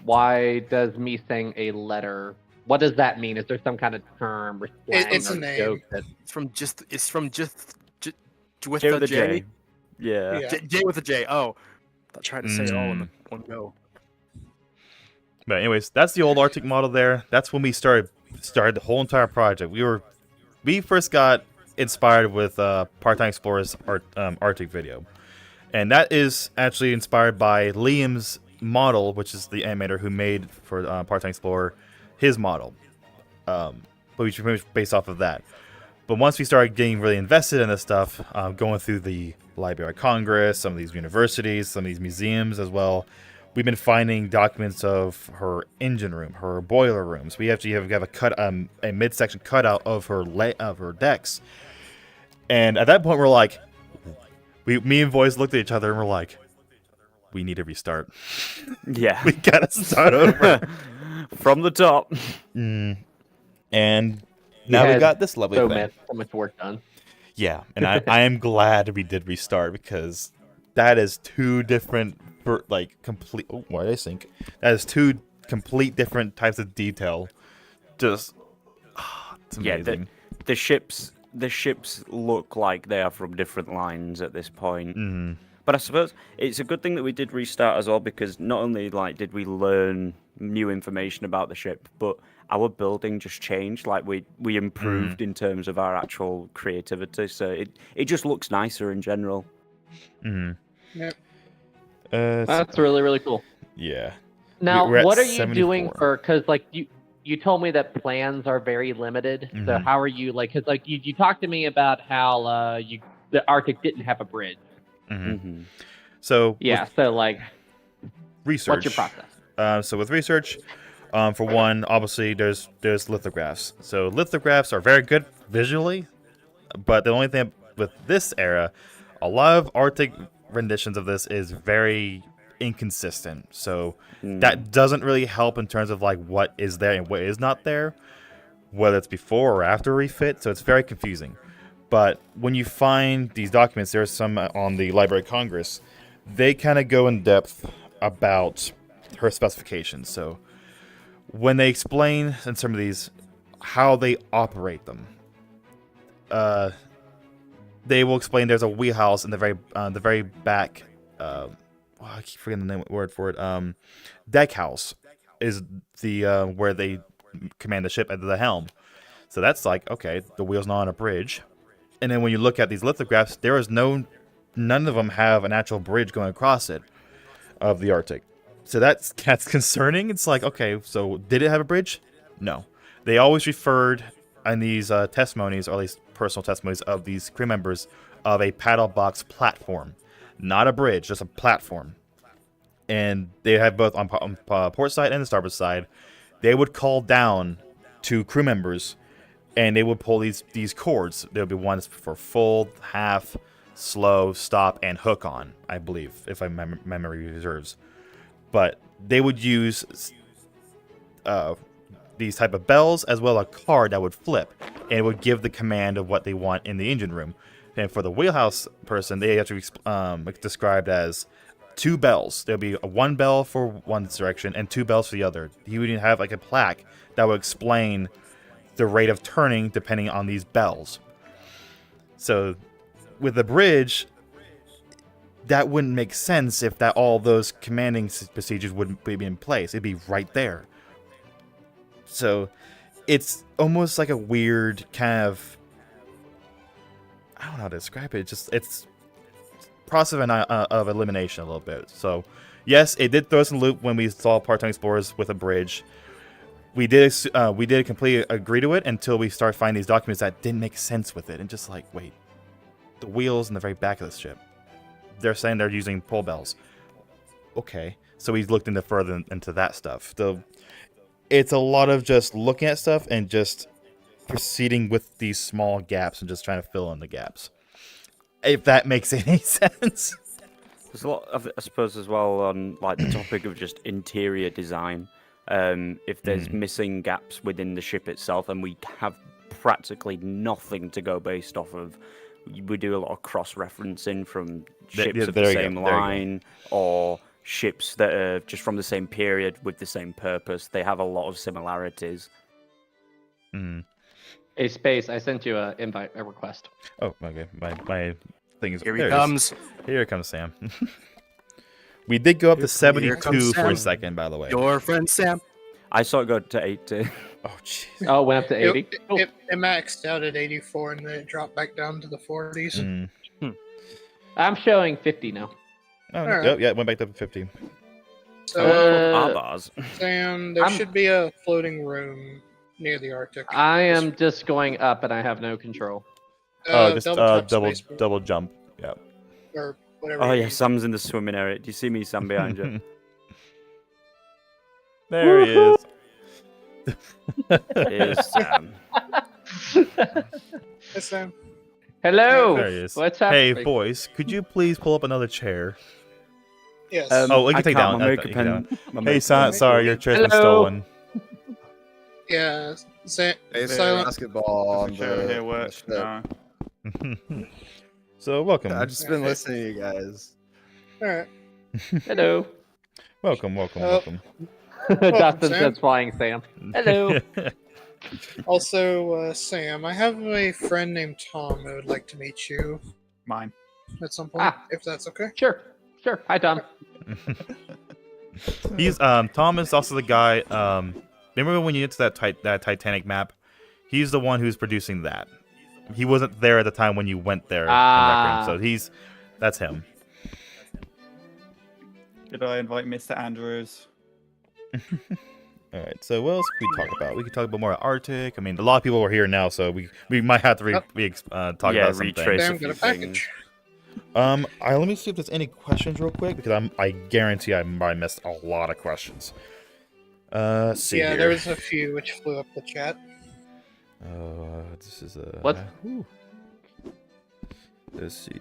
Why does me saying a letter? What does that mean? Is there some kind of term or slang It's a or name. joke that It's from just with J the with a J. J. Yeah. Yeah. J with a J. Oh, I tried to say it all in one go. But anyways, that's the old Arctic model there. That's when we started the whole entire project. We first got inspired with Part-Time Explorer's Arctic video. And that is actually inspired by Liam's model, which is the animator who made for Part-Time Explorer his model. But we should pretty much based off of that. But once we started getting really invested in this stuff, going through the Library of Congress, some of these universities, some of these museums as well, we've been finding documents of her engine room, her boiler rooms. We actually have a midsection cutout of her decks. And at that point, we're like, me and Voice looked at each other and we're like, we need to restart. Yeah. We gotta start over From the top. and now we got this lovely thing. so much work done. Yeah, and I am glad we did restart because that is two different, complete. Oh, why did I sink? That is two complete different types of detail. Just, it's amazing. Yeah, the ships look like they are from different lines at this point. But I suppose it's a good thing that we did restart as well, because not only did we learn new information about the ship, but our building just changed. We improved in terms of our actual creativity, so it just looks nicer in general. Yep. That's really, really cool. Yeah. Now, We're at what are you doing 74. because you told me that plans are very limited. So how are you because you talked to me about how the Arctic didn't have a bridge. So Yeah. So research. what's your process? So with research, for one, obviously there's lithographs. So lithographs are very good visually, but the only thing with this era, a lot of Arctic renditions of this is very inconsistent. So that doesn't really help in terms of what is there and what is not there, whether it's before or after refit. So it's very confusing. But when you find these documents, there's some on the Library of Congress. They kind of go in depth about her specifications. So when they explain in some of these how they operate them, they will explain there's a wheelhouse in the very back. I keep forgetting the word for it. Deck house is the where they command the ship at the helm. So that's okay, the wheel's not on a bridge. And then when you look at these lithographs, none of them have an actual bridge going across it of the Arctic. So that's concerning. It's okay, so did it have a bridge? No. They always referred in these testimonies, or at least personal testimonies of these crew members, of a paddle box platform. Not a bridge, just a platform. and they have both on port side and the starboard side. They would call down to crew members, and they would pull these cords. There would be ones for full, half, slow, stop, and hook on, I believe, if my memory serves. But they would use these type of bells as well as a card that would flip, and it would give the command of what they want in the engine room. And for the wheelhouse person, they actually described as 2 bells. There'll be one bell for one direction and 2 bells for the other. He would even have like a plaque that would explain the rate of turning depending on these bells. So with the bridge, that wouldn't make sense if that all those commanding procedures wouldn't be in place. It'd be right there. So it's almost like a weird kind of, I don't know how to describe it. It's process of elimination a little bit. So yes, it did throw us in the loop when we saw part-time explorers with a bridge. We did completely agree to it until we started finding these documents that didn't make sense with it, and just like, wait, the wheels in the very back of the ship, they're saying they're using pull bells. Okay, so we looked further into that stuff. So it's a lot of just looking at stuff and just proceeding with these small gaps and just trying to fill in the gaps. If that makes any sense. There's a lot of, I suppose, as well on like the topic of just interior design. If there's missing gaps within the ship itself, and we have practically nothing to go based off of, we do a lot of cross-referencing from ships of the same line or ships that are just from the same period with the same purpose. They have a lot of similarities. Hey, Space, I sent you a request. Oh, okay. My thing is Here he comes. Here comes Sam. We did go up to Here 72 comes for a Sam. second, by the way. Your friend Sam. I saw it go to 80. Oh, jeez. Oh, it went up to 80. It maxed out at 84 and then it dropped back down to the 40s. I'm showing 50 now. Oh, Alright. yep, yeah, it went back up to 50. So, Our bars. Sam, there I'm- should be a floating room near the Arctic. I am just going up and I have no control. Just tap double spacebar, double jump. Yeah. or whatever. Oh you yeah, use. Sam's in the swimming area. Do you see me, Sam, behind you? There he is. Here's Sam. Hey, Sam. Hello. There he is. What's Hey, happening? boys, could you please pull up another chair? Yes. Oh, we can I take can't, down. my you can pen- my Hey, makeup son, pen- sorry, your chair's been Hello. stolen. yeah. Sam. Hey, Silent. basketball on Does the chair the here work? ship. No. So, welcome. I've just been listening to you guys. All right. Hello. Welcome. Welcome, Dustin Sam. says flying Sam. Hello. Also, Sam, I have a friend named Tom who would like to meet you Mine. at some point, Ah. if that's okay. Sure. Hi, Tom. He's Tom is also the guy. Remember when you get to that Titanic map? He's the one who's producing that. He wasn't there at the time when you went there. Ah. So that's him. Did I invite Mr. Andrews? All right. So what else could we talk about? We could talk about more Arctic. I mean, a lot of people are here now, so we might have to talk about some retrace things. a Sam, few got a package. Let me see if there's any questions real quick because I guarantee I might missed a lot of questions. Let's see Yeah, here. there was a few which flew up the chat. This is a. What? Let's see.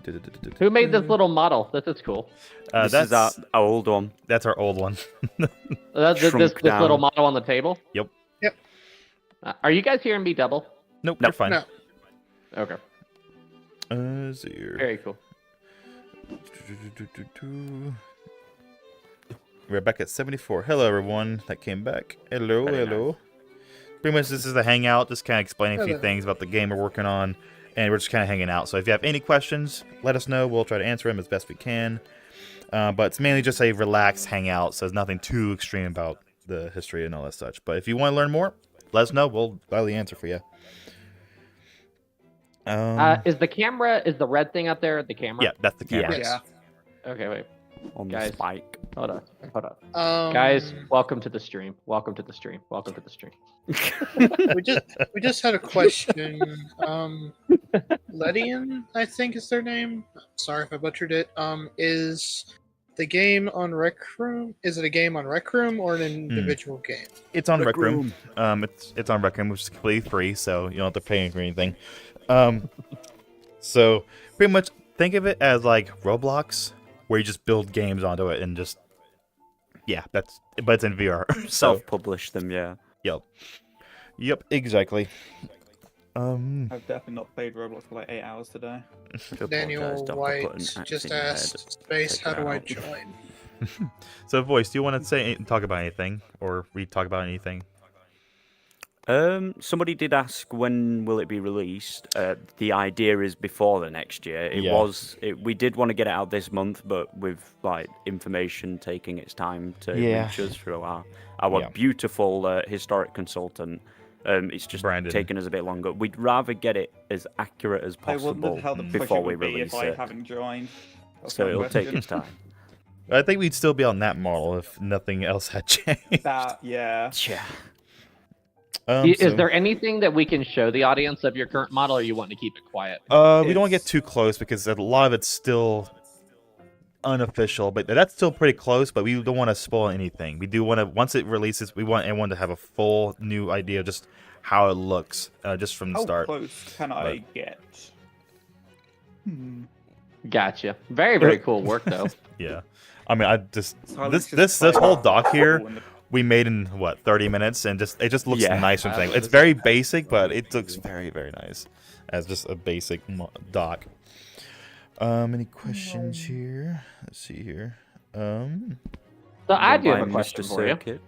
Who made this little model? This is cool. This is our old one. That's our old one. This Shrunk down. little model on the table? Yep. Yep. Are you guys hearing me double? Nope, No. you're fine. No. Okay. Let's see here. Very cool. We're back at 74. Hello, everyone that came back. Hello, Very hello. Pretty much this is a hangout, just kind of explaining a few Hello. things about the game we're working on, and we're just kind of hanging out. So if you have any questions, let us know. We'll try to answer them as best we can. But it's mainly just a relaxed hangout, so there's nothing too extreme about the history and all that such. But if you want to learn more, let us know. We'll gladly answer for you. Is the red thing up there the camera? Yeah, that's the camera. Yes. Okay, wait. On the Guys. spike. Hold on. Guys, welcome to the stream. Welcome to the stream. we just had a question. Ledian, I think is their name. Sorry if I butchered it. Is the game on Rec Room, is it a game on Rec Room or an individual game? It's on Rec Rec Room. It's on Rec Room, which is completely free, so you don't have to pay for anything. So pretty much think of it as like Roblox, where you just build games onto it and just but it's in VR. So Self-publish them, yeah. yep, exactly. I've definitely not played Roblox for like 8 hours today. To Daniel apologise, Doctor, put an White axe just in your head. asked, Space, Take how it do I out. join? So, Voice, do you want to talk about anything, or talk about anything? Somebody did ask when will it be released. The idea is before the next year. We did want to get it out this month, but with like information taking its time to reach us through our beautiful historic consultant. It's just Brandon. taken us a bit longer. We'd rather get it as accurate as I possible wondered how the push before it we would be release if I it. haven't joined. That's So my it'll take question. its time. I think we'd still be on that model if nothing else had changed. Yeah. Yeah. Is there anything that we can show the audience of your current model, or you want to keep it quiet? We don't want to get It's- too close because a lot of it's still unofficial, but that's still pretty close. But we don't want to spoil anything. We do want to, once it releases, we want everyone to have a full new idea of just how it looks, just from the How start. close can I get? Gotcha. Very, very cool work, though. Yeah, I mean, I just Silence this just whole like- doc here Oh, and the- we made in 30 minutes, and it just looks Yeah. nice from thing. It's very basic, but it looks very, very nice as just a basic doc. Any questions here? Let's see here. So I do have a By question Mr. for you. Circuit.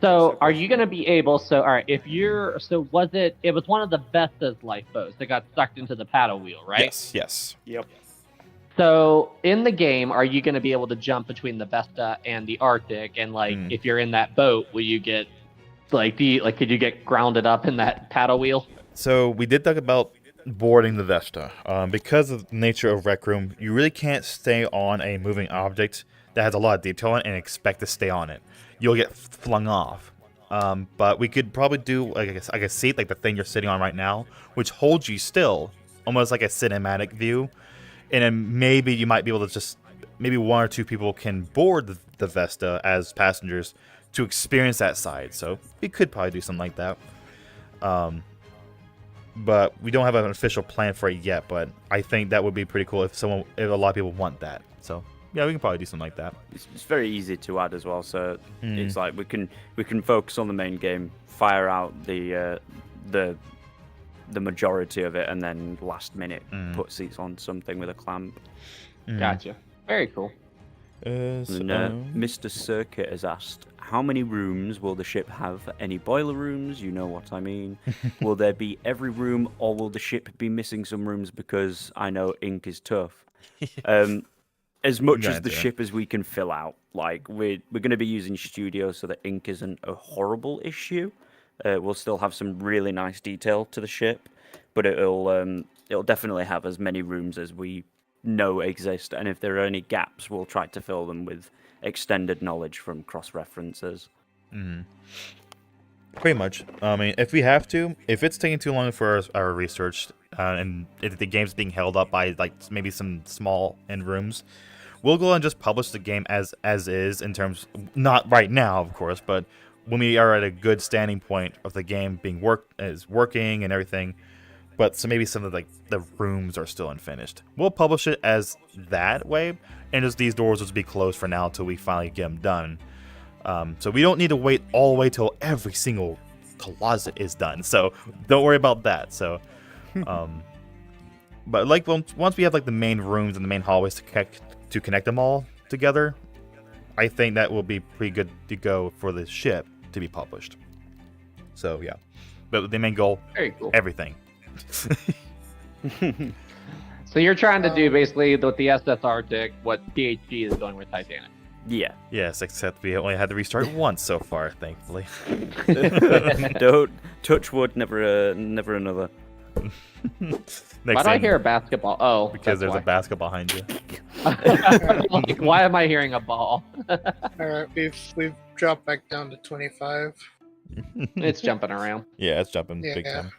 So are you going to be able? So all right, if you're, so was it? It was one of the Vesta's lifeboats that got sucked into the paddle wheel, right? Yes. Yep. So in the game, are you going to be able to jump between the Vesta and the Arctic? And like, if you're in that boat, will you get could you get grounded up in that paddle wheel? So we did talk about boarding the Vesta. Because of the nature of Rec Room, you really can't stay on a moving object that has a lot of detail in it and expect to stay on it. You'll get flung off. But we could probably do like a seat, like the thing you're sitting on right now, which holds you still, almost like a cinematic view. And then maybe you might be able to just, maybe one or two people can board the Vesta as passengers to experience that side. So we could probably do something like that. But we don't have an official plan for it yet. But I think that would be pretty cool if a lot of people want that. So yeah, we can probably do something like that. It's very easy to add as well. So it's like we can focus on the main game, fire out the majority of it, and then last minute put seats on something with a clamp. Gotcha. Very cool. And, Mr. Circuit has asked, how many rooms will the ship have? Any boiler rooms? You know what I mean. Will there be every room, or will the ship be missing some rooms because I know ink is tough? As much as the ship as we can fill out. Like we're going to be using Studio so that ink isn't a horrible issue. We'll still have some really nice detail to the ship, but it'll definitely have as many rooms as we know exist. And if there are any gaps, we'll try to fill them with extended knowledge from cross references. Pretty much. I mean, if we have to, if it's taking too long for our research, and if the game's being held up by like maybe some small end rooms, we'll go and just publish the game as is in terms, not right now, of course, but when we are at a good standing point of the game being working and everything. But so maybe some of the rooms are still unfinished. We'll publish it as that way, and just these doors will be closed for now until we finally get them done. So we don't need to wait all the way till every single closet is done. So don't worry about that. So, but like once we have like the main rooms and the main hallways to connect them all together, I think that will be pretty good to go for the ship to be published. So yeah, but the main goal, Very cool. everything. So you're trying to do basically with the SS Arctic what PhD is doing with Titanic. Yeah. Yes, except we only had to restart once so far, thankfully. Don't touch wood, never another. Next Why do I time, hear a basketball? Oh, because there's that's a basketball behind you. why. Like, why am I hearing a ball? All right, we've dropped back down to 25. It's jumping around. Yeah, it's jumping big Yeah. time.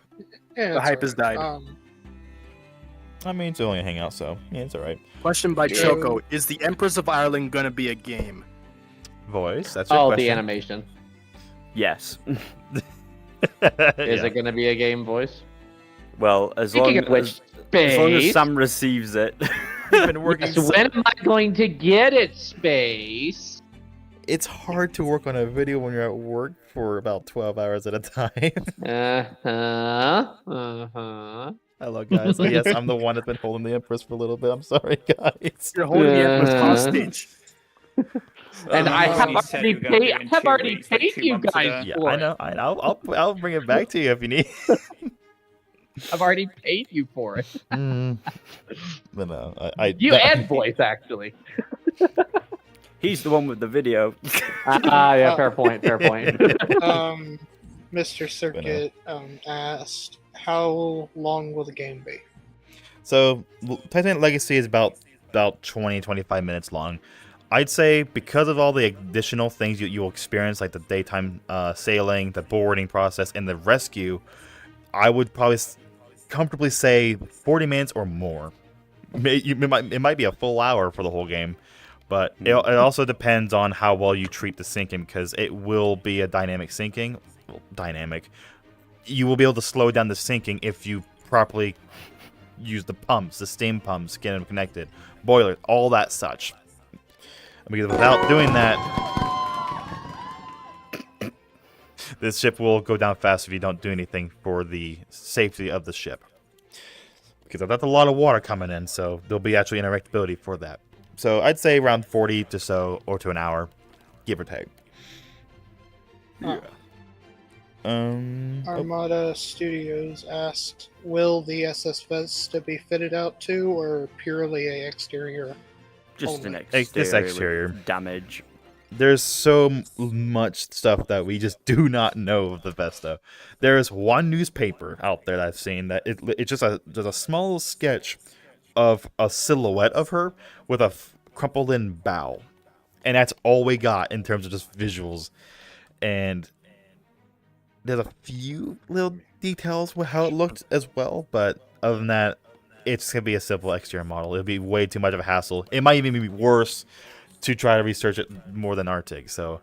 Yeah, The it's hype has alright. died. I mean, it's only a hangout, so yeah, it's all right. Question by True. Choco: is the Empress of Ireland gonna be a game? Voice. That's your Oh, question. the animation. Yes. Is it going to be a game voice? Well, as Speaking long of which, as long as Space. Sam receives it. We've been working. Yes, when am I going to get it, Space? It's hard to work on a video when you're at work for about 12 hours at a time. Hello, guys. Yes, I'm the one that's been holding the Empress for a little bit. I'm sorry, guys. You're holding the Empress hostage. And I have You said you already were gonna do paid, in 2 weeks, like 2 you months guys ago. Yeah, for I it. know. I'll bring it back to you if you need. I've already paid you for it. But no, You and voice, actually. He's the one with the video. Yeah, fair point, fair point. Mr. Circuit asked, how long will the game be? So, Titanic Legacy is about 20, 25 minutes long. I'd say because of all the additional things you'll experience, like the daytime sailing, the boarding process, and the rescue, I would probably comfortably say 40 minutes or more. It might be a full hour for the whole game, but it also depends on how well you treat the sinking, because it will be a dynamic sinking. Well, dynamic. You will be able to slow down the sinking if you properly use the pumps, the steam pumps, get them connected, boiler, all that such. Because without doing that, this ship will go down fast if you don't do anything for the safety of the ship. Because that's a lot of water coming in, so there'll be actually interactability for that. So I'd say around 40 to so, or to an hour, give or take. Yeah. Oh, Armada Studios asked, will the SS Vesta be fitted out too, or purely a exterior? Just an Only. exterior. This exterior. With damage. there's so much stuff that we just do not know of the Vesta. There is one newspaper out there that I've seen that it's just a small sketch of a silhouette of her with a crumpled in bow, and that's all we got in terms of just visuals. And there's a few little details with how it looked as well, but other than that, it's gonna be a simple exterior model. It'll be way too much of a hassle. It might even be worse to try to research it more than Arctic. So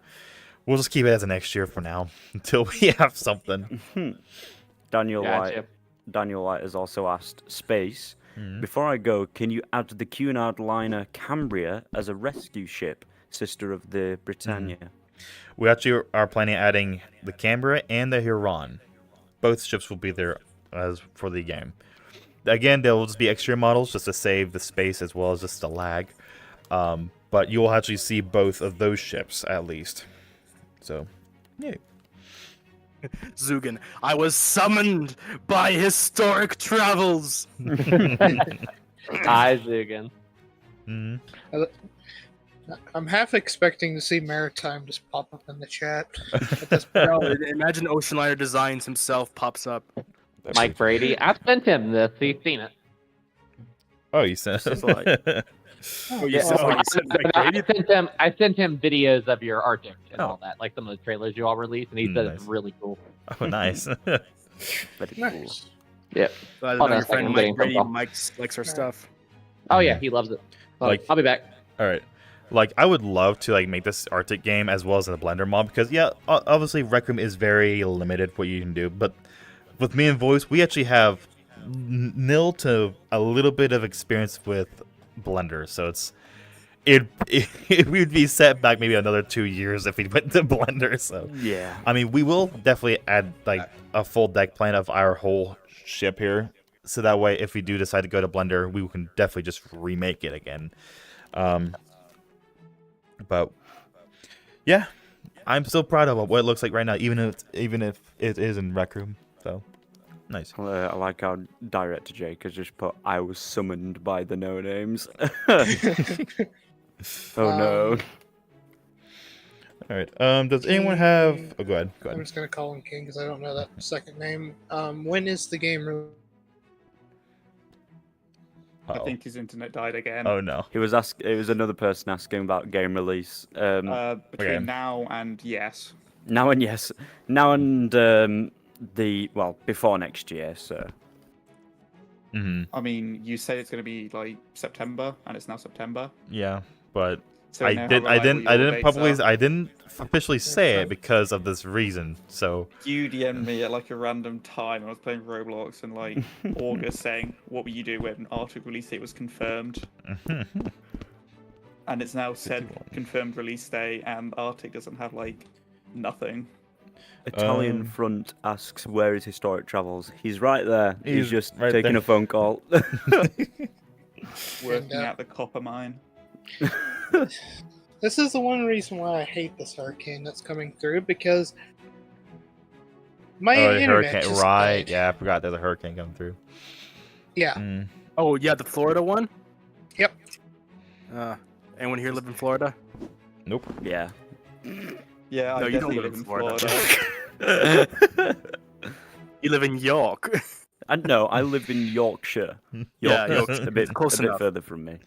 we'll just keep it as an exterior for now until we have something. Daniel Gotcha. White has also asked, Space, before I go, can you add the Cunard liner Cambria as a rescue ship, sister of the Britannia? We actually are planning on adding the Canberra and the Huron. Both ships will be there as for the game. Again, they'll just be exterior models just to save the space as well as just the lag. But you'll actually see both of those ships at least. So, yeah. Zugan, I was summoned by historic travels. Hi, Zugan. I'm half expecting to see Maritime just pop up in the chat. No, imagine Oceanliner Designs himself pops up. Mike Brady. I sent him this. He's seen it. Oh, you sent It's like- Oh, Yeah, I sent him videos of your Arctic and all that, like some of the trailers you all released, and he said it's Nice. really cool. Oh, nice. Very cool. Nice. Yeah. So I Hold know on a your second, friend I'm Mike getting Brady. phone call. Mike likes our stuff. Oh yeah, he loves it. Like- I'll be back. All right. Like, I would love to like make this Arctic game as well as a Blender mod, because yeah, obviously Rec Room is very limited what you can do, but with me and Voice, we actually have nil to a little bit of experience with Blender, so it would be set back maybe another 2 years if we went to Blender. So Yeah. I mean, we will definitely add like a full deck plan of our whole ship here, so that way if we do decide to go to Blender, we can definitely just remake it again. But yeah, I'm still proud of what it looks like right now, even if it is in Rec Room. So nice. I like how Director Jake has just put, I was summoned by the no-names. Oh no. All right. Does anyone have? Oh, go ahead. Go I'm ahead. just gonna call him King because I don't know that second name. When is the game I Uh-oh. think his internet died again. Oh no. It was another person asking about game release. Between Okay. now and yes. Now and yes. Now and before next year, so Hmm. I mean, you said it's going to be like September, and it's now September. Yeah, but So I you know how did. I reliable didn't. your I didn't dates publicly. are. I didn't officially say it because of this reason. So You DM'd me at like a random time. I was playing Roblox in like August, saying, "What will you do when Arctic release date was confirmed?" And it's now said 51. confirmed release day, and Arctic doesn't have like nothing. Italian Front asks, "Where is Historic Travels?" He's right there. He's He's just right taking there. a phone call. Working And, at the copper mine. This is the one reason why I hate this hurricane that's coming through, because my Oh, the internet hurricane, just right? died. Yeah, I forgot there's a hurricane coming through. Yeah. Mm. Oh yeah, the Florida one. Yep. Anyone here live in Florida? Nope. Yeah. Yeah, No, I you don't definitely live live in in Florida. Florida. You live in York. And no, I live in Yorkshire. Yeah, York's a bit close a bit enough. further from me.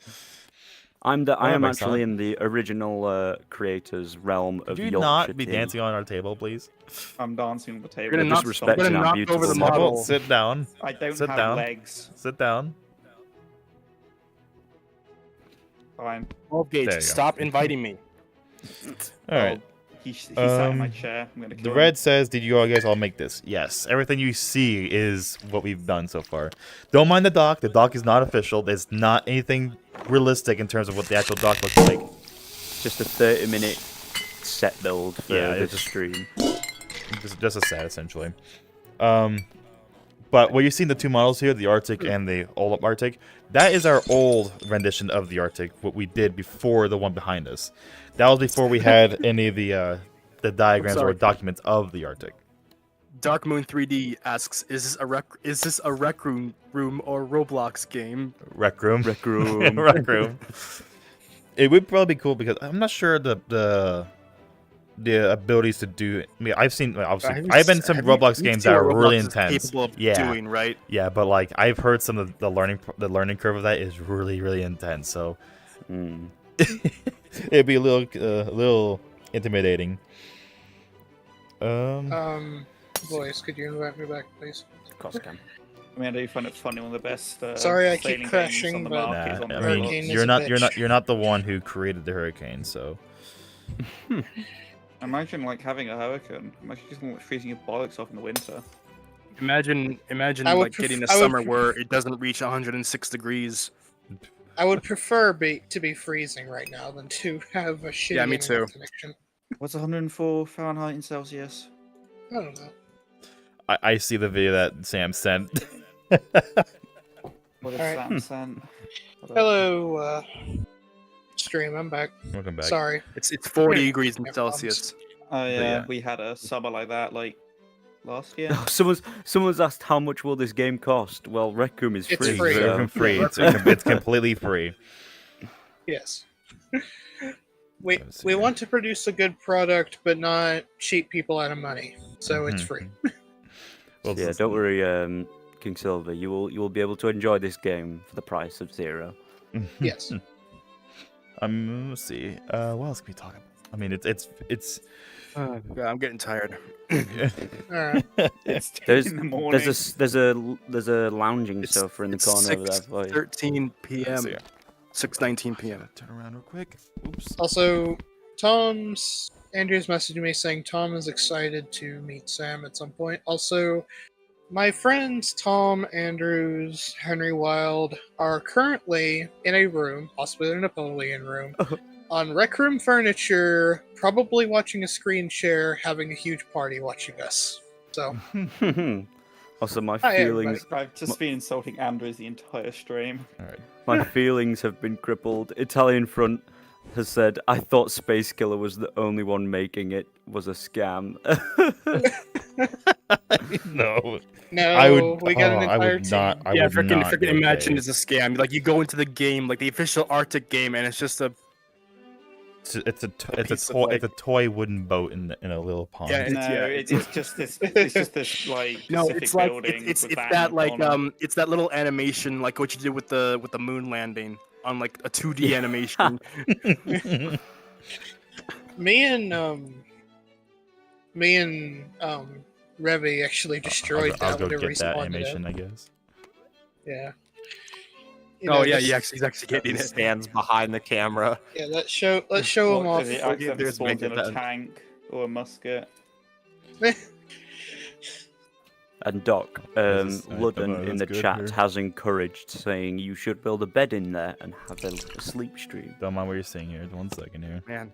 I that am makes actually sense. in the original creator's realm of Could you Yorkshire. not be tea. dancing on our table, please? I'm dancing on the table. You're gonna knock, disrespecting you're gonna our knock beautiful over the model. model. Sit down. I don't Sit have down. legs. Sit down. Fine. Well, There you Gates, go. stop inviting me. All right. He sat in my Um, chair. I'm gonna kill The him. red says, "Did you all guys all make this?" Yes. Everything you see is what we've done so far. Don't mind the doc. The doc is not official. There's not anything realistic in terms of what the actual doc looks like. Just a 30-minute set build for Yeah, this it's stream. Just a set, essentially. But what you see in the two models here, the Arctic and the old Arctic, that is our old rendition of the Arctic, what we did before the one behind us. That was before we had any of the diagrams or sorry. documents of the Arctic. Dark Moon 3D asks, "Is this a rec room or Roblox game?" Rec room. Rec room. Rec room. It would probably be cool because I'm not sure the abilities to do. I mean, I've seen obviously I've been in some Roblox games that are really intense. Capable of Yeah. doing, right? Yeah, but like I've heard some of the learning curve of that is really intense. So Mm. it'd be a little intimidating. Boys, could you invite me back, please? Of course I can. I mean, I do find it funny. One of the best. Sorry, I keep sailing games crashing, on the but- market is Nah, on I Roblox. mean, Hurricane is you're a not bitch. you're not the one who created the hurricane, so Imagine like having a hurricane. Imagine just like, freezing your bollocks off in the winter. Imagine I would like getting a I would summer where it doesn't reach 106 degrees. I would prefer to be freezing right now than to have a shitty Yeah, me internet too. connection. What's 104 Fahrenheit in Celsius? I don't know. I see the video that Sam sent. What if Alright. Sam sent? Hello, stream. I'm back. Welcome back. Sorry. It's 40 degrees in Yeah, Celsius. Oh yeah, yeah. we had a summer like that like last year. Oh, someone's asked how much will this game cost. Well, Rec Room is It's free. free. It's so- free. It's completely free. Yes. we Let's see we here. want to produce a good product, but not cheat people out of money. So it's Mhm. free. Well, Yeah, don't worry, King Silver. You will be able to enjoy this game for the price of 0. Yes. Let's see. What else can we talk about? I mean, it's Oh, God, I'm getting tired. All right. It's 2 There's in the morning. there's a lounging It's- sofa in the it's corner over there for you. 6:13 p.m. Let's see. 6:19 p.m. Turn around real quick. Oops. Also, Andrew's messaged me saying Tom is excited to meet Sam at some point. Also, my friends Tom, Andrews, Henry Wild are currently in a room, possibly in a Napoleon room, on Rec Room furniture, probably watching a screen share, having a huge party watching us. So, Also, my Hi, feelings I've just been insulting Andrews the entire stream. All right. my feelings have been crippled. Italian Front has said, "I thought Space Killer was the only one making it was a scam." No. no, I would. we got an I entire would team. not. I Yeah, would not. freaking go imagine gay. it's a scam. Like you go into the game, like the official Arctic game, and it's just a It's a piece of, toy. like- It's a toy wooden boat in a little pond. Yeah, No, it's- it's just this. It's just this like no. Pacific It's like building. it's with it's in that the like corner. it's that little animation like what you did with the moon landing on like a 2D animation. Me and Revy actually destroyed I'll that go when they get that respawned it. animation, I guess. Yeah. Oh yeah, this- he's actually getting He it. stands behind the camera. Yeah, let's show him What, off. if he Look at accidentally this spawns in a magazine. tank or a musket? And Doc, This is- Ludden in that's the good chat here. has encouraged, saying you should build a bed in there and have a sleep stream. Don't mind what you're seeing here. 1 second here. Man,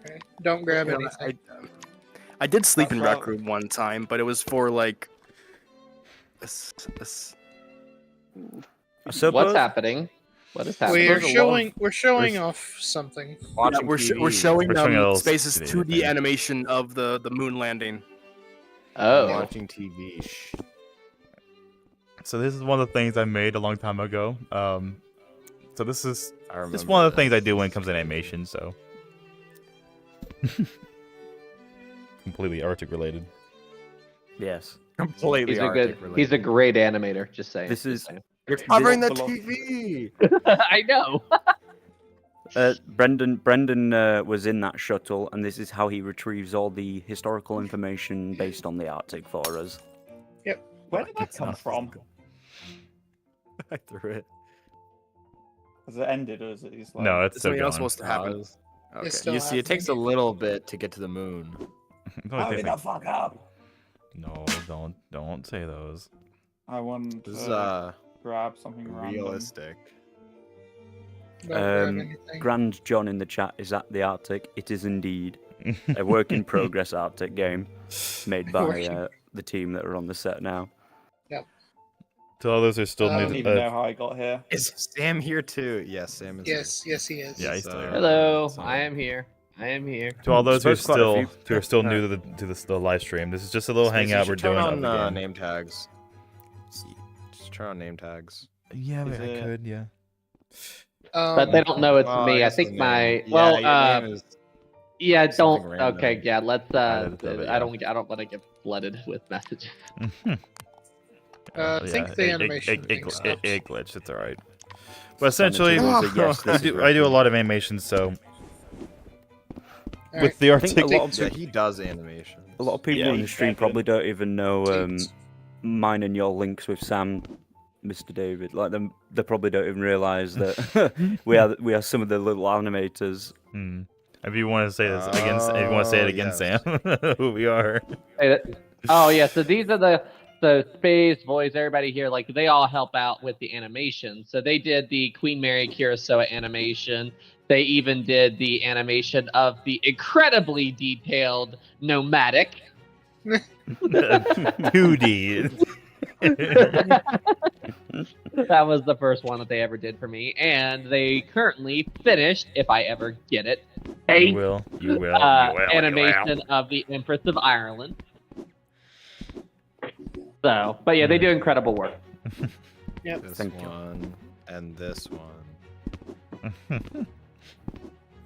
Okay, don't grab Yeah, anything. I did sleep That's in how- Rec Room one time, but it was for like. So What's both- happening? What is happening? We're There's a showing we're- off something. Watching we're TV. showing We're showing a little Space's today, 2D thing. animation of the moon landing. Oh, Watching TV. Shh. So this is one of the things I made a long time ago. So this is I remember. just one of the this. things I do when it comes to animation. So completely Arctic related. Yes. Completely he's a Arctic good. related. He's a great animator. Just saying. This is- just saying. You're covering the This- TV. I know. Brendan was in that shuttle, and this is how he retrieves all the historical information based on the Arctic for us. Where did that come from? I threw it. Has it ended or is it just like... No, it's It's still something going. else supposed to happen. It's Okay. still You see, it takes a happening. little bit to get to the moon. It only takes, like- fuck up! No, don't say those. I want This is to grab something random. realistic. Don't grab Um, anything. Grand John in the chat is at the Arctic. It is indeed a work in progress Arctic game made by Working- the team that are on the set now. To all those who are still I new don't to even know how I got here. Is Sam here too? Yes, Sam is here. Yes, he is. Yeah, he's still here. Hello, So- I am here. I am here. To all those who are There's quite a still few. new to the live stream, this is just a little Space, you hangout should we're turn doing on of the game. name tags. Just turn on name tags. Yeah, Is I it- could, yeah. But they don't know it's Oh, me. I guess think the my name. well, Yeah, your name is yeah. Don't. something random. Okay, yeah. Let's. Right, yeah. I don't want to get flooded with messages. I think the animation thing it stops. glitched. It's all right. But essentially, Send it to us, yes, this is I do a working. lot of animations. So Alright. with the I think a Arctic, lot of Yeah, he does animation. A lot of people Yeah, in the he's stream very probably good. don't even know mine and your links with Sam, Mr. David. Like they probably don't even realise that we are some of the little animators. if you want to say this again, if you want to say it again, yes. Sam, who we are. Oh yeah. So these are the Space Boys. Everybody here, like they all help out with the animation. So they did the Queen Mary Kurosawa animation. They even did the animation of the incredibly detailed Nomadic. 2D. That was the first one that they ever did for me, and they currently finished, if I ever get it, You will. You will. animation of the Empress of Ireland. So, but yeah, they do incredible work. Yep. This Thank you. one and this one.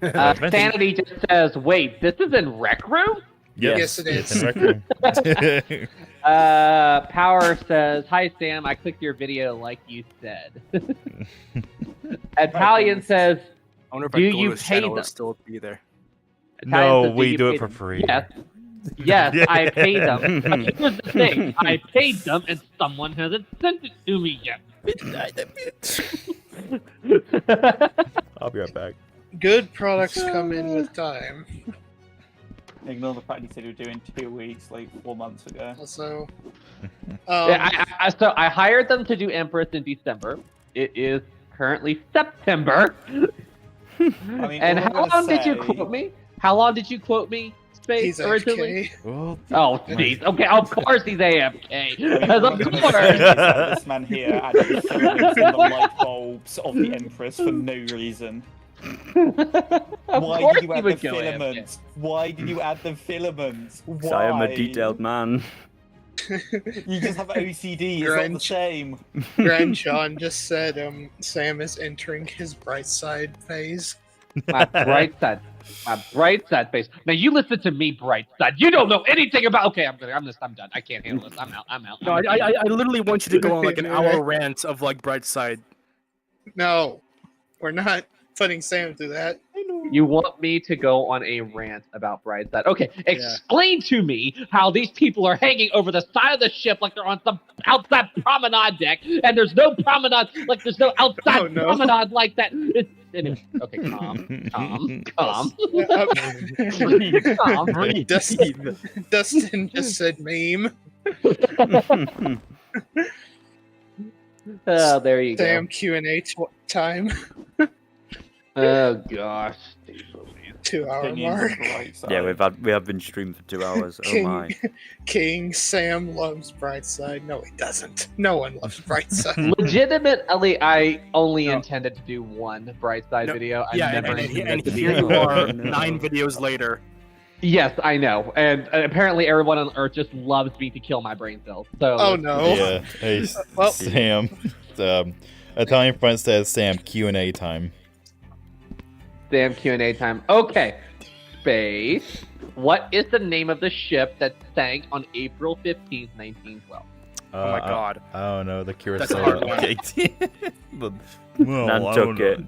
Eventually- Sanity just says, "Wait, this is in Rec Room." Yes, it it's is. in Rec Room. Power says, "Hi Sam, I clicked your video like you said." And Palian says, I wonder if Do I go you to his pay channel, them? it'll still be there. No, Italian says, we you do pay it for them?" free. Yes, I paid them. But here's the thing: I paid them, and someone hasn't sent it to me yet. I'll be right back. Good products come in with time. Ignore the fact he said he was doing 2 weeks, like 4 months ago. Also, Yeah, so I hired them to do Empress in December. It is currently September. I mean, And all I'm how gonna long did you say- quote me? How long did you quote me, Space, he's originally? AFK. Well, Oh, jeez. Okay, of course he's AFK. I mean, Because all of I'm gonna course. say is that this man here added filaments in the light bulbs of the Empress for no reason. Of Why course did you he add the would go AFK. filaments? Why did you add the filaments? Why? 'Cause I am a detailed man. You just have OCD. It's not the Grunge. same. Grand Sean just said Sam is entering his bright side phase. My bright side face. Now you listen to me, bright side. You don't know anything about. Okay, I'm done. I can't handle this. I'm out. No, I literally want you to go on like an hour rant of like Brightside. No, we're not putting Sam through that. I know. You want me to go on a rant about Brightside? Okay, explain to me how these people are hanging over the side of the ship like they're on some outside promenade deck, and there's no promenade, like there's no outside promenade like that. Anyway, okay, calm. Breathe. Dustin just said meme. Oh, there you go. Damn Q&A time. Oh gosh. 2 hour Opinions mark. of the right side. Yeah, we have been streaming for 2 hours. Oh my. King Sam loves Brightside. No, he doesn't. No one loves Brightside. Legitimately, I only intended to do one Brightside video. I never and intended to be here you more. are 9 videos later. Yes, I know, and apparently everyone on Earth just loves me to kill my brain cells. So. Oh no. Yeah. Hey, Well- Sam. Italian friend says Sam Q&A time. Damn Q&A time. Okay, Space. What is the name of the ship that sank on April 15th, 1912? Oh my god. I don't know. The That's a hard Curacao. one. Nantucket.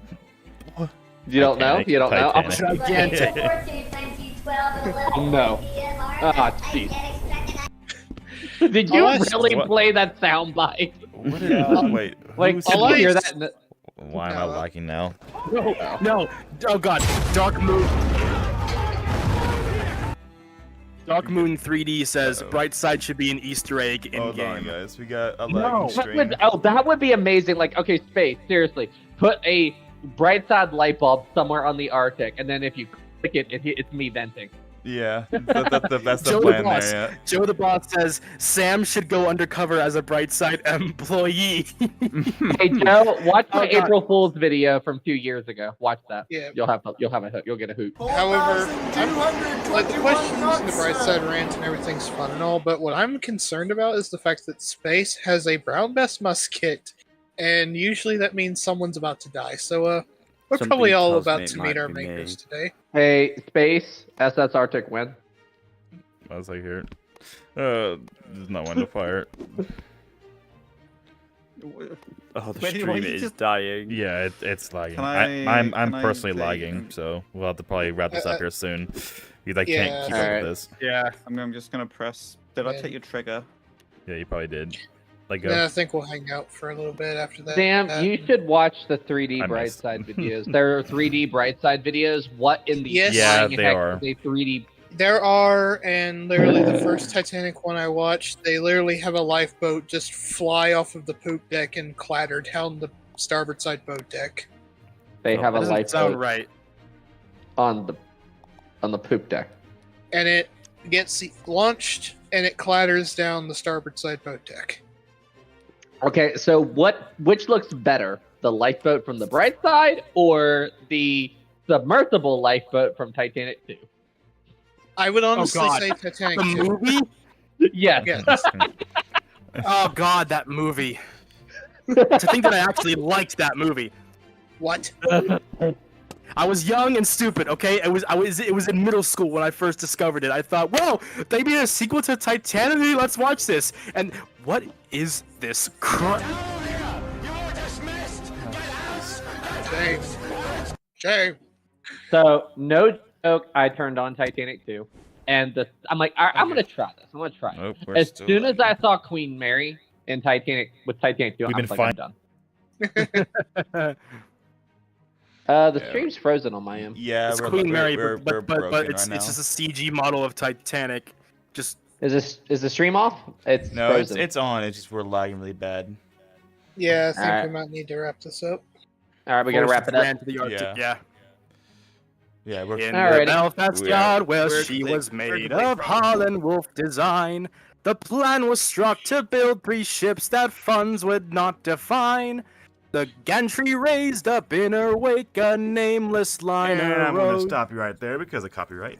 You don't know? Titanic, You don't know? Titanic. Gigantic. No. Ah, jeez. Did you really What? play that soundbite? What is, wait. Like, who's- did you hear that? Why am I lagging now? No. Oh god. Dark Moon. Dark Moon 3D says Brightside should be an Easter egg in Hold on, game. guys. We got a No. lagging That stream. would, that would be amazing. Like, okay, Space, seriously. Put a Brightside light bulb somewhere on the Arctic, and then if you click it, it's me venting. Yeah, that's the Joe the plan boss. there. Yeah. Joe the boss says Sam should go undercover as a Brightside employee. Hey Joe, watch my Oh, God. April Fool's video from 2 years ago. Watch that. Yeah. You'll get a hoot. However, like the questions and the Brightside rant and everything's fun and all, but what I'm concerned about is the fact that Space has a brown best musket, and usually that means someone's about to die. So, we're Something probably all tells me about it to might meet our be makers today. Hey Space, SS Arctic win. I was like, here. There's no one to fire. Oh, the Wait, why stream you is just- dying. Yeah, it's lagging. Can I'm can I personally say- lagging, so we'll have to probably wrap this up here soon. Because I Yeah. can't keep up Alright. with this. Yeah. I'm just gonna press. Did I Yeah. take your trigger? Yeah, you probably did. Like, Then I think we'll hang out for a little bit after that. Sam, you should watch the 3D I missed. Brightside videos. There are 3D Brightside videos. What in the Yes. Yeah, flying they heck are. is a 3D? There are, and literally the first Titanic one I watched, they literally have a lifeboat just fly off of the poop deck and clatter down the starboard side boat deck. They have That a doesn't sound lifeboat right. on the poop deck. And it gets launched and it clatters down the starboard side boat deck. Okay, so which looks better, the lifeboat from the Brightside or the submersible lifeboat from Titanic 2? I would honestly God. say Titanic The 2. movie? Yes. Yes. Oh god, that movie. To think that I actually liked that movie. What? I was young and stupid, okay? It was in middle school when I first discovered it. I thought, whoa, they made a sequel to Titanic, let's watch this. And what is this crap? Shame. Shame. So no joke, I turned on Titanic 2, and I'm like, all right, I'm gonna try this. I'm gonna try it. Nope, we're As still soon as I saw Queen Mary in Titanic 2, We've I been was like, I'm done. The Yeah. stream's frozen on my end. Yeah, It's we're, Queen Mary, we're but broken it's right it's now. just a CG model of Titanic. Just Is the stream off? It's No, frozen. it's on. It's just we're lagging really bad. Yeah, I think Alright. we might need to wrap this up. All right, we gotta wrap it up. ran to the Arctic. Yeah. Yeah. Yeah, we're In Alrighty. the Belfast We're- yard where we're she complete- was we're made complete of from- Holland Wolf design. The plan was struck to build 3 ships that funds would not define. The gantry raised up in her wake, a nameless And liner I'm gonna rose. stop you right there because of copyright.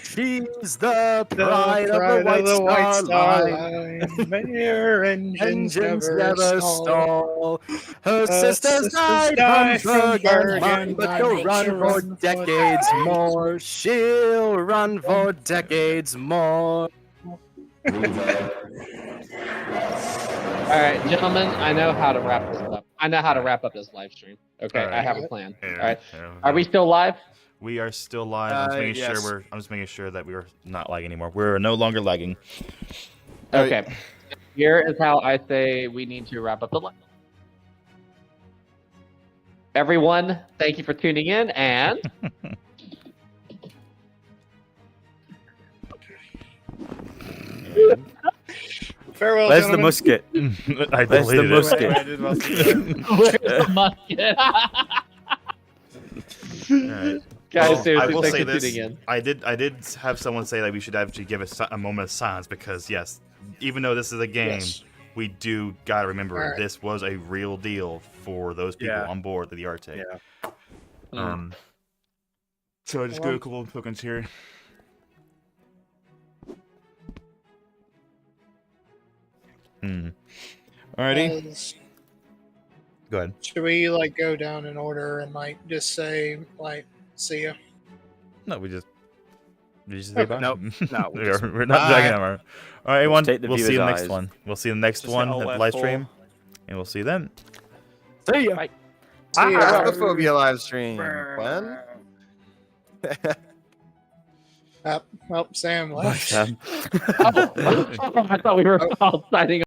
She's the The pride of the White Star Line. Line. Their engines Never stall. Her Her sisters died died from from Bergen, Bergen, but but she'll she'll run for run for decades more. She'll run for decades more. All right, gentlemen, I know how to wrap this up. I know how to Alright. wrap up this live stream. Okay, I Alright. have a plan. Here, All right, here are we go. still live? We are still live. I'm just making Yes. sure I'm just making sure that we're not lagging anymore. We're no longer lagging. Okay. Here is how I say we need to wrap up the live. Everyone, thank you for tuning in, and Farewell, Where's the gentlemen. musket? I Where's the deleted it. musket? Where did Musket go? where's the musket? Alright. Guys, Well, I seriously, will thanks say for this. tuning in. I did have someone say that we should actually give a moment of silence because yes, even though this is a game, Yes. we do gotta remember Alright. this was a real deal for those people Yeah. on board the Arctic. Yeah. So I just Well, go a couple of tokens here. Alrighty, As- go ahead. Should we like go down in order and like just say like see ya? No, we just say bye. Nope. No, we we're, just- we're not bye. dragging them. All right, everyone. take the We'll see you in the viewer's next eyes. one. We'll see you in the next Just one hit at Alt live F4. stream, and we'll see you then. See ya. Bye. See ya. Astrophobia live stream. When? Well, Sam left. Sam. Oh, I thought we were all signing